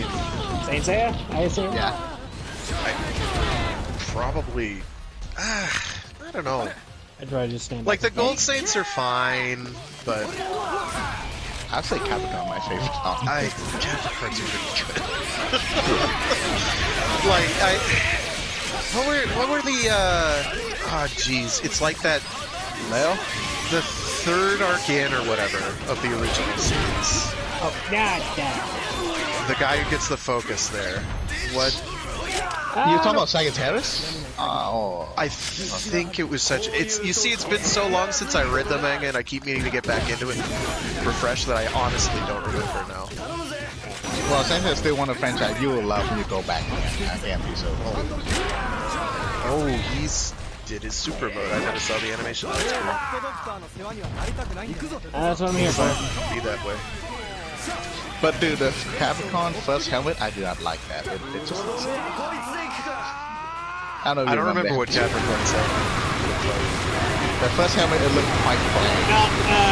Saint Seiya, I assume? Yeah. Probably. I don't know. I'd probably just stand like the Gold Saints are fine, but I'd say Capricorn my favorite armor. Capricorns are pretty good. Like what were the jeez, it's like that Leo? The third Arcan or whatever of the original series. Oh, God. The guy who gets the focus there. What? You're talking about Sagittarius? I think it was such. You see, it's been so long since I read the manga, and I keep meaning to get back into it and refresh that I honestly don't remember now. Well, since it's still one of the franchise you will love when you go back again. So. Oh, he's did his super mode. I never saw the animation. That's cool. That's what I'm here for. Be that way. But dude, the Capricorn first helmet, I do not like that. It just looks. I don't remember what Capricorn said. The first helmet, it looked quite plain.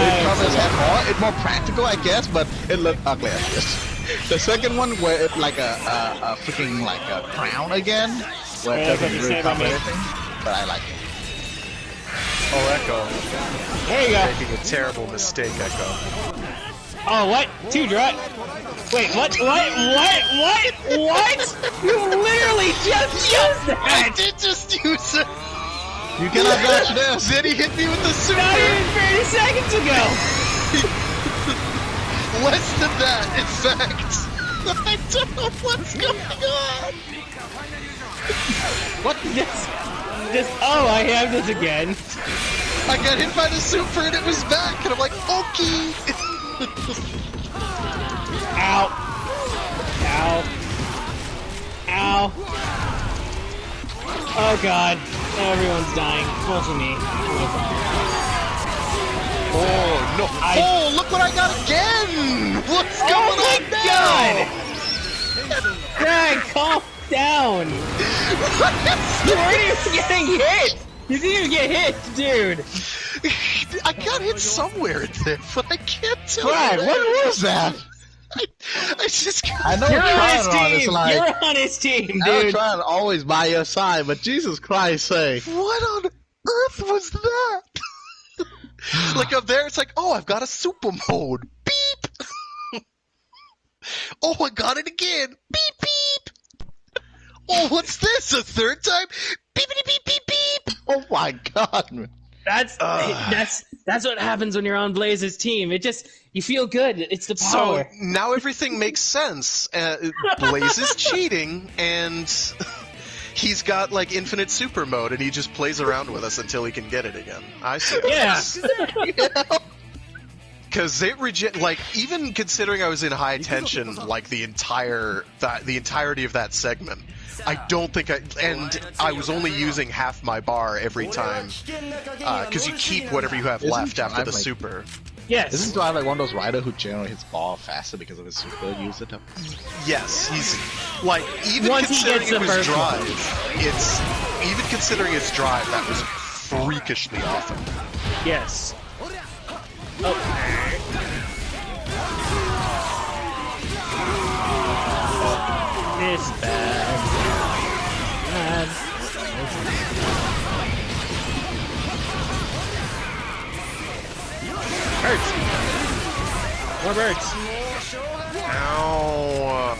It covers head more. It's more practical, I guess, but it looked ugly at first. The second one, where it's like a freaking like a crown again, where it doesn't really cover anything, but I like it. Oh, Echo. There you go. Making a terrible mistake, Echo. Oh, what? Two drop. Wait, what? What? You literally just used that! I did just use it! You cannot dodge this! Then he hit me with the super! Not even 30 seconds ago! Less than that, in fact! I don't know what's going on! What? Oh, I have this again. I got hit by the super and it was back, and I'm like, okay! Ow. Ow. Ow. Oh god. Everyone's dying. Mostly me. Oh, no. Oh, look what I got again! What's going on now? Greg, calm down! You weren't even getting hit! You didn't even get hit, dude! I got hit somewhere in there, but I can't tell Greg, what was that? I know You're on his Trianon is team. like, You're on his team, I know dude. Trianon always by your side, but Jesus Christ, say. What on earth was that? Like up there, it's like, oh, I've got a super mode. Beep. Oh, I got it again. Beep beep. Oh, what's this? A third time? Beep beep beep beep beep. Oh my God, man. That's what happens when you're on Blaze's team. It just you feel good. It's the power. So now everything makes sense. Blaze is cheating, and he's got like infinite super mode, and he just plays around with us until he can get it again. I see. Yeah. Because it like even considering I was in high tension like the entirety of that segment, I don't think I was only using half my bar every time because you keep whatever you have left after the super. Yes. Isn't Drive like one of those riders who generally hits ball faster because of his super usage? Yes, he's like even Once he considering gets it the was first drive, one. it's even considering it's drive that was freakishly often. Yes. Oh. This bad. Birds. More birds. Ow.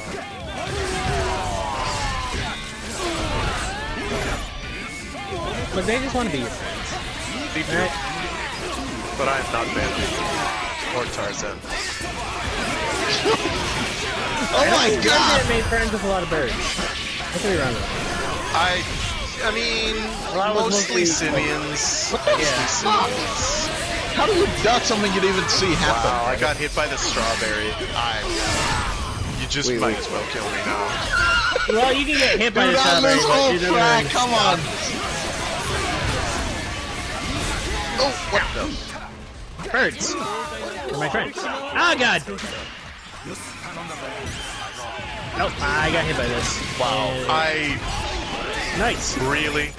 But they just want to be your friends. Me too. Right? But I am not Bambi or Tarzan. Oh my Tarzan God! made friends with a lot of birds. What could be wrong with that? I mean, Well, I was mostly mostly- simians. Yeah. Simians. How do you duck something you didn't even see happen? Wow, I got hit by the strawberry. You just Wait, might wait. as well kill me now. Well, you can get hit by Dude, the I strawberry, lose but all you're never track, gonna come stop. on! Oh, what the? Birds. They're my friends. Oh, God. Nope, I got hit by this. Wow. Nice. Really?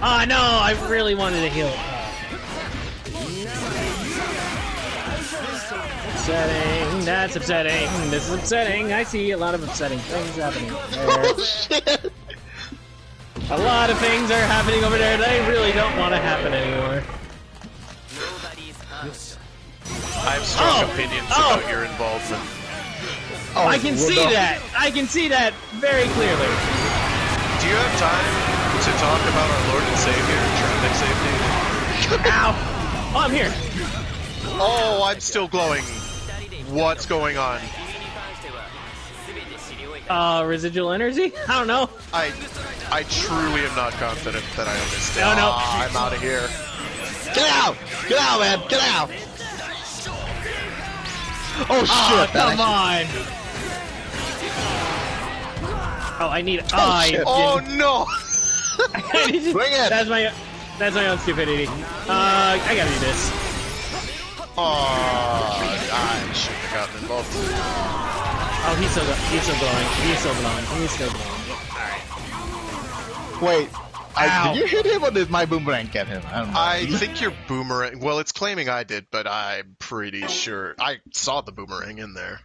Oh, no, I really wanted to heal. Upsetting. That's upsetting. This is upsetting. I see a lot of upsetting things happening there. Oh shit! A lot of things are happening over there that I really don't want to happen anymore. I have strong opinions about your involvement. Oh, I can see that. I can see that very clearly. Do you have time to talk about our Lord and Savior, traffic safety? Ow! Oh, I'm here. Oh, I'm still glowing. What's going on? Residual energy? I don't know. I truly am not confident that I understand. No, no. I'm out of here. Get out! Get out, man! Get out! Oh shit! Come on. Oh, I need. shit. Oh no! Bring it! That's my own stupidity. I gotta do this. Oh, I shouldn't have gotten involved. Oh, he's still glowing. He's still glowing. Wait, Ow. did you hit him or did my boomerang get him? I don't know. I think your boomerang. Well, it's claiming I did, but I'm pretty sure I saw the boomerang in there.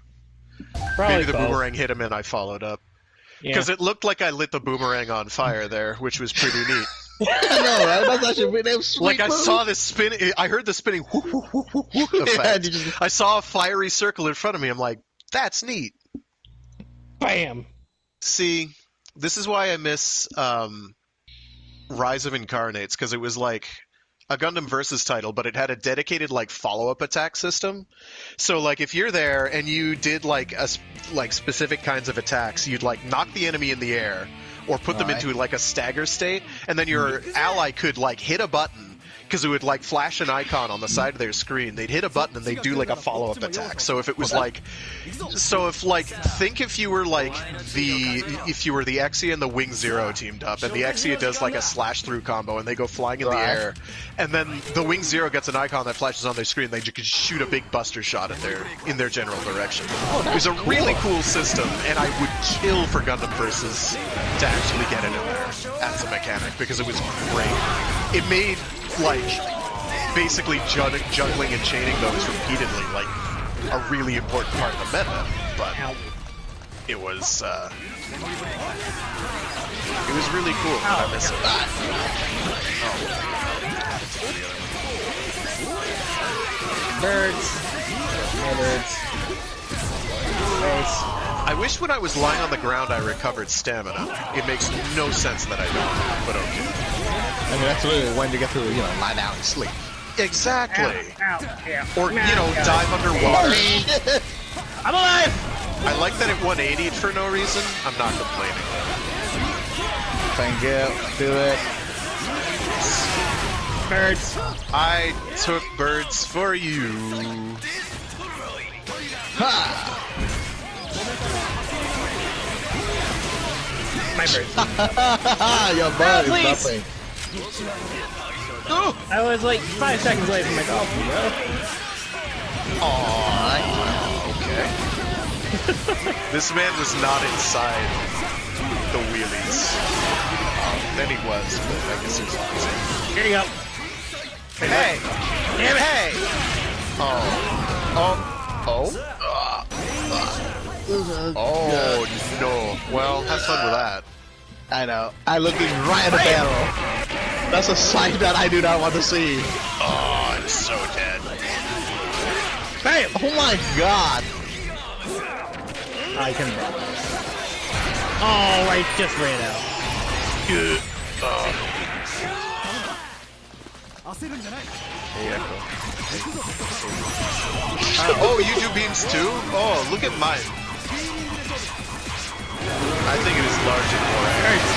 Probably Maybe the both. boomerang hit him and I followed up. Yeah. Because it looked like I lit the boomerang on fire there, which was pretty neat. I know, right? That's actually pretty damn sweet. Like I move. saw this spin. I heard the spinning whoop, whoop, whoop, whoop, whoop effect. you just- I saw a fiery circle in front of me. I'm like, that's neat. Bam. See, this is why I miss Rise of Incarnates, because it was like a Gundam Versus title, but it had a dedicated like follow-up attack system. So like if you're there and you did like specific kinds of attacks, you'd like knock the enemy in the air or put them Right. into like a stagger state, and then your ally could like hit a button. Because it would like flash an icon on the side of their screen. They'd hit a button and they'd do like a follow-up attack. So if it was like, think if you were like if you were the Exia and the Wing Zero teamed up, and the Exia does like a slash through combo and they go flying in the air, and then the Wing Zero gets an icon that flashes on their screen, they could shoot a big buster shot in their general direction. It was a really cool system, and I would kill for Gundam Versus to actually get it in there as a mechanic because it was great. It made like basically juggling and chaining those repeatedly, like a really important part of the meta. But it was really cool. I miss it. Birds. More birds. Birds. I wish when I was lying on the ground I recovered stamina. It makes no sense that I don't, but okay. I mean, that's really when you get to, lie down and sleep. Exactly. Ow. Or, dive underwater. I'm alive! I like that it 180'd for no reason. I'm not complaining. Thank you. Do it. Birds. I took birds for you. Ha! My birds. Your bird is please. nothing. Oh, I was like 5 seconds away from my dolphin, bro. Alright. Okay. This man was not inside the wheelies. Then he was, but I guess he was losing. Here you go. Hey! Damn it! Hey! Oh no. Well, have fun with that. I know. I looking right at the barrel. That's a sight that I do not want to see. Oh, I'm so dead. Bam! Oh my god! I can bet. Oh, I just ran out. Oh, you do beams too? Oh, look at mine. I think it is large and more damage.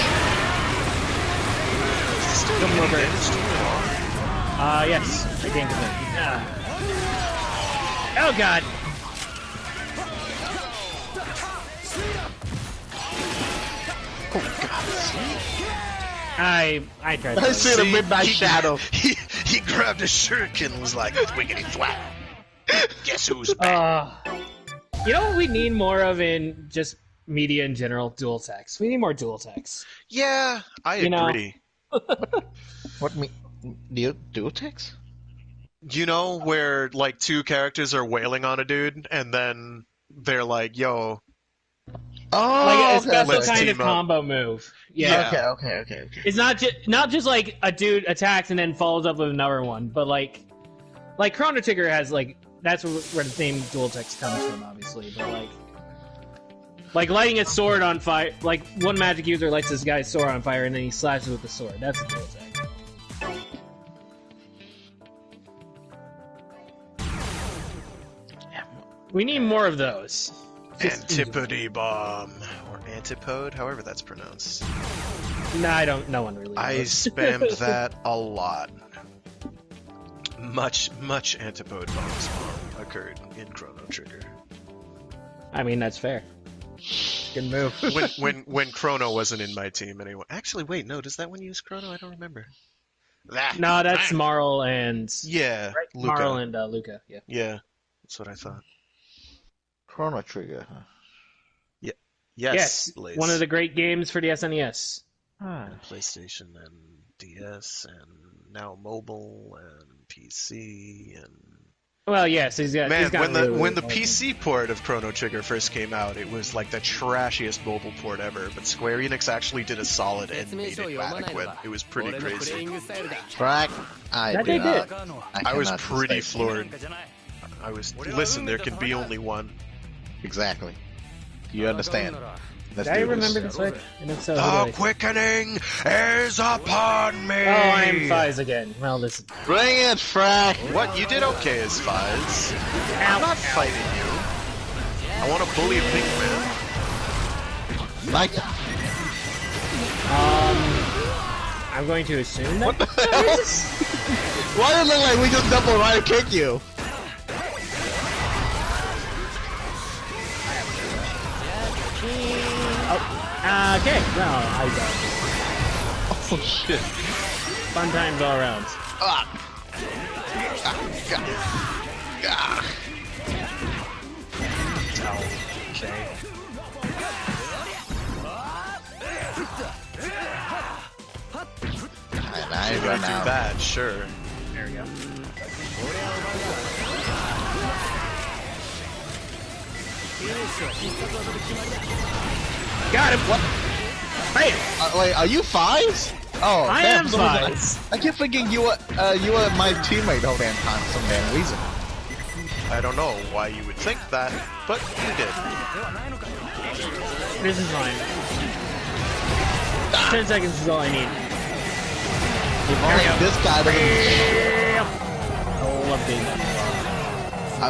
Yes. I can't complain. Oh god. Oh god. I tried to. I see the midnight shadow. He grabbed a shuriken and was like, wiggity thwack. Guess who's back? You know what we need more of in just media in general? Dual text. We need more dual text. Yeah, I agree. What dual text? You know where like two characters are wailing on a dude and then they're like, yo. Oh, like a special Let's kind of team up. combo move. Yeah. Okay. It's not just like a dude attacks and then follows up with another one, but like Chrono Trigger has like that's where the name dual text comes from, obviously. But like lighting a sword on fire, like one magic user lights this guy's sword on fire and then he slashes with the sword. That's a dual text. We need more of those. Antipode bomb. Or antipode, however that's pronounced. No one really knows. I spammed that a lot. Much antipode bomb spawn occurred in Chrono Trigger. I mean, that's fair. Good move. when Chrono wasn't in my team anyway. Actually, wait, no, does that one use Chrono? I don't remember. No, that's Marl and... Yeah, right? Luca. Marl and Luca, yeah. Yeah, that's what I thought. Chrono Trigger, huh? Yes, one of the great games for the SNES. And PlayStation and DS and now mobile and PC and... Well, yes, he's got... Man, he's got when the PC port of Chrono Trigger first came out, it was like the trashiest mobile port ever, but Square Enix actually did a solid and made it adequate. It was pretty crazy. Track. That they did. I was pretty floored. Listen, there can be only one. Exactly. You understand? Let's I do remember this. this way. And if so, The quickening is upon me! Oh, I am Fies again. Well, listen. Bring it, Frack! What? You did okay as Fies. Ow, I'm not fighting you. I want to bully a pink man. Like that. I'm going to assume that... What the hell? Why did it look like we just double right and kick you? Okay, well, I got Oh shit. fun times all around. I You're run not too out. bad, sure. There we go. Got him! What? Bam! Wait, are you Fives? Oh, I damn, am for some reason Fives. I keep thinking you were my teammate the whole damn time for some damn reason. I don't know why you would think that, but you did. This is fine. 10 seconds is all I need. If only this guy doesn't. Oh, love being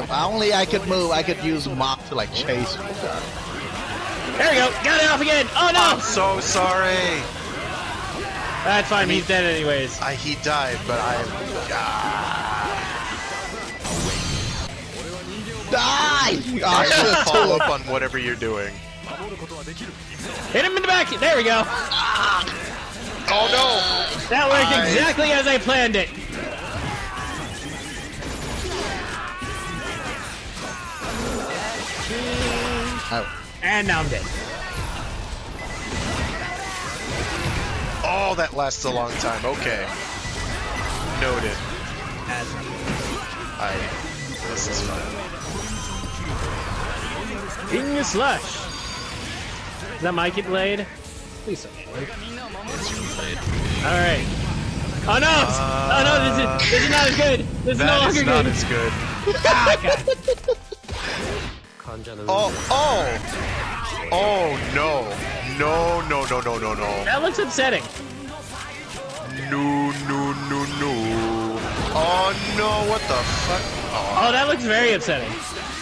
If only I could move, I could use Mach to like chase me. There we go! Got it off again! Oh no! I'm so sorry. That's fine, he's dead anyways. He died, but I. Die! I will follow up on whatever you're doing. Hit him in the back! There we go! Oh no! That worked exactly as I planned it! Oh. And now I'm dead. Oh, that lasts a long time. Okay. Noted. This is fun. In your slush! Is that my kid blade? Please don't be. Alright. Oh no! Oh no, this is not as good! This is no longer good! That is not as good. Ah, God. Oh no. No. That looks upsetting. No. Oh no, what the fuck? Oh, that looks very upsetting.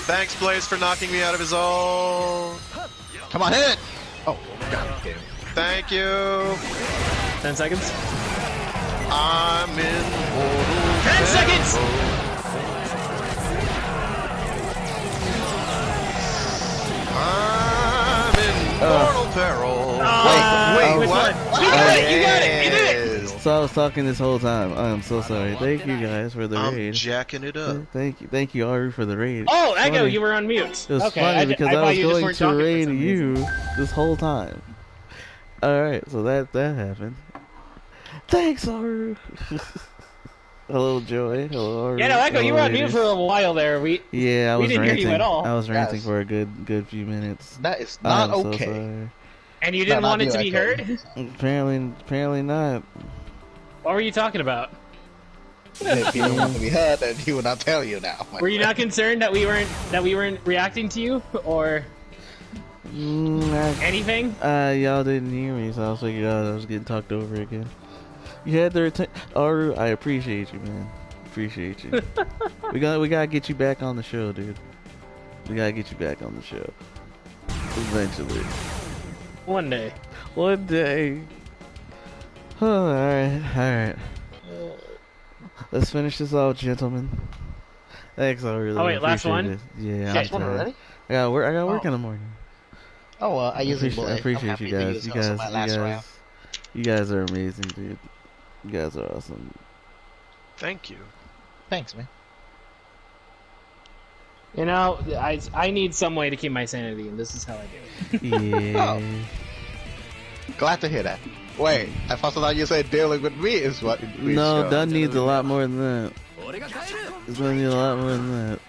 Thanks, Blaze, for knocking me out of his ult. Come on, hit it! Oh, god damn. Thank you. 10 seconds. I'm in mortal 10 seconds! I'm in mortal peril. Wait, Wait, what? You got it! You got it! You did it! So I was talking this whole time. I'm so sorry. Thank you guys for the I'm raid. jacking it up. Thank you, Aru, for the raid. Oh, Echo, Funny. you were on mute. It was Okay, funny because I thought was you just going weren't to talking for raid some you reason. this whole time. Alright, so that happened. Thanks, Aru. Hello, Joy. Hello, Aru. Yeah, no, Echo, you were on mute Raiders. for a while there. I We was didn't ranting. hear you at all. I was ranting Yes. for a good few minutes. That is not I'm so okay. sorry. And you didn't No, not want it you, to be Echo. heard? Apparently not. What were you talking about? If you don't want to be heard, then he will not tell you now. Were you not concerned that we weren't reacting to you or anything? Y'all didn't hear me, so I was figuring out I was getting talked over again. You had the return. Aru, I appreciate you, man. Appreciate you. we gotta get you back on the show, dude. We gotta get you back on the show. Eventually. One day. One day. Oh, alright. Let's finish this off, gentlemen. Thanks, I really Oh, wait, last appreciate one? it. Yeah, Last I'm one tired. already? I got work in the morning. Oh, I usually I appreciate you guys. You guys are amazing, dude. You guys are awesome. Thank you. Thanks, man. You know, I need some way to keep my sanity, and this is how I do it. Yeah. Glad to hear that. Wait, I first thought you said dealing with me is what. No, Dunn needs a lot more than that. He's gonna need a lot more than that.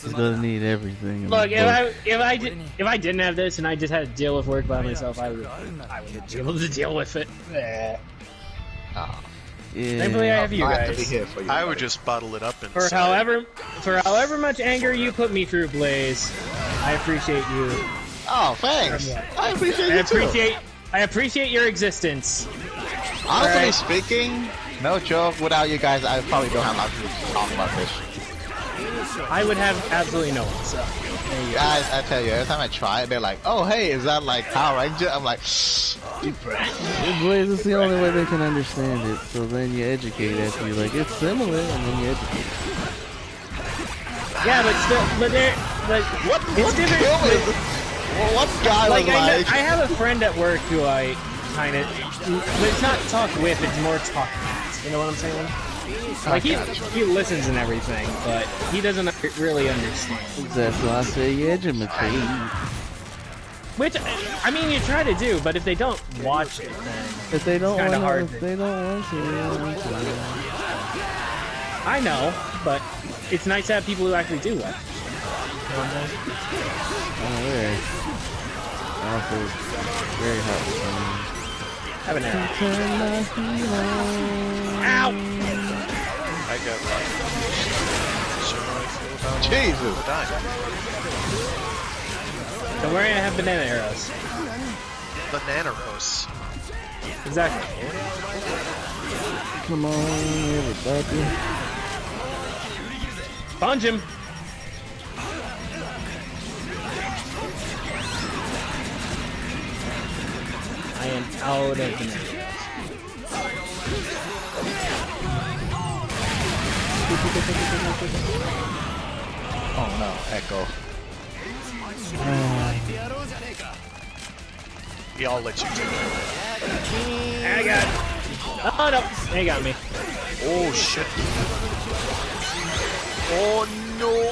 He's gonna need everything. in Look, the book. if I didn't have this and I just had to deal with work by myself, I wouldn't be able to deal with it. Oh, Yeah. Thankfully, I have you glad to be guys. here for you. I would buddy. just bottle it up and For however much anger you put me through, Blaze, I appreciate you. Oh, thanks. I appreciate you too. I appreciate your existence. Honestly Alright. speaking, no joke. Without you guys, I probably don't have a lot to talk about this. I would have absolutely no one. So there you go. Guys, I tell you, every time I try it, they're like, "Oh, hey, is that like Power Ranger?" I'm like, deep breath. Blaze is the only way they can understand it. So then you educate after you like it's similar, and then you educate. Yeah, but still, but it's different. What guy Like was like? I have a friend at work who I kind of, but it's not talk with, it's more talk at. You know what I'm saying? Like he listens and everything, but he doesn't really understand. That's why I say you educate. Which I mean, you try to do, but if they don't watch it, then If they don't kinda want hard to, to- they don't want to. They don't want to. I know, but it's nice to have people who actually do watch. one thing. Oh, where? Also, very hot. Have an arrow. Ow! I got Jesus. Don't worry, I have banana arrows. Banana roast. Exactly. Come on, everybody. Punch him! I am out of banana arrows. Oh no, Echo. Yeah, I'll let you do it. I got it. Oh no, they got me. Oh shit. Oh no.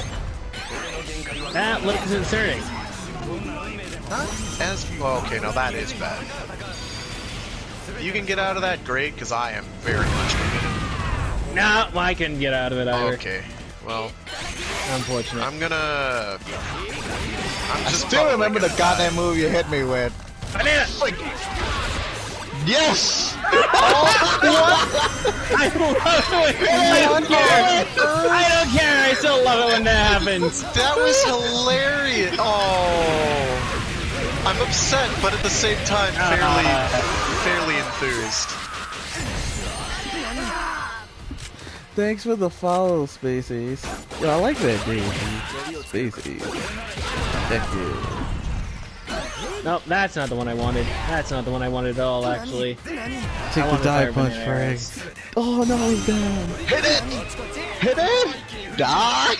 That looks concerning. Not as well, okay, now that is bad. If you can get out of that, great, because I am very much committed. No, I couldn't get out of it either. Okay, well, Unfortunate. I'm gonna. I'm I just still probably remember the gonna goddamn move you hit me with. Banana! Yes! I love it! I don't care! I don't care! I still love it when that happens! That was hilarious! Oh, I'm upset, but at the same time, fairly enthused. Thanks for the follow, Space Ace. Yo, I like that name. Space Ace. Heck yeah. Nope, that's not the one I wanted. That's not the one I wanted at all, actually. Take the dive punch, Frank. Oh no, he's down. Hit it! Hit it! Die!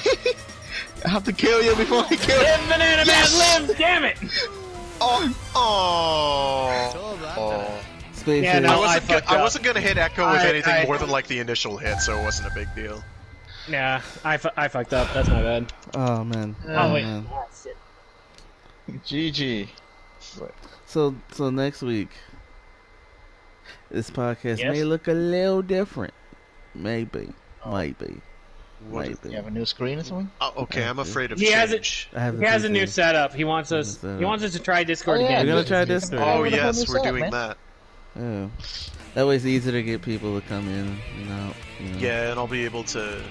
I have to kill you before I kill you. Live, Banana Man, live! Damn it! Oh. Space Yeah, Ace. no, I wasn't gonna hit Echo with anything more than like the initial hit, so it wasn't a big deal. Nah, I fucked up. That's my bad. Oh man. Oh, wait. Man. GG. So next week, this podcast Yes? may look a little different. Maybe. What? You have a new screen or something? Oh, okay, I'm afraid of He has it. change. I have He has a new setup. He wants us. He wants us to try Discord Oh, yeah. again. We're gonna try Discord. Oh With a whole yes, new we're setup, doing man. that. Yeah. That way it's easier to get people to come in. You know. Yeah, and we'll be able to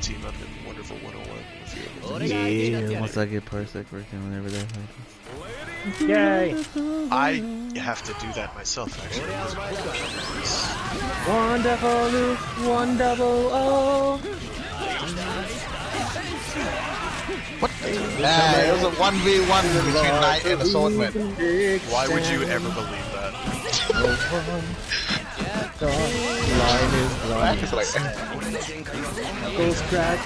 team up in Wonderful 101 with you. Yeah. Once I get Parsec working, whenever that happens. Yay! I have to do that myself, actually. Wonderful Luke, 100. What? It was a 1v1 between Knight and Assortment. Why would you ever believe that? Line is blind. It's like, Goes crack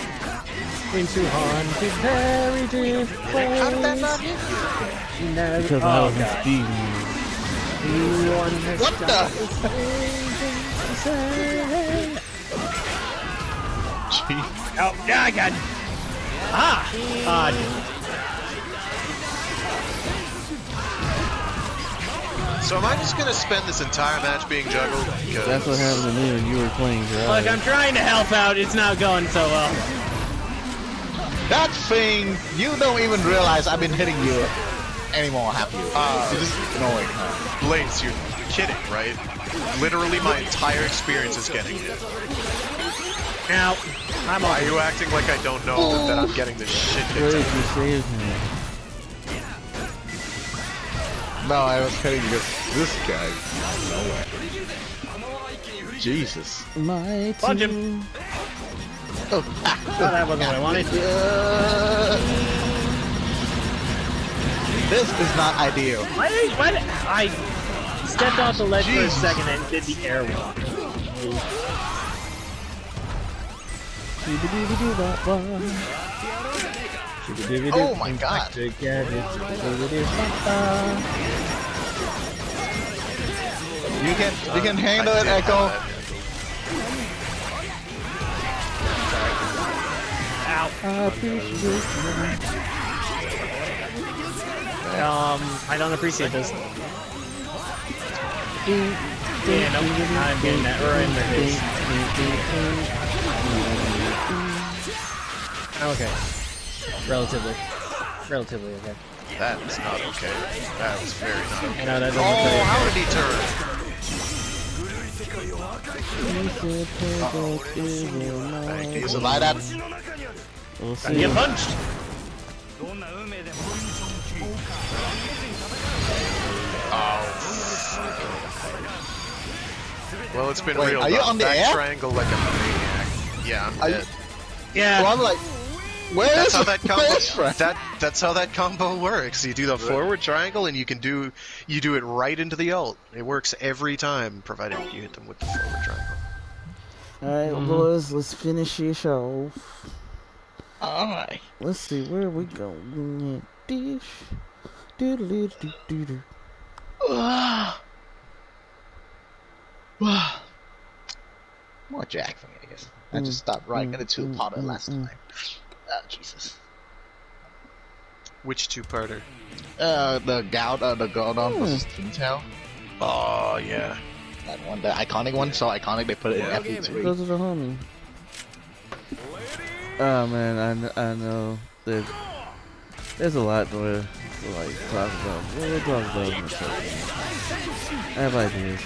into haunted heritage place. Because I was Steven. what the? Gee. Oh, yeah, I got it. Ah! So am I just gonna spend this entire match being juggled? Because That's what happened to me when you were playing Drive. Look, I'm trying to help out. It's not going so well. That thing, you don't even realize I've been hitting you anymore, have you? You're just annoying, huh? Blaze, you're kidding, right? Literally my entire experience is getting hit. Now, I'm Why are on. you acting like I don't know that I'm getting this shit kicked Great, out? you saved me. No, I was hitting because this guy. Jesus. My Punch team. him. Oh, Oh, that wasn't what I wanted. this is not ideal. Why did I stepped off the ledge for a second and did the airwalk? Oh my god. You can handle it, Echo. Ow. I don't appreciate this. Yeah, nope, I'm getting that right in the face. Okay. Relatively okay. That is not okay. That was very not okay. I know that. Oh, how did he turn? Thank you. Survive that. We'll see. Get punched. Well, it's been Wait, real. are you on the air? Triangle like a maniac. Yeah, I'm dead. Yeah. Well, I'm like, That's how that combo. That's how that combo works. You do the forward triangle, and you do it right into the ult. It works every time, provided you hit them with the forward triangle. Alright, boys, let's finish this off. alright. Let's see where we going. Dish. Doodle-doo-doo-doo-doo. More Jack for me, I guess. I just stopped right into two-parter last time. Oh, Jesus. Which two-parter? The Gordon versus Intel. Oh yeah, That one, the iconic one. So iconic, they put it in FE3. Those are the homies. Oh man, I know that there's a lot to like talk about. We'll talk about it in a second. I have ideas.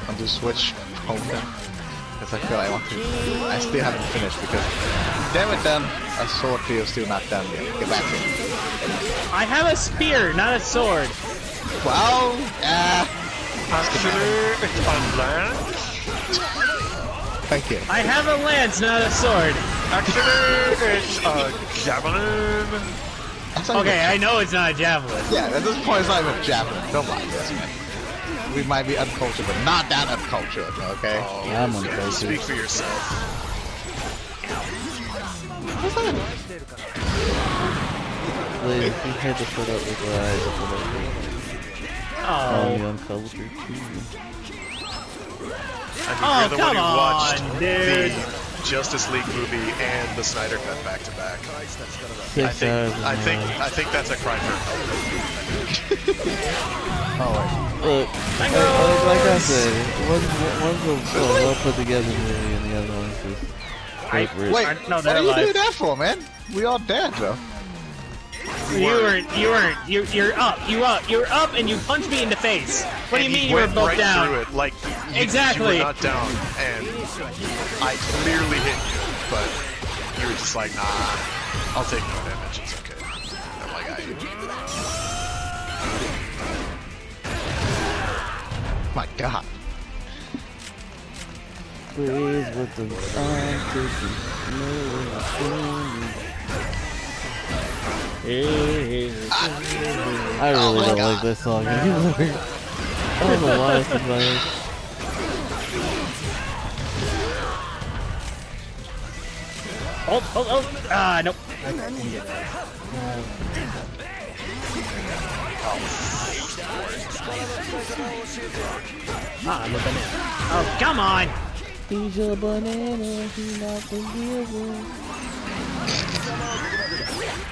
I'm to switch home then. Because I feel I want to. I still haven't finished because. Damn it, then. A sword feels still not done yet. Get back to it. I have a spear, not a sword. Well, actually, it's on land. thank you. I have a lance, not a sword. Actually, it's a javelin. Okay, I know it's not a javelin. Yeah, at this point it's not even javelin. Don't lie to us, man. We might be uncultured, but not that uncultured, okay? Oh, I'm uncultured. Speak for yourself. What's that? Please, you had to put up with what I had to put up with. Oh, Uncultured too. I mean, you're the one who come watched on, dude. the Justice League movie and the Snyder Cut back to back. I 6 hours. think that's a cry for help. Look, like I said, one's a well put together movie and the other one's just paper. Wait, no, what they're are you alive. doing that for, man? We all dead, bro. You weren't. You're up, and you punched me in the face. What do you mean you were went both right down? through it, like Exactly. You were not down, and I clearly hit you, but you were just like, nah, I'll take no damage. It's okay. I'm like, My God. Please with the I really don't like this song anymore. I don't know why it's like. Oh. Nope. I'm a banana. Oh, come on! He's a banana, he's not the real one.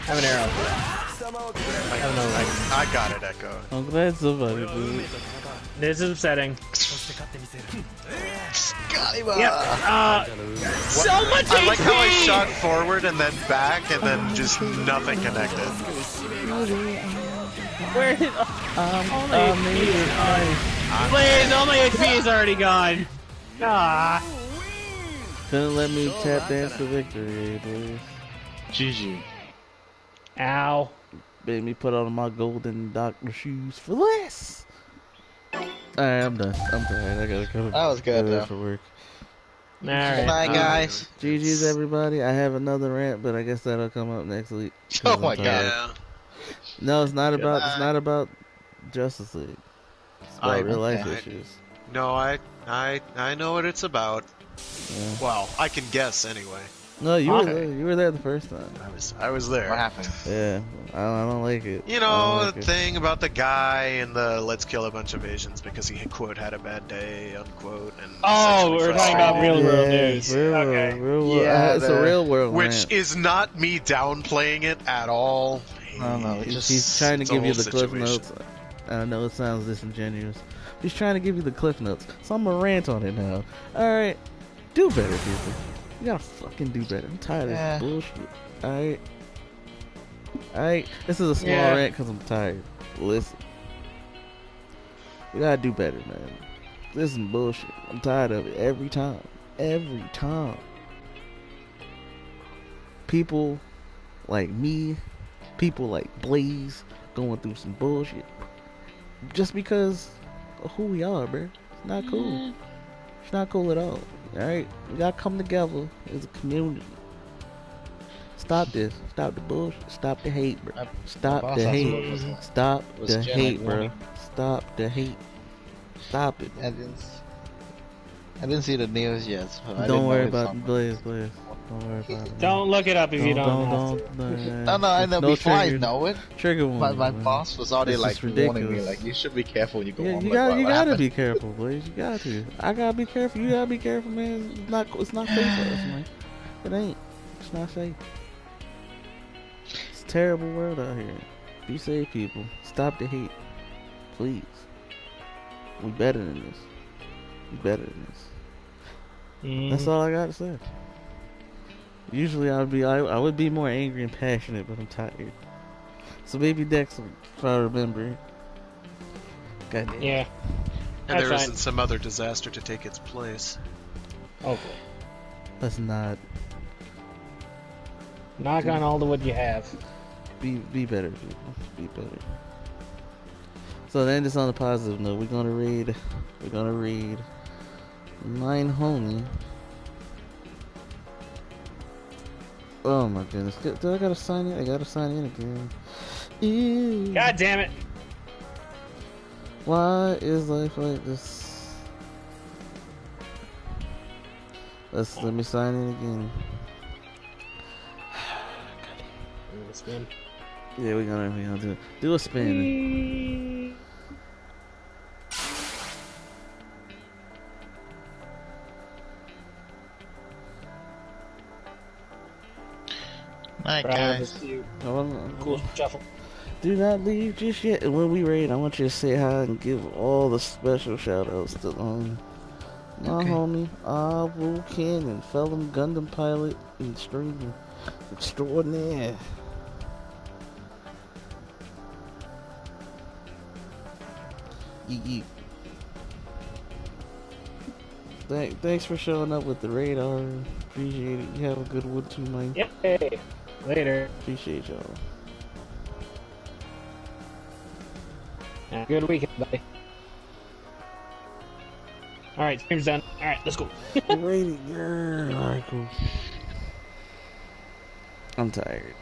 I have an arrow. I got it, Echo. I'm glad somebody did. This is upsetting. Excalibur! Yep. So much HP! I like how I shot forward and then back, and then just nothing connected. Where is Please, all my HP is already gone. Ah. Couldn't let me tap dance to victory, please. GG. Ow. Made me put on my golden doctor shoes for less. Alright, I'm done. I'm tired. I gotta go. That was good, though. For work. Alright. Bye, guys. GG's everybody. I have another rant, but I guess that'll come up next week. Oh my God. Yeah. No, it's not about. It's not about Justice League. It's about real life issues. No, I know what it's about. Yeah. Well, I can guess anyway. No, you were there. You were there the first time. I was there. What happened? Yeah, I don't like it. You know, the thing about the guy and the let's kill a bunch of Asians because he, quote, had a bad day, unquote. And Oh, we're talking about real world news. Real world, Okay. real world. Yeah, It's a real world Which rant. is not me downplaying it at all. No, He's trying to give you the cliff notes. I know it sounds disingenuous, He's trying to give you the cliff notes. So I'm gonna rant on it now. Alright. Do better, people. You gotta fucking do better. I'm tired of this bullshit. Alright. Alright. This is a small rant because I'm tired. Listen. We gotta do better, man. This is bullshit. I'm tired of it every time. Every time. People like me, people like Blaze, going through some bullshit. Just because of who we are, bro. It's not cool. It's not cool at all. Alright? We gotta come together as a community. Stop this. Stop the bullshit. Stop the hate, bro. Stop the hate. Stop the hate, bro. Stop the hate. Stop it. I didn't see the news yet. So don't worry about it, Blaze. Don't worry about it. Don't look it up if you don't have to. No, I know. Before I know it, trigger warning. My boss was already like warning me, like, you should be careful when you go home. You gotta be careful, Blaze. You got to. I gotta be careful. You gotta be careful, man. It's not safe for us, man. It ain't. It's not safe. It's a terrible world out here. Be safe, people. Stop the hate, please. We better than this. We better than this. That's all I gotta say. Usually I would be more angry and passionate, but I'm tired. So maybe next week, if I remember. Goddamn. Yeah. And there isn't some other disaster to take its place. Okay. Let's not. Knock on all the wood you have. Be better, people. Be better. So to end this on a positive note, we're gonna read Mine Homie. Oh my goodness. Do I gotta sign in? I gotta sign in again. Ew. God damn it. Why is life like this? Let me sign in again. Spin. Yeah, we're gonna do a spin. Alright, guys. Cool shuffle. Do not leave just yet. And when we raid, I want you to say hi and give all the special shout outs to my homie, Wu Cannon, fellow Gundam pilot and streamer extraordinaire. Thanks for showing up with the radar. Appreciate it. You have a good one too, man. Yay. Later. Appreciate y'all. Have a good weekend, buddy. Alright, stream's done. Alright, let's go. Alright, cool. I'm tired.